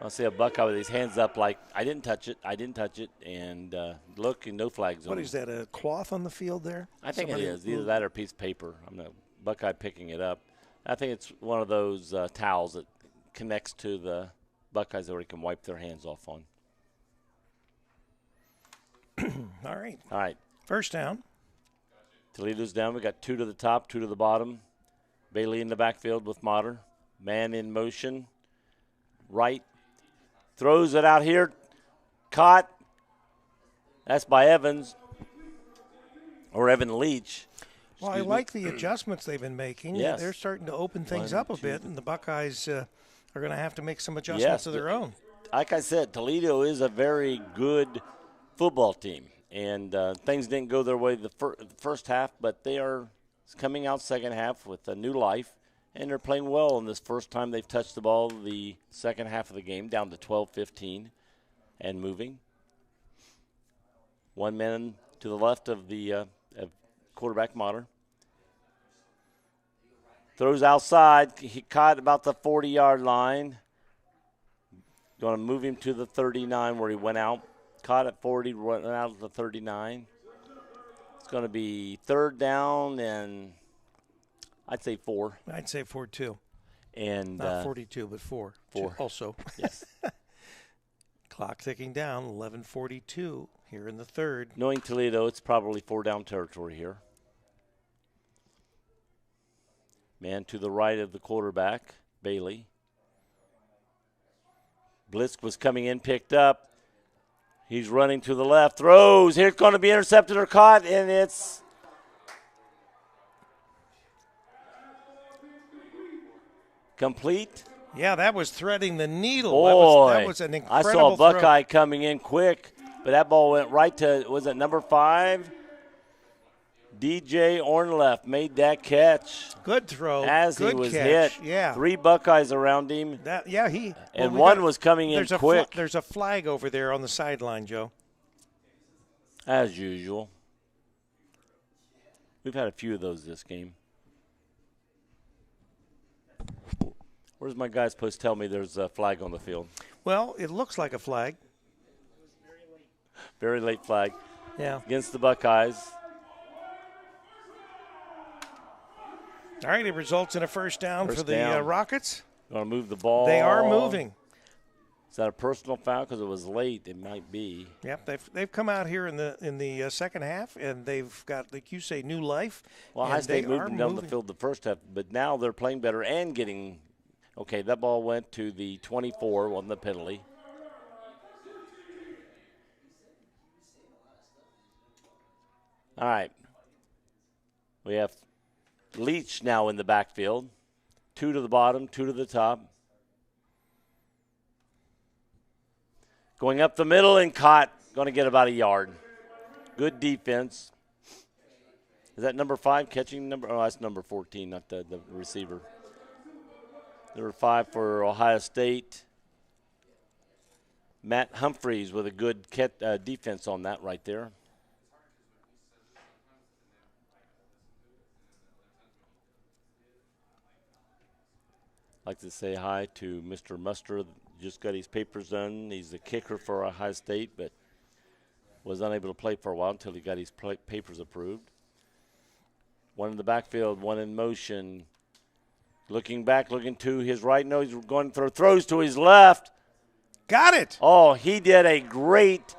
I'll see a Buckeye with his hands up like, I didn't touch it, and look, and no flags on What him. is that, a cloth on the field there? I think Somebody it is. Either that or a piece of paper. I'm the Buckeye picking it up. I think it's one of those towels that connects to the Buckeyes that we can wipe their hands off on. All right. All right. First down. Toledo's down. We got 2 to the top, 2 to the bottom. Bailey in the backfield with Motter. Man in motion. Right. Throws it out here. Caught. That's by Evans. Or Evan Leach. Well, I like the adjustments they've been making. Yes. They're starting to open things 1, up a 2, bit, and the Buckeyes are going to have to make some adjustments of their own. Like I said, Toledo is a very good football team, and things didn't go their way the first half, but they are coming out second half with a new life, and they're playing well in this first time they've touched the ball the second half of the game, down to 12-15 and moving. 1 man to the left of the of quarterback Motter. Throws outside. He caught about the 40-yard line. Going to move him to the 39 where he went out. Caught at 40, went out at the 39. It's going to be 3rd down and I'd say 4. I'd say 4-2. And Not 42, but 4. 4. Also. Yes. Clock ticking down, 11:42 here in the third. Knowing Toledo, it's probably 4-down territory here. Man to the right of the quarterback, Bailey. Blisk was coming in, picked up. He's running to the left, throws. Here's going to be intercepted or caught, and it's complete. Yeah, that was threading the needle. Boy, that was an incredible I saw throw. Buckeye coming in quick, but that ball went right to, was it number 5? DJ Ornleft made that catch. Good throw. As Good he was catch. hit. Yeah. 3 Buckeyes around him. And one was coming in quick. There's a flag over there on the sideline, Joe. As usual. We've had a few of those this game. Where's my guys supposed to tell me there's a flag on the field? Well, it looks like a flag. Very late flag. Yeah. Against the Buckeyes. All right, it results in a first down for the Rockets. Going to move the ball. They are moving. Is that a personal foul? Because it was late. It might be. Yep, they've come out here in the second half, and they've got, like you say, new life. Well, High State moved them down the field the first half, but now they're playing better and getting. Okay, that ball went to the 24 on the penalty. All right. We have Leach now in the backfield. 2 to the bottom, 2 to the top. Going up the middle and caught. Going to get about a yard. Good defense. Is that number 5 catching number? Oh, that's number 14, not the receiver. Number 5 for Ohio State. Matt Humphreys with a good defense on that right there. I'd like to say hi to Mr. Muster. Just got his papers done. He's a kicker for Ohio State, but was unable to play for a while until he got his papers approved. One in the backfield, one in motion. Looking back, looking to his right. No, he's going to throws to his left. Got it. Oh, he did a great,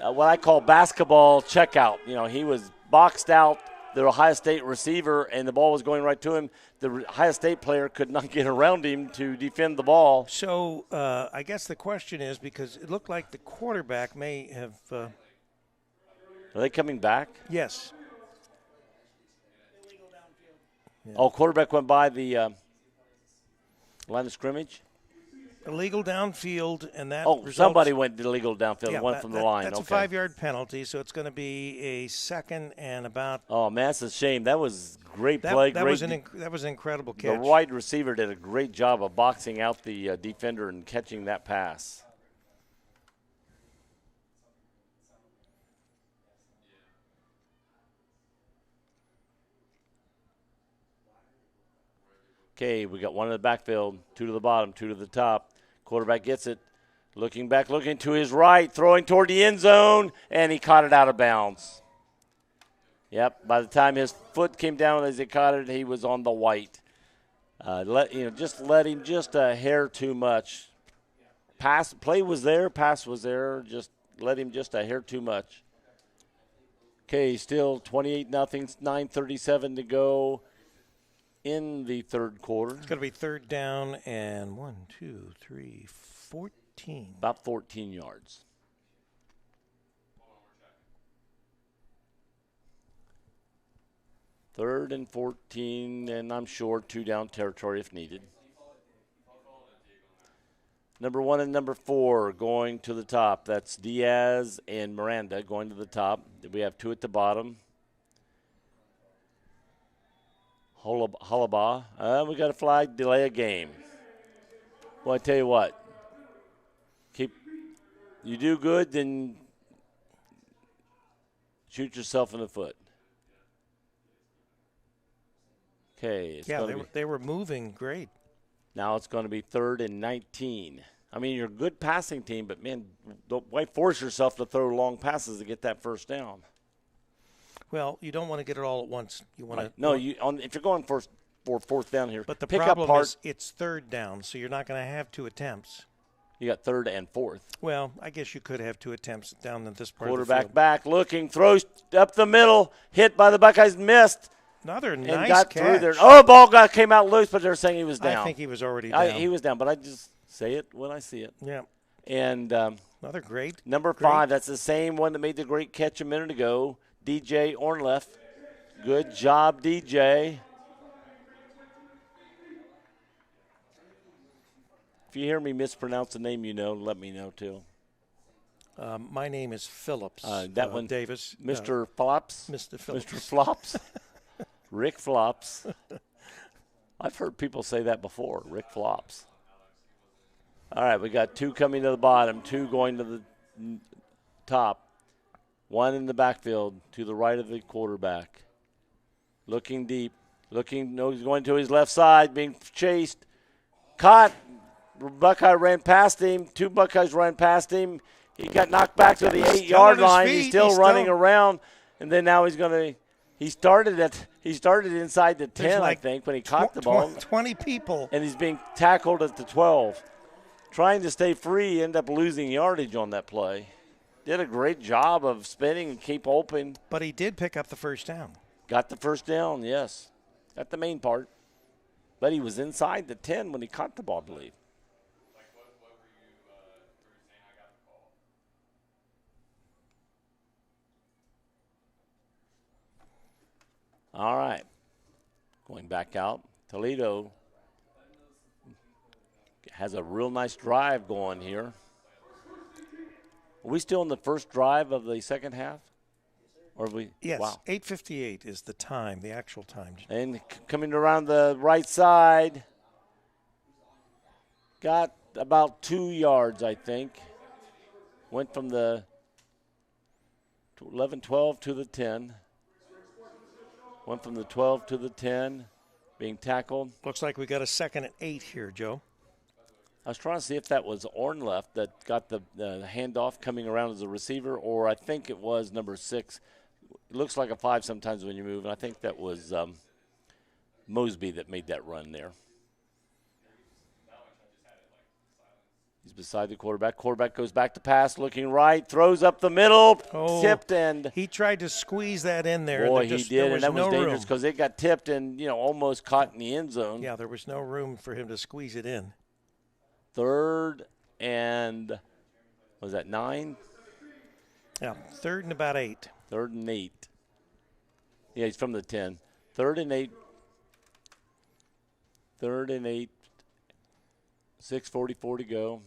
what I call basketball checkout. You know, he was boxed out, the Ohio State receiver, and the ball was going right to him. The Ohio State player could not get around him to defend the ball. So I guess the question is, because it looked like the quarterback may have. Are they coming back? Yes. Yeah. Oh, quarterback went by the line of scrimmage? Illegal downfield, and that. Oh, somebody went illegal downfield. Yeah, One from the line. That's okay. a 5-yard penalty, so it's going to be a second and about. Oh man, that's a shame. That was great play. That was an incredible catch. The wide receiver did a great job of boxing out the defender and catching that pass. Okay, we got one in the backfield, 2 to the bottom, 2 to the top. Quarterback gets it. Looking back, looking to his right, throwing toward the end zone, and he caught it out of bounds. Yep, by the time his foot came down as he caught it, he was on the white. Just let him just a hair too much. Play was there, pass was there, just let him just a hair too much. Okay, still 28-0, 9:37 to go in the third quarter. It's going to be third down and 14. About 14 yards. Third and 14, and I'm sure 2 down territory if needed. Number 1 and number 4 going to the top. That's Diaz and Miranda going to the top. We have 2 at the bottom. Halaba. We got a flag, delay a game. Well, I tell you what. You do good, then shoot yourself in the foot. Okay. They were moving great. Now it's going to be 3rd and 19. I mean, you're a good passing team, but, man, why force yourself to throw long passes to get that first down? Well, you don't want to get it all at once. You want to. No, if you're going for fourth down here, but the pick problem up is it's third down, so you're not going to have 2 attempts. You got 3rd and 4th. Well, I guess you could have 2 attempts down in this part Quarterback of the field. back, looking, throws up the middle, hit by the Buckeyes, missed. Another and nice got catch. through there. Oh, ball came out loose, but they're saying he was down. I think he was already down. He was down, but I just say it when I see it. Yeah. And another great. Number 5, that's the same one that made the great catch a minute ago, DJ Ornleff. Good job, DJ. If you hear me mispronounce the name, let me know too. My name is Phillips. That one, Davis. Mr. Flops. Mr. Phillips. Mr. Flops. Rick Flops. I've heard people say that before. Rick Flops. All right, we got 2 coming to the bottom, 2 going to the top. 1 in the backfield to the right of the quarterback. Looking deep. He's going to his left side, being chased. Caught. Buckeye ran past him. 2 Buckeyes ran past him. He got knocked back to the 8-yard line. He's still running around. And then now he started inside the 10, I think, when he caught the ball. 20 people. And he's being tackled at the 12. Trying to stay free, end up losing yardage on that play. Did a great job of spinning and keep open. But he did pick up the first down. Got the first down, yes. Got the main part. But he was inside the 10 when he caught the ball, I believe. All right. Going back out. Toledo has a real nice drive going here. Are we still in the first drive of the second half? Or are we? Yes, Wow. 8:58 is the time, the actual time. And coming around the right side, got about 2 yards, I think. Went from the 11-12 to the 10. Went from the 12 to the 10, being tackled. Looks like we got a 2nd and 8 here, Joe. I was trying to see if that was Ornleft that got the handoff coming around as a receiver, or I think it was number 6. It looks like a 5 sometimes when you move, and I think that was Mosby that made that run there. He's beside the quarterback. Quarterback goes back to pass, looking right, throws up the middle, tipped, and he tried to squeeze that in there. boy, and he did, and that was dangerous room. because it got tipped and almost caught in the end zone. Yeah, there was no room for him to squeeze it in. 3rd and was that 9? Yeah, 3rd and about 8. 3rd and 8. Yeah, he's from the 10. 3rd and 8. 3rd and 8. 6:44 to go.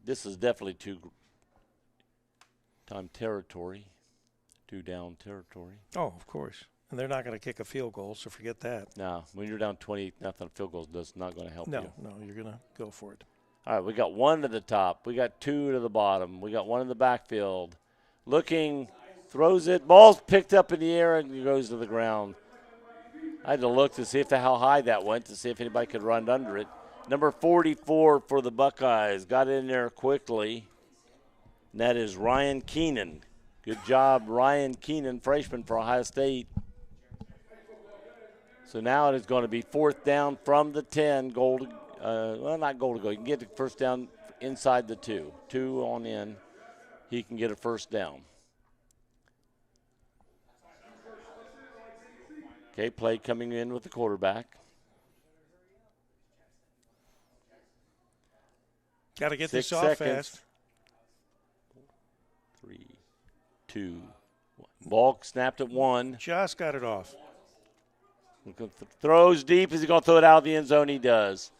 This is definitely two-time territory. 2-down territory. Oh, of course. And they're not going to kick a field goal, so forget that. No, when you're down 28-0, field goals does not going to help you. No, you're going to go for it. All right, we got 1 to the top. We got 2 to the bottom. We got 1 in the backfield. Looking, throws it. Ball's picked up in the air and goes to the ground. I had to look to see how high that went to see if anybody could run under it. Number 44 for the Buckeyes got in there quickly, and that is Ryan Keenan. Good job, Ryan Keenan, freshman for Ohio State. So now it is going to be 4th down from the 10, not goal to go. You can get the first down inside the 2. 2 on in. He can get a first down. Okay, play coming in with the quarterback. Got to get 6 this off seconds. fast. 3, 2, 1. Ball snapped at 1. Just got it off. Throws deep. Is he going to throw it out of the end zone? He does.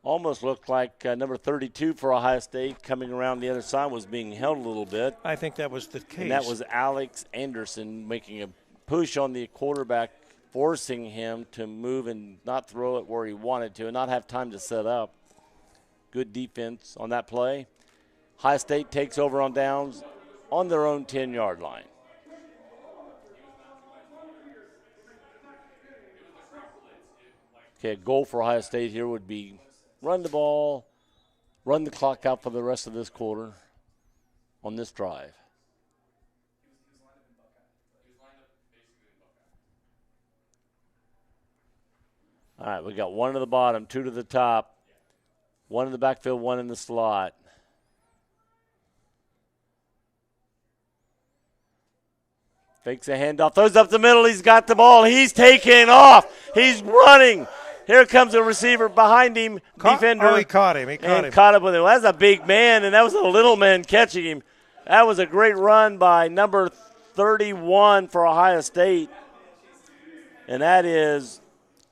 Almost looked like number 32 for Ohio State coming around the other side was being held a little bit. I think that was the case. And that was Alex Anderson making a push on the quarterback, forcing him to move and not throw it where he wanted to and not have time to set up. Good defense on that play. Ohio State takes over on downs on their own 10-yard line. Okay, a goal for Ohio State here would be run the ball, run the clock out for the rest of this quarter on this drive. All right, we got 1 to the bottom, 2 to the top, 1 in the backfield, 1 in the slot. Fakes a handoff, throws up the middle. He's got the ball. He's taking off. He's running. Here comes a receiver behind him, defender. Oh, he caught him. Caught up with him. That's a big man, and that was a little man catching him. That was a great run by number 31 for Ohio State, and that is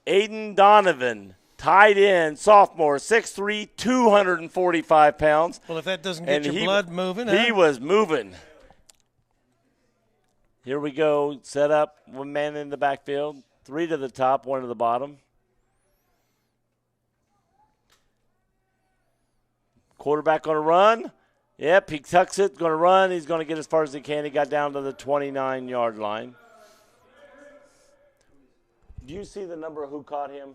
Aiden Donovan, tight end, sophomore, 6'3", 245 pounds. Well, if that doesn't get your blood moving. He was moving. Here we go. Set up. 1 man in the backfield. 3 to the top, 1 to the bottom. Quarterback going to run. Yep, he tucks it. Going to run. He's going to get as far as he can. He got down to the 29-yard line. Do you see the number who caught him?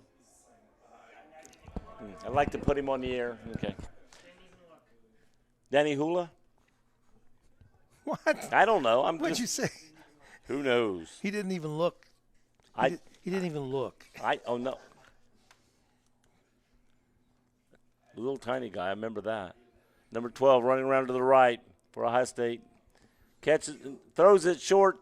I'd like to put him on the air. Okay. Danny Hula? What? I don't know. What'd you say? Who knows? He didn't even look. He didn't even look. Oh, no. Little tiny guy. I remember that. Number 12 running around to the right for Ohio State. Catches, throws it short.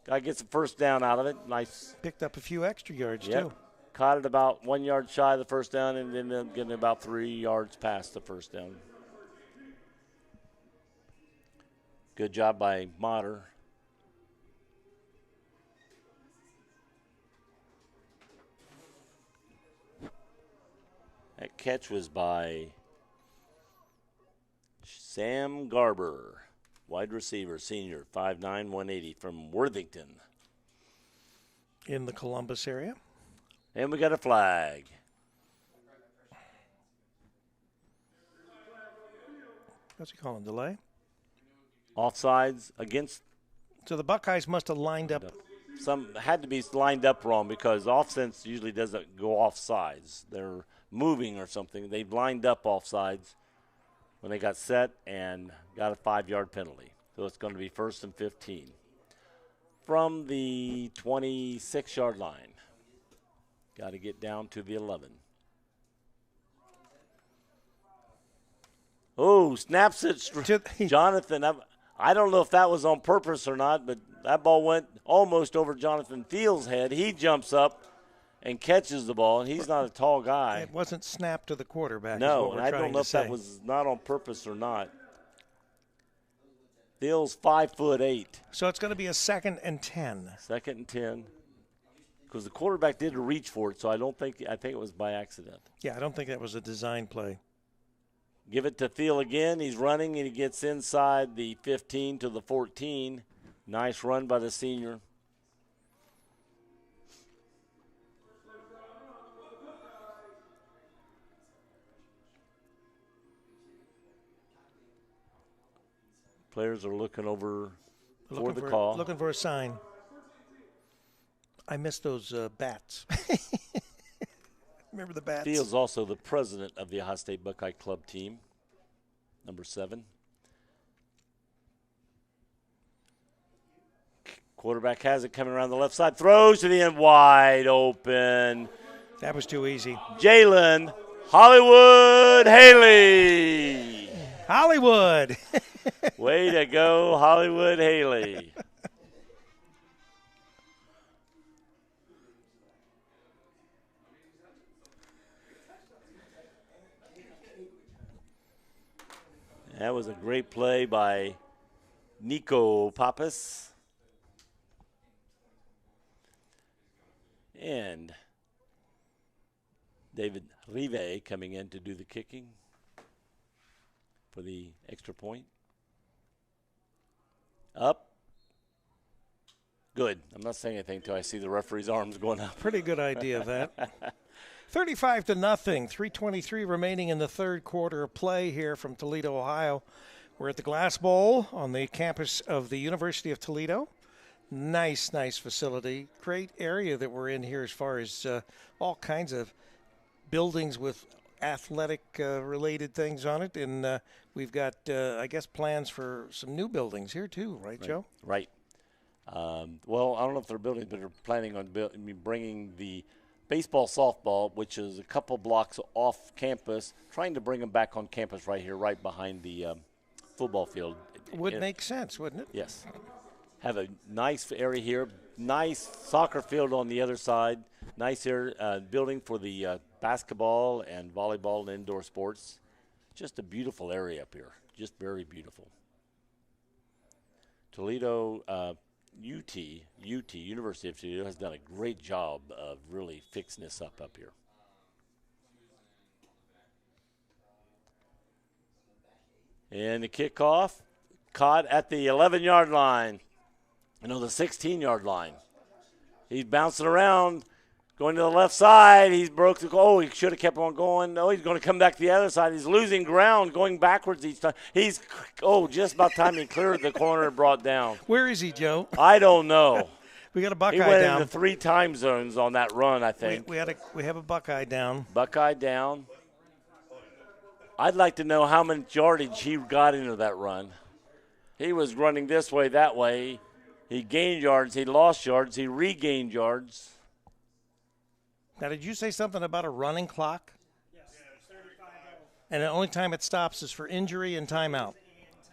Guy gets a first down out of it. Nice. Picked up a few extra yards, Yep. too. Caught it about 1 yard shy of the first down and then getting about 3 yards past the first down. Good job by Motter. That catch was by Sam Garber, wide receiver, senior, 5'9", 180 from Worthington. In the Columbus area. And we got a flag. What's he calling? Delay? Offsides against. So the Buckeyes must have lined up. Some had to be lined up wrong because offense usually doesn't go offsides. They're moving or something. They've lined up offsides when they got set and got a 5-yard penalty. So it's going to be 1st and 15 from the 26-yard line. Got to get down to the 11. Oh, snaps it. Jonathan, I don't know if that was on purpose or not, but that ball went almost over Jonathan Thiel's head. He jumps up and catches the ball, and he's not a tall guy. It wasn't snapped to the quarterback. No, and I don't know if that was not on purpose or not. Thiel's 5'8". So it's going to be a 2nd and 10. 2nd and 10. Because the quarterback did reach for it, so I think it was by accident. Yeah, I don't think that was a design play. Give it to Thiel again. He's running, and he gets inside the 15 to the 14. Nice run by the senior. Players are looking over for the call. Looking for a sign. I missed those bats. Remember the bats? Thiel's also the president of the Ohio State Buckeye Club team, number 7. Quarterback has it coming around the left side. Throws to the end, wide open. That was too easy. Jalen Hollywood Haley. Hollywood. Way to go, Hollywood Haley. That was a great play by Nico Pappas. And David Rive coming in to do the kicking for the extra point. Up. Good. I'm not saying anything until I see the referee's arms going up. Pretty good idea of that. 35-0, 3:23 remaining in the third quarter of play here from Toledo, Ohio. We're at the Glass Bowl on the campus of the University of Toledo. Nice facility. Great area that we're in here as far as all kinds of buildings with athletic-related things on it. And we've got, I guess, plans for some new buildings here too, right, Joe? Right. Well, I don't know if they're building, but they're planning on bringing the baseball, softball, which is a couple blocks off campus, trying to bring them back on campus right here, right behind the football field. Would make sense, wouldn't it? Yes. Have a nice area here, nice soccer field on the other side, nice building for the basketball and volleyball and indoor sports. Just a beautiful area up here, just very beautiful. Toledo, University of Toledo, has done a great job of really fixing this up here. And the kickoff caught at the 11-yard line. The 16-yard line. He's bouncing around, going to the left side. He's broke the goal. He should have kept on going. No, he's going to come back to the other side. He's losing ground, going backwards each time. Just about time he cleared the corner and brought down. Where is he, Joe? I don't know. We got a Buckeye down. He went down. into 3 time zones on that run, I think. We have a Buckeye down. Buckeye down. I'd like to know how much yardage he got into that run. He was running this way, that way. He gained yards, he lost yards, he regained yards. Now, did you say something about a running clock? Yes. And the only time it stops is for injury and timeout.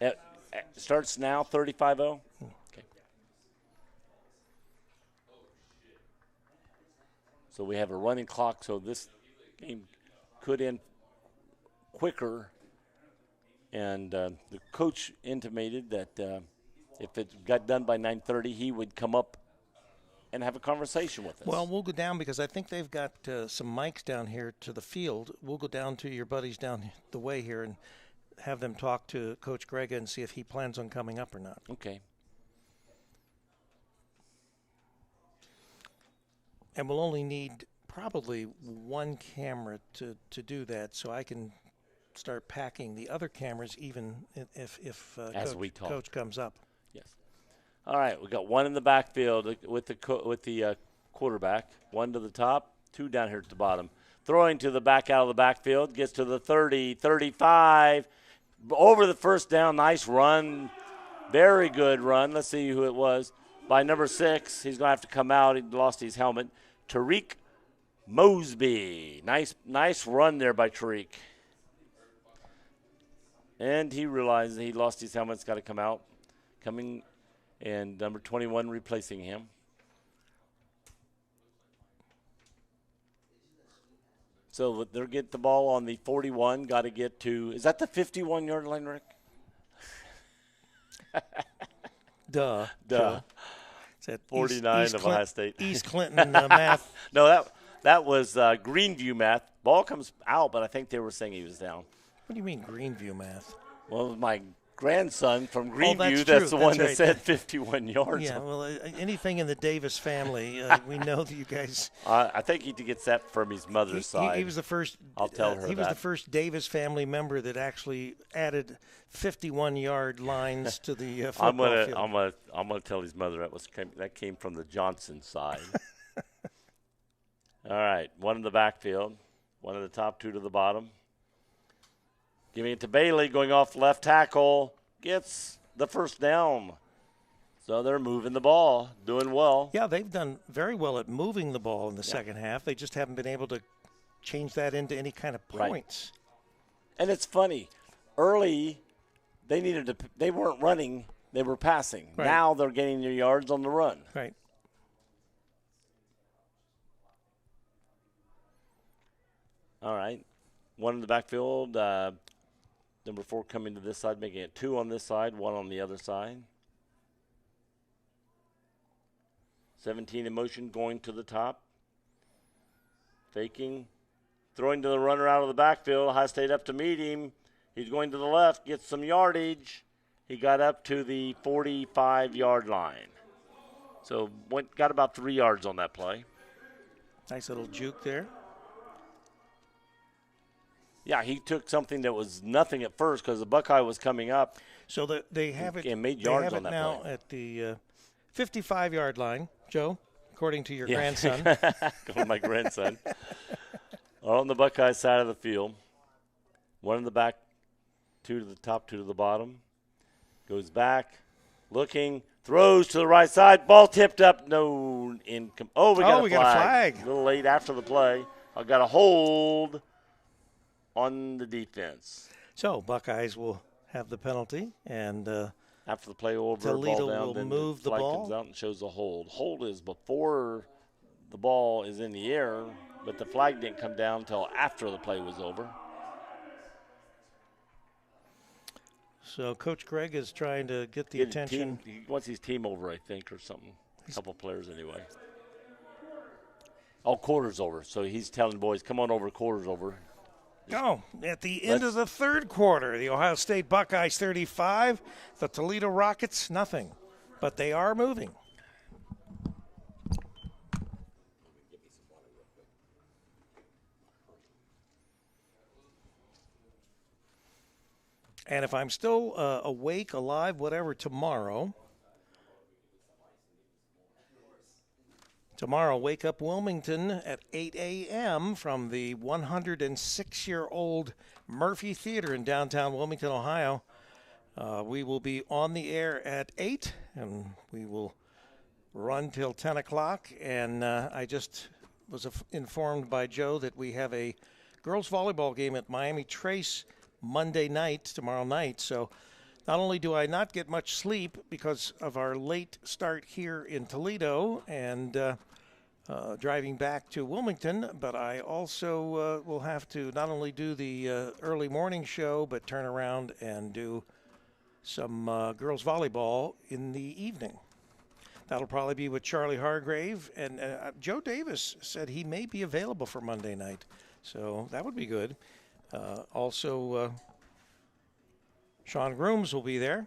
It starts now, 35-0? Okay. So we have a running clock, so this game could end quicker. And the coach intimated that if it got done by 9:30, he would come up and have a conversation with us. Well, we'll go down because I think they've got some mics down here to the field. We'll go down to your buddies down the way here and have them talk to Coach Grega and see if he plans on coming up or not. Okay. And we'll only need probably one camera to do that, so I can start packing the other cameras even if As we talk. Coach comes up. Yes. All right, we got one in the backfield with the quarterback, one to the top, two down here at the bottom. Throwing to the back out of the backfield, gets to the 30, 35, over the first down. Nice run, very good run. Let's see who it was. By number 6, he's going to have to come out. He lost his helmet. Tariq Mosby. Nice run there by Tariq. And he realized he lost his helmet. It's got to come out. Coming, and number 21 replacing him. So they'll get the ball on the 41. Got to get to, is that the 51-yard line, Rick? Duh. Duh. It's at 49 of Ohio State. East Clinton math. No, that was Greenview math. Ball comes out, but I think they were saying he was down. What do you mean Greenview math? Well, my grandson from Greenview, that's the true. one That's that right. said 51 yards. Yeah, well, anything in the Davis family, we know that you guys. I think he gets that from his mother's side. He was the first. I'll tell her He was that. the first Davis family member that actually added 51-yard lines to the football field. I'm gonna tell his mother that came from the Johnson side. All right, one in the backfield, one at the top, two to the bottom. Giving it to Bailey, going off the left tackle, gets the first down. So they're moving the ball, doing well. Yeah, they've done very well at moving the ball in the second half. They just haven't been able to change that into any kind of points. Right. And it's funny. Early, they weren't running, they were passing. Right. Now they're getting their yards on the run. Right. All right. One in the backfield. Number 4 coming to this side, making it 2 on this side, 1 on the other side. 17 in motion, going to the top. Faking. Throwing to the runner out of the backfield. Ohio State up to meet him. He's going to the left, gets some yardage. He got up to the 45-yard line. So got about 3 yards on that play. Nice little juke there. Yeah, he took something that was nothing at first because the Buckeye was coming up. So they have it. And made yards they have on it that now play. at the 55-yard line, Joe, according to your Yeah. grandson. Going my grandson. On the Buckeye side of the field. One in the back, 2 to the top, 2 to the bottom. Goes back, looking, throws to the right side. Ball tipped up. No income. Oh, we got a flag. A little late after the play. I got a hold on the defense. So Buckeyes will have the penalty, and After the play over, Toledo ball down, will then move the flag ball. comes out and shows a hold. Hold is before the ball is in the air, but the flag didn't come down until after the play was over. so Coach Greg is trying to get the attention. He wants his team over, I think, or something. A couple players anyway. Oh, quarter's over. So he's telling boys, come on over, quarter's over. Oh, at the end of the third quarter, the Ohio State Buckeyes 35, the Toledo Rockets nothing. But they are moving. And if I'm still awake, alive, whatever, tomorrow, Wake Up Wilmington at 8 a.m. from the 106-year-old Murphy Theater in downtown Wilmington, Ohio. We will be on the air at 8, and we will run till 10 o'clock. And I just was informed by Joe that we have a girls volleyball game at Miami Trace Monday night, tomorrow night. So not only do I not get much sleep because of our late start here in Toledo and driving back to Wilmington, but I also will have to not only do the early morning show, but turn around and do some girls volleyball in the evening. That'll probably be with Charlie Hargrave. And Joe Davis said he may be available for Monday night. So that would be good. Also, Sean Grooms will be there.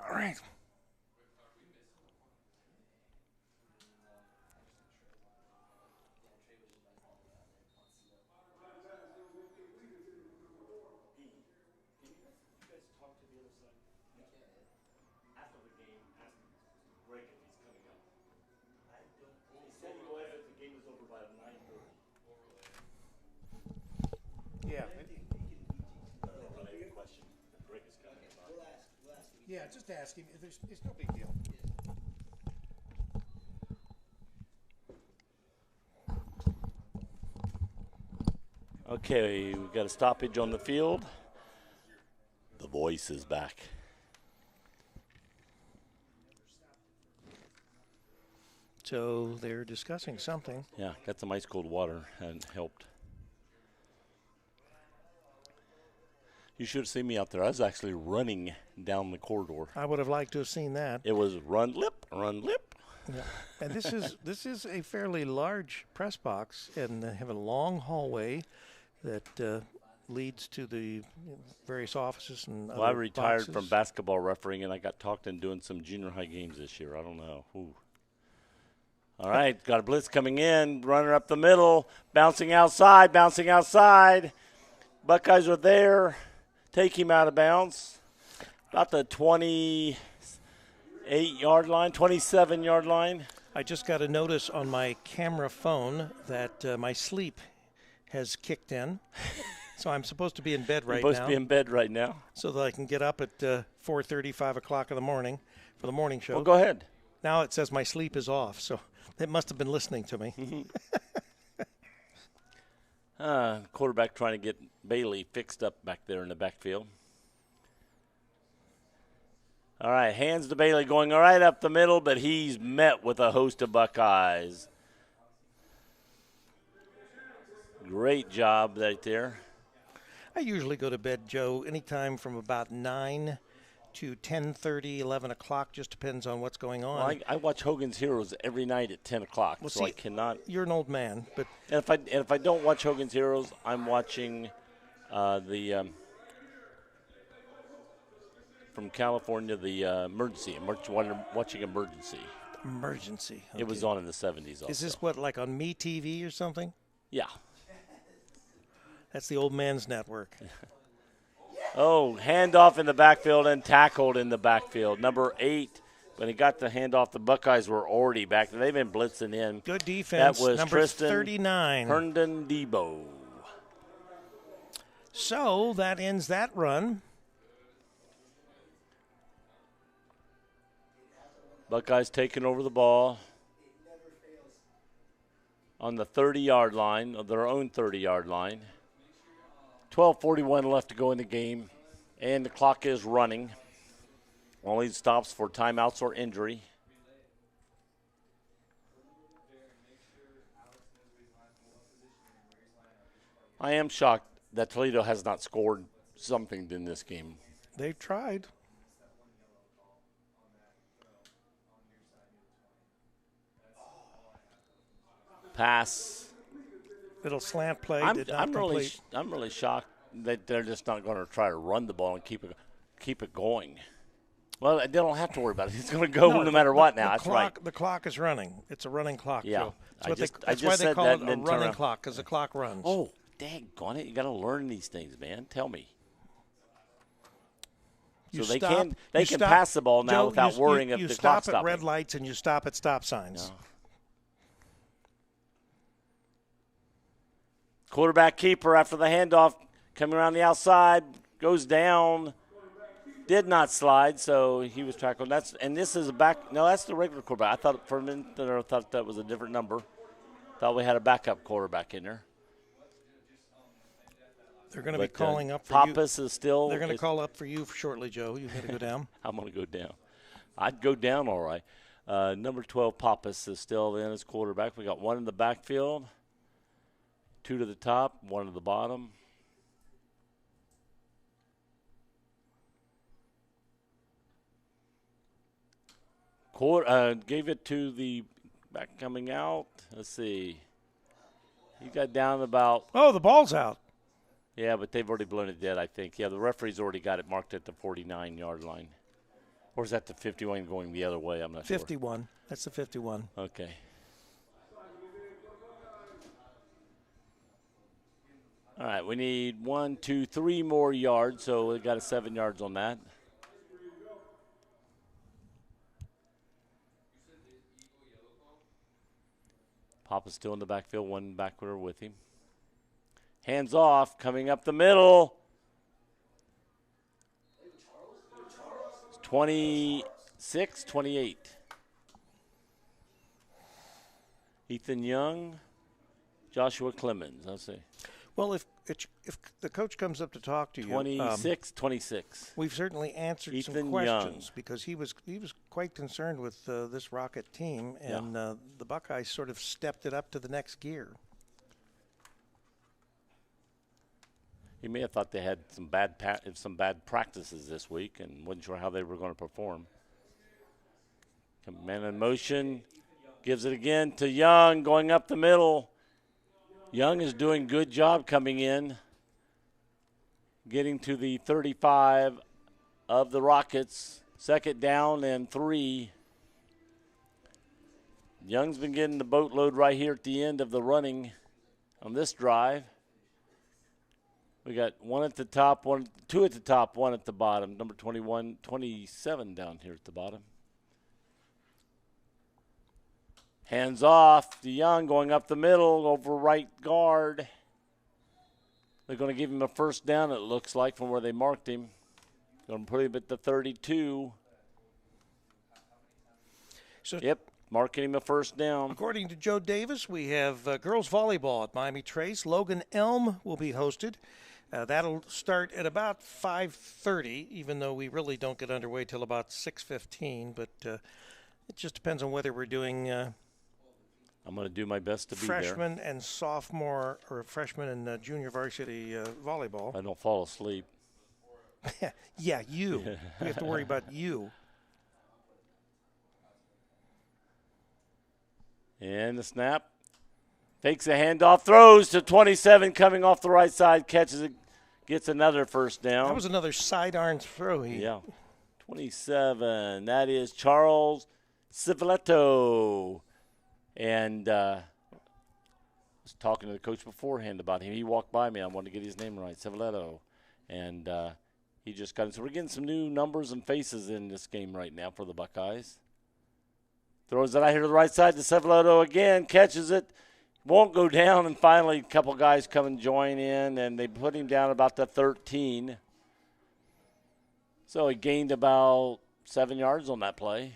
All right. Yeah. Yeah, just ask him. It's no big deal. Okay, we've got a stoppage on the field. The voice is back. So they're discussing something. Yeah, got some ice cold water and helped. You should have seen me out there. I was actually running down the corridor. I would have liked to have seen that. It was run lip, run lip. Yeah. And this is a fairly large press box, and they have a long hallway that leads to the various offices and Well, I other retired boxes. from basketball refereeing, and I got talked into doing some junior high games this year. I don't know. Ooh. All right, got a blitz coming in, runner up the middle, bouncing outside. Buckeyes are there. Take him out of bounds. About the 28-yard line, 27-yard line. I just got a notice on my camera phone that my sleep has kicked in. So I'm supposed to be in bed right You're supposed now. to be in bed right now. So that I can get up at 4:30, 5 o'clock in the morning for the morning show. Well, go ahead. Now it says my sleep is off, so it must have been listening to me. Quarterback trying to get Bailey fixed up back there in the backfield. All right, hands to Bailey going right up the middle, but he's met with a host of Buckeyes. Great job right there. I usually go to bed, Joe, anytime from about 9 to 10:30, 11 o'clock, just depends on what's going on. Well, I watch Hogan's Heroes every night at 10 o'clock, Well, so see, I cannot. You're an old man, but And if I don't watch Hogan's Heroes, I'm watching from California, the Emergency. I'm watching Emergency. emergency. It was Okay. on in the 70s also. Is this what, like on Me TV or something? Yeah. That's the old man's network. Oh, handoff in the backfield and tackled in the backfield. Number 8, when he got the handoff, the Buckeyes were already back there. They've been blitzing in. Good defense. That was number Tristan 39. Herndon Debo. So that ends that run. Buckeyes taking over the ball on the 30-yard line, of their own 30-yard line. 12:41 left to go in the game, and the clock is running. Only stops for timeouts or injury. I am shocked that Toledo has not scored something in this game. They've tried. Pass. Little slant play did not I'm complete. really shocked that they're just not going to try to run the ball and keep it going. Well, they don't have to worry about it. It's going to go no matter what now. That's right. The clock is running. It's a running clock, Yeah. Joe. I That's just why they said call that it and a then turn running around. clock, because the clock runs. Oh, daggone it. You got to learn these things, man. Tell me. You So they stop- can you stop- pass the ball now Joe, without worrying you of the clock stop at stopping. red lights and you stop at stop signs. No. Quarterback keeper after the handoff, coming around the outside, goes down, did not slide, so he was tackled. This is a back. No, that's the regular quarterback. I thought for a minute there, I thought that was a different number. Thought we had a backup quarterback in there. They're going to be But, calling up for Pappas you. is still. They're going to call up for you shortly, Joe. You've got to go down. I'm going to go down. I'd go down all right. Number 12, Pappas, is still in as quarterback. We got one in the backfield, two to the top, one to the bottom. Gave it to the back coming out. Let's see. He got down about. Oh, the ball's out. Yeah, but they've already blown it dead, I think. Yeah, the referee's already got it marked at the 49-yard line. Or is that the 51 going the other way? I'm not 51. Sure. That's the 51. Okay. All right, we need 1, 2, 3 more yards, so we got 7 yards on that. Papa's still in the backfield, one backward with him. Hands off, coming up the middle. 26, 28. Ethan Young, Joshua Clemens. Let's see. Well, if the coach comes up to talk to you, 26. We've certainly answered Ethan some questions Young. because he was quite concerned with this Rocket team, and the Buckeyes sort of stepped it up to the next gear. He may have thought they had some bad practices this week and wasn't sure how they were going to perform. Man in motion, gives it again to Young, going up the middle. Young is doing good job coming in, getting to the 35 of the Rockets. 2nd down and 3. Young's been getting the boatload right here at the end of the running on this drive. We got one at the top, two at the top, one at the bottom. Number 21, 27 down here at the bottom. Hands off to Young, going up the middle over right guard. They're going to give him a 1st down, it looks like, from where they marked him. Going to put him at the 32. Yep, marking him a 1st down. According to Joe Davis, we have girls volleyball at Miami Trace. Logan Elm will be hosted. That'll start at about 5:30, even though we really don't get underway till about 6:15. But it just depends on whether we're doing I'm going to do my best to be there. Freshman and sophomore, or freshman and junior varsity volleyball. I don't fall asleep. Yeah, you. We have to worry about you. And the snap. Fakes a handoff, throws to 27, coming off the right side, catches it, gets another 1st down. That was another sidearm throw. Yeah. 27. That is Charles Civiletto. And I was talking to the coach beforehand about him. He walked by me. I wanted to get his name right, Civiletto. And he just got it. So we're getting some new numbers and faces in this game right now for the Buckeyes. Throws it out here to the right side to Civiletto again, catches it. Won't go down, and finally a couple guys come and join in, and they put him down about the 13. So he gained about 7 yards on that play.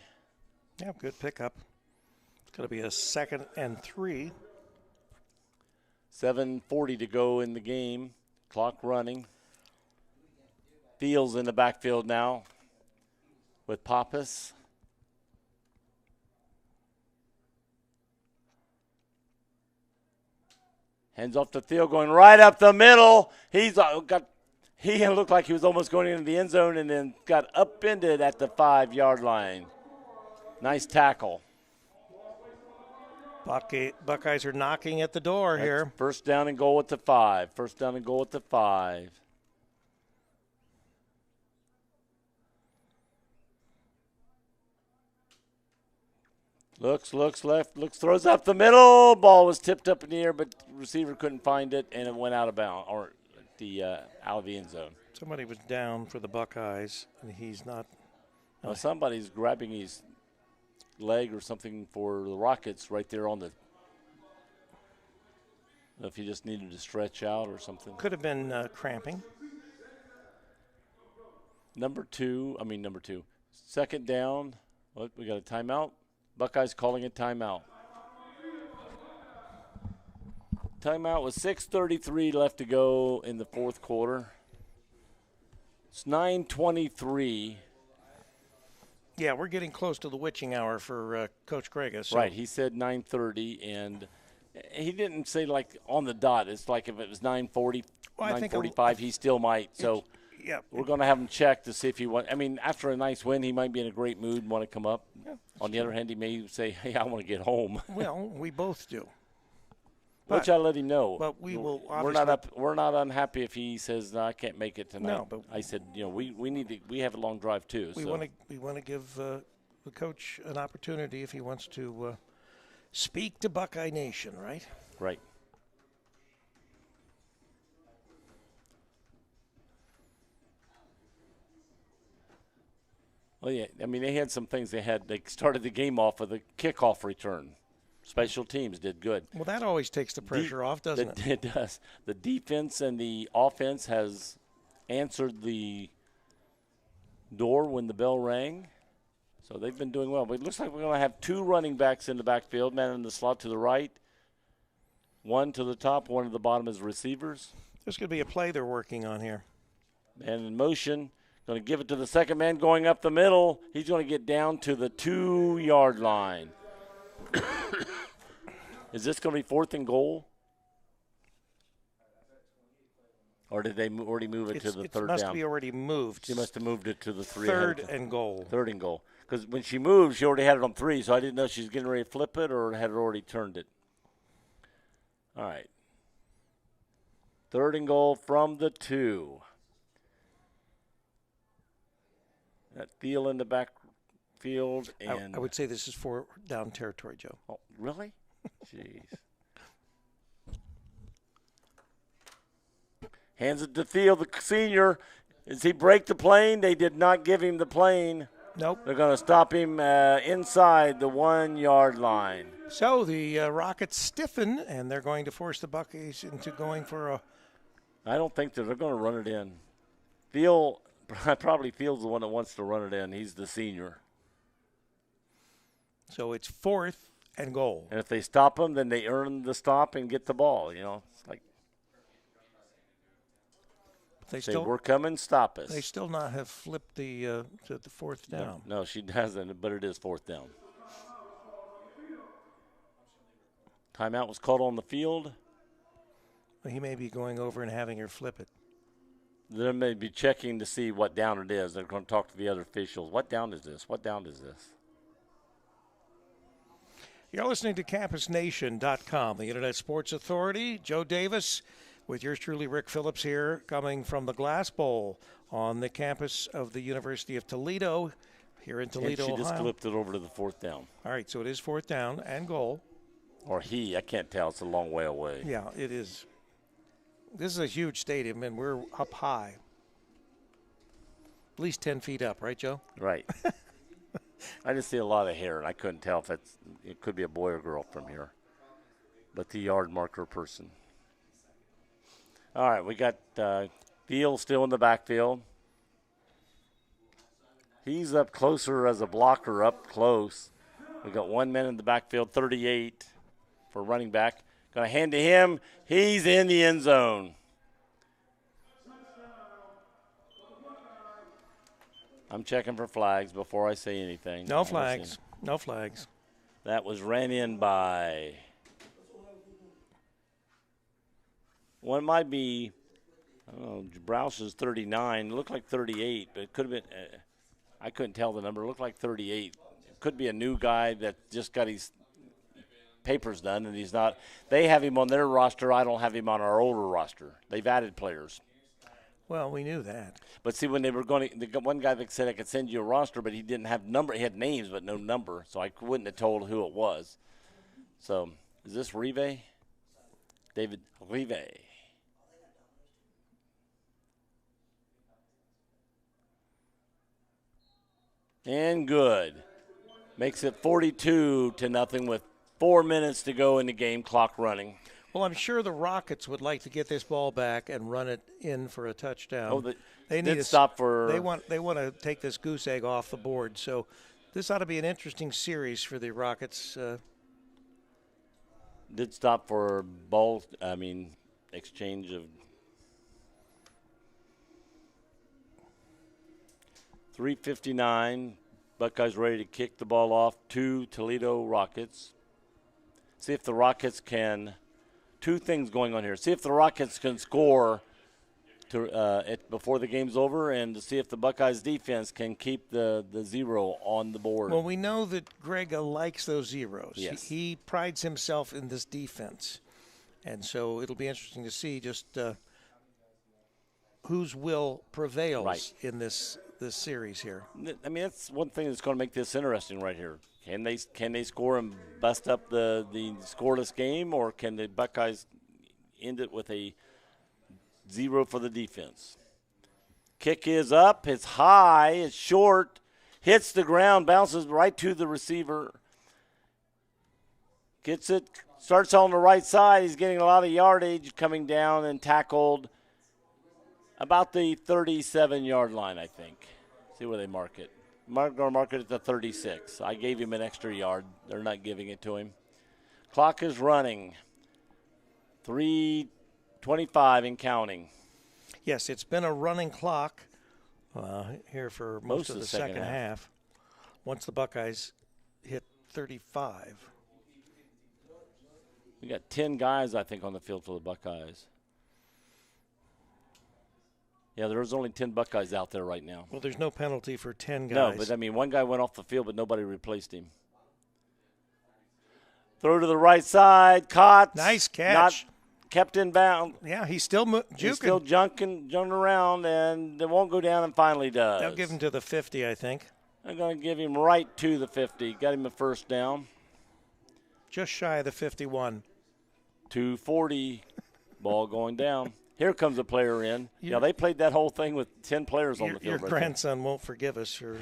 Yeah, good pickup. It's going to be a 2nd and 3. 7:40 to go in the game. Clock running. Fields in the backfield now with Pappas. Hands off the field, going right up the middle. He looked like he was almost going into the end zone and then got upended at the 5-yard line. Nice tackle. Buckeyes are knocking at the door here. 1st down and goal at the 5. 1st down and goal at the 5. Looks left, throws up the middle. Ball was tipped up in the air, but receiver couldn't find it, and it went out of bounds, or out of the end zone. Somebody was down for the Buckeyes, and he's not. Well, somebody's grabbing his leg or something for the Rockets right there on the. If he just needed to stretch out or something. Could have been cramping. Number two. 2nd down. What, we got a timeout? Buckeyes calling a timeout. Timeout with 6:33 left to go in the 4th quarter. It's 9:23. Yeah, we're getting close to the witching hour for Coach Grega. So. Right. He said 9:30, and he didn't say like on the dot. It's like if it was 9:40, Well, I think 9:45, he still might. So yeah, we're going to have him check to see if he wants. I mean, after a nice win, he might be in a great mood and want to come up. Yeah, on the other hand, he may say, "Hey, I want to get home." Well, we both do. Which I let him know. But we will. We're not unhappy if he says, no, "I can't make it tonight." No, but I said, we need to. We have a long drive too. We want to give the coach an opportunity if he wants to speak to Buckeye Nation, right? Right. Well, yeah. I mean, they had some things. They started the game off with a kickoff return. Special teams did good. Well, that always takes the pressure off, doesn't it? It does. The defense and the offense has answered the door when the bell rang. So they've been doing well. But it looks like we're going to have two running backs in the backfield, man in the slot to the right, one to the top, one to the bottom as receivers. There's going to be a play they're working on here. Man in motion. Going to give it to the second man going up the middle. He's going to get down to the 2-yard line. Is this going to be 4th and goal? Or did they already move it to the third down? It must be already moved. She must have moved it to the 3. Third and goal. 3rd and goal. Because when she moved, she already had it on 3, so I didn't know if she was getting ready to flip it or had already turned it. All right. 3rd and goal from the 2. That Thiel in the backfield. And I would say this is 4 down territory, Joe. Oh, really? Jeez. Hands it to Thiel, the senior. Does he break the plane? They did not give him the plane. Nope. They're going to stop him inside the 1-yard line. So the Rockets stiffen, and they're going to force the Buckeyes into going for a. I don't think they're going to run it in. Thiel probably Thiel's the one that wants to run it in. He's the senior. So it's 4th and goal. And if they stop him, then they earn the stop and get the ball. It's like we're coming, stop us. They still not have flipped the to the 4th down. No, she hasn't, but it is 4th down. Timeout was called on the field. Well, he may be going over and having her flip it. They may be checking to see what down it is. They're going to talk to the other officials. What down is this? What down is this? You're listening to CampusNation.com, the Internet Sports Authority. Joe Davis with yours truly, Rick Phillips, here, coming from the Glass Bowl on the campus of the University of Toledo, here in Toledo, Ohio. Ohio. She just flipped it over to the 4th down. All right, so it is 4th down and goal. Or I can't tell. It's a long way away. Yeah, it is. This is a huge stadium, and we're up high. At least 10 feet up, right, Joe? Right. I just see a lot of hair, and I couldn't tell if it could be a boy or girl from here. But the yard marker person. All right, we got Thiel still in the backfield. He's up closer as a blocker, up close. We got one man in the backfield, 38 for running back. Going to hand to him. He's in the end zone. I'm checking for flags before I say anything. No flags. No flags. That was ran in by. One might be, I don't know, Browse is 39. It looked like 38, but it could have been, I couldn't tell the number. It looked like 38. It could be a new guy that just got his papers done, and he's not. They have him on their roster. I don't have him on our older roster. They've added players. Well, we knew that. But see, when they were going to, the one guy that said I could send you a roster, but he didn't have number. He had names, but no number, so I wouldn't have told who it was. So, is this Rive? David Rive. And good. Makes it 42-0 with 4 minutes to go in the game, clock running. Well, I'm sure the Rockets would like to get this ball back and run it in for a touchdown. Oh, they need to stop for. They want to take this goose egg off the board. So this ought to be an interesting series for the Rockets. Did stop for ball. Exchange of 3:59. Buckeyes ready to kick the ball off to Toledo Rockets. See if the Rockets can – two things going on here. See if the Rockets can score before the game's over, and to see if the Buckeyes defense can keep the zero on the board. Well, we know that Greg likes those zeros. Yes. He prides himself in this defense. And so it'll be interesting to see just whose will prevails in this series here. I mean, that's one thing that's going to make this interesting right here. Can they score and bust up the scoreless game, or can the Buckeyes end it with a zero for the defense? Kick is up. It's high. It's short. Hits the ground. Bounces right to the receiver. Gets it. Starts on the right side. He's getting a lot of yardage coming down and tackled about the 37-yard line, I think. See where they mark it. Going to mark it at the 36. I gave him an extra yard. They're not giving it to him. Clock is running. 3:25 and counting. Yes, it's been a running clock here for most of the second half. Once the Buckeyes hit 35. We got 10 guys, I think, on the field for the Buckeyes. Yeah, there's only 10 Buckeyes out there right now. Well, there's no penalty for 10 guys. No, but, I mean, one guy went off the field, but nobody replaced him. Throw to the right side. Caught. Nice catch. Not kept in bound. Yeah, he's still juking. He's still jumping around, and it won't go down, and finally does. They'll give him to the 50, I think. They're going to give him right to the 50. Got him a first down. Just shy of the 51. 240. Ball going down. Here comes a player in. Yeah, they played that whole thing with 10 players on the field. Your right grandson won't forgive us for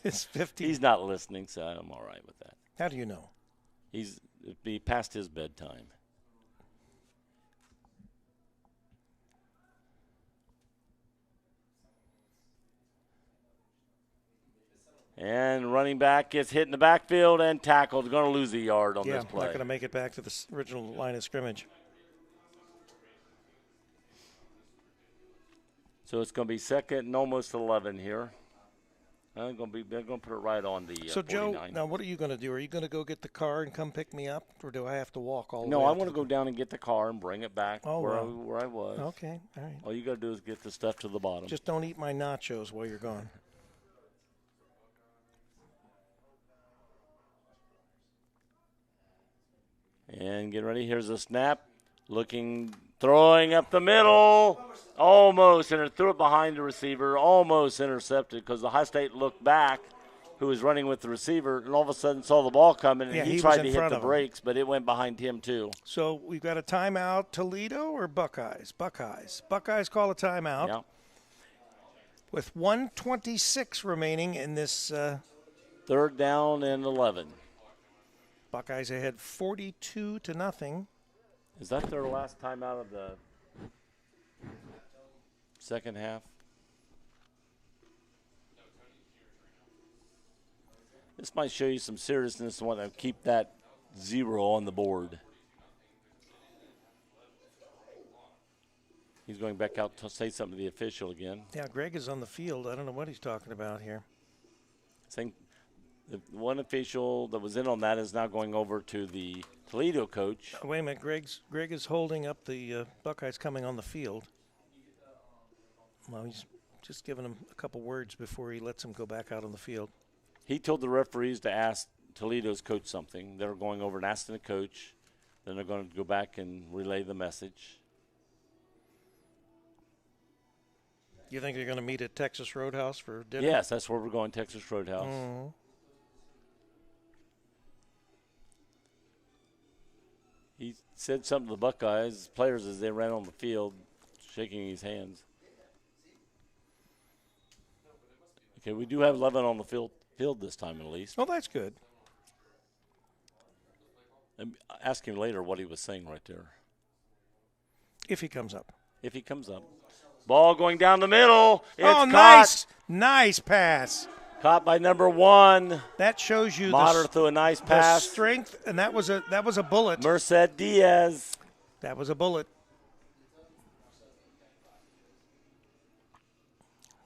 his 50. He's not listening, so I'm all right with that. How do you know? It'd be past his bedtime. And running back gets hit in the backfield and tackled. Going to lose a yard on this play. Not going to make it back to the original line of scrimmage. So it's going to be second and almost 11 here. They're going to put it right on the So, 49. Joe, now what are you going to do? Are you going to go get the car and come pick me up, or do I have to walk all the way? No, I out want to go down and get the car and bring it back where I was. Okay, all right. All you got to do is get the stuff to the bottom. Just don't eat my nachos while you're gone. And get ready. Here's a snap. Throwing up the middle. Almost, and it threw it behind the receiver. Almost intercepted because the High State looked back, who was running with the receiver, and all of a sudden saw the ball coming, and he tried to hit the brakes, but it went behind him too. So we've got a timeout, Toledo or Buckeyes? Buckeyes. Buckeyes call a timeout. Yeah. With 1:26 remaining in this. Third down and 11. Buckeyes ahead 42-0. Is that their last time out of the second half? This might show you some seriousness to want to keep that zero on the board. He's going back out to say something to the official again. Yeah, Greg is on the field. I don't know what he's talking about here. Saying the one official that was in on that is now going over to the Toledo coach. Wait a minute, Greg is holding up the Buckeyes coming on the field. Well, he's just giving them a couple words before he lets them go back out on the field. He told the referees to ask Toledo's coach something. They're going over and asking the coach. Then they're going to go back and relay the message. You think they're going to meet at Texas Roadhouse for dinner? Yes, that's where we're going, Texas Roadhouse. Mm-hmm. He said something to the Buckeyes players as they ran on the field, shaking his hands. Okay, we do have 11 on the field this time at least. Oh, that's good. And ask him later what he was saying right there. If he comes up. If he comes up. Ball going down the middle. It's caught. Nice pass. Caught by number 1. That shows you Motter threw a nice pass. The strength, and that was a bullet. Merced Diaz. That was a bullet.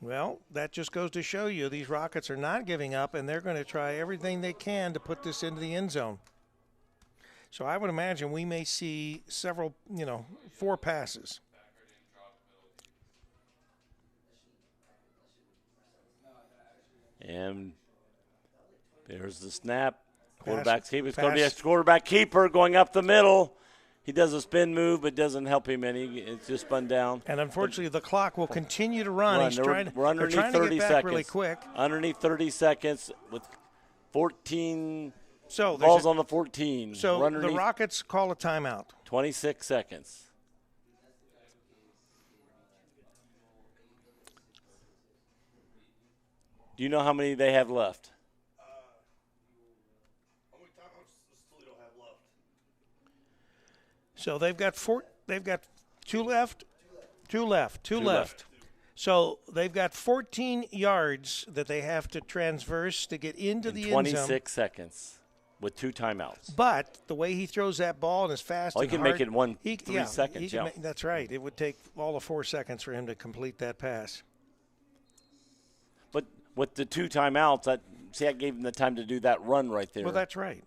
Well, that just goes to show you these Rockets are not giving up, and they're going to try everything they can to put this into the end zone. So I would imagine we may see several, 4 passes. And there's the snap. Pass- Quarterback's keeper. It's going to be a pass. quarterback keeper going up the middle. He does a spin move, but doesn't help him any. It's just spun down. And unfortunately, the clock will continue to run. He's We're trying, underneath they're trying 30 to get back seconds. really quick. Underneath 30 seconds with 14 So balls on the 14. So We're the underneath Rockets call a timeout. 26 seconds. Do you know how many they have left? How many timeouts does Toledo have left? So they've got 2 left. Two left. left. So they've got 14 yards that they have to transverse to get into In the end zone. 26 seconds with 2 timeouts. But the way he throws that ball and as fast Oh, and he can hard, make it in 3 he seconds. can Yeah. make- that's right. It would take all of 4 seconds for him to complete that pass. But with the 2 timeouts, that gave him the time to do that run right there. Well, that's right.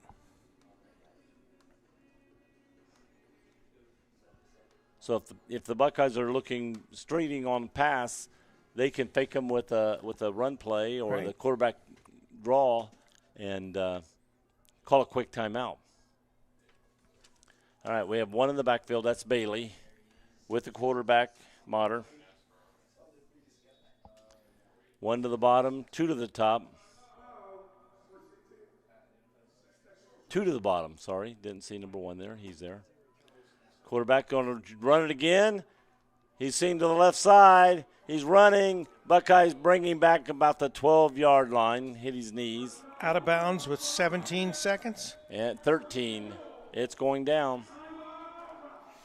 So if the Buckeyes are looking straighting on pass, they can fake them with a run play or Right. the quarterback draw and call a quick timeout. All right, we have one in the backfield. That's Bailey with the quarterback, Motter. 1 to the bottom, 2 to the top. 2 to the bottom, sorry. Didn't see number 1 there. He's there. Quarterback going to run it again. He's seen to the left side. He's running. Buckeyes bringing back about the 12-yard line. Hit his knees. Out of bounds with 17 seconds. At 13, it's going down.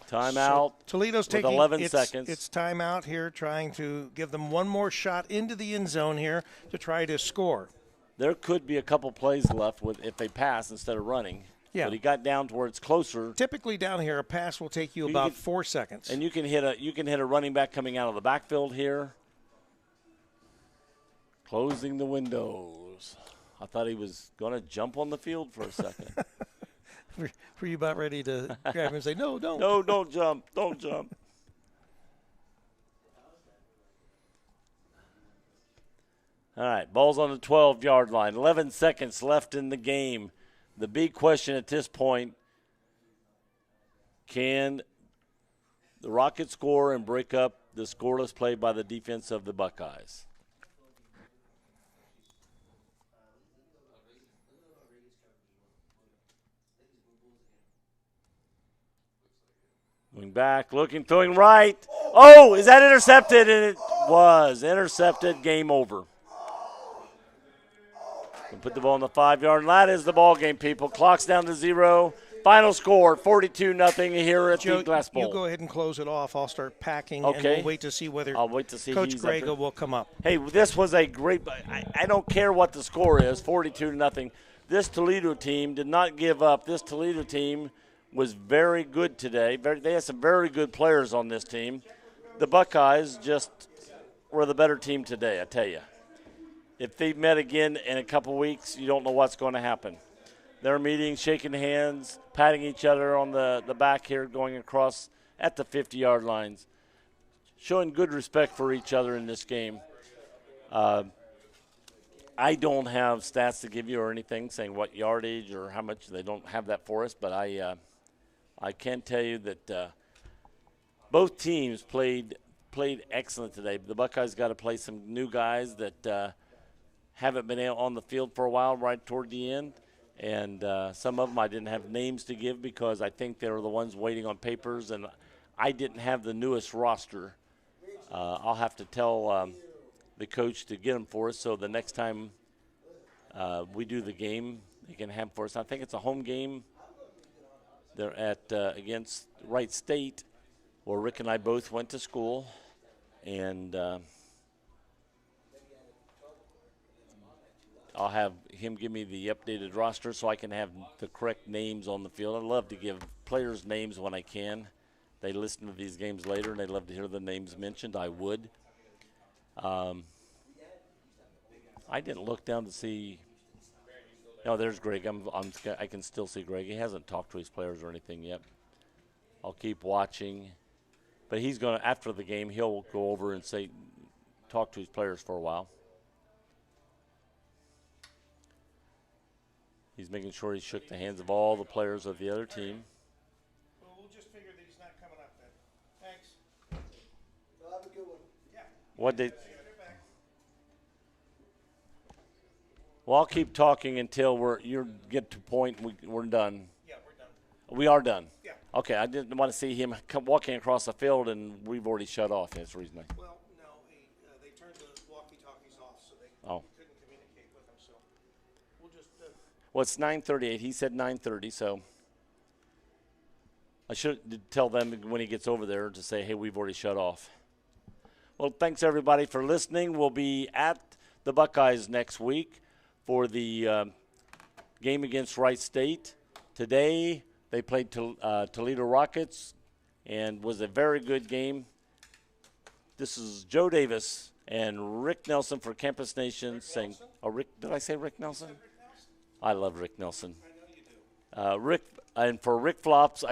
Timeout. So Toledo's with taking 11 seconds. It's timeout here, trying to give them one more shot into the end zone here to try to score. There could be a couple plays left if they pass instead of running. Yeah. But he got down to where it's closer. Typically down here, a pass will take you about 4 seconds. And you can hit a running back coming out of the backfield here. Closing the windows. I thought he was going to jump on the field for a second. Were you about ready to grab him and say, no, don't? No, don't jump. Don't jump. All right, ball's on the 12-yard line. 11 seconds left in the game. The big question at this point, can the Rockets score and break up the scoreless play by the defense of the Buckeyes? Going back, looking, throwing right. Oh, is that intercepted? And it was intercepted. Game over. We put the ball on the 5-yard line. That is the ball game, people. Clock's down to 0. Final score, 42-0 here at Joe, the Glass Bowl. you go ahead and close it off. I'll start packing, and Okay. we'll wait to see whether I'll wait to see Coach he's up Grego there. will come up. Hey, this was a great – I don't care what the score is, 42-0. This Toledo team did not give up. This Toledo team was very good today. They had some very good players on this team. The Buckeyes just were the better team today, I tell you. If they met again in a couple weeks, you don't know what's going to happen. They're meeting, shaking hands, patting each other on the back here, going across at the 50-yard lines, showing good respect for each other in this game. I don't have stats to give you or anything saying what yardage or how much. They don't have that for us, but I can tell you that both teams played excellent today. The Buckeyes got to play some new guys that haven't been on the field for a while right toward the end. And some of them I didn't have names to give because I think they were the ones waiting on papers, and I didn't have the newest roster. I'll have to tell the coach to get them for us so the next time we do the game, they can have them for us. I think it's a home game. They're at against Wright State, where Rick and I both went to school, and I'll have him give me the updated roster so I can have the correct names on the field. I love to give players names when I can. They listen to these games later, and they love to hear the names mentioned. I would. I didn't look down to see. No, there's Greg. I can still see Greg. He hasn't talked to his players or anything yet. I'll keep watching. But he's going to, after the game, he'll go over and talk to his players for a while. He's making sure he shook the hands of all the players of the other team. Well, we'll just figure that he's not coming up then. Thanks. Well, have a good one. Yeah. What they? See you back. Well, I'll keep talking until you get to point we're done. Yeah, we're done. We are done. Yeah. Okay, I didn't want to see him walking across the field and we've already shut off. That's the reason. Well, no, they turned the walkie-talkies off, so they Oh. couldn't communicate with him. So we'll just. Well, it's 9:38. He said 9:30, so I should tell them when he gets over there to say, hey, we've already shut off. Well, thanks, everybody, for listening. We'll be at the Buckeyes next week for the game against Wright State. Today, they played Toledo Rockets and was a very good game. This is Joe Davis and Rick Nelson for Campus Nation saying, did I say Rick Nelson? I love Rick Nelson. I know you do. Rick, and for Rick Phillips,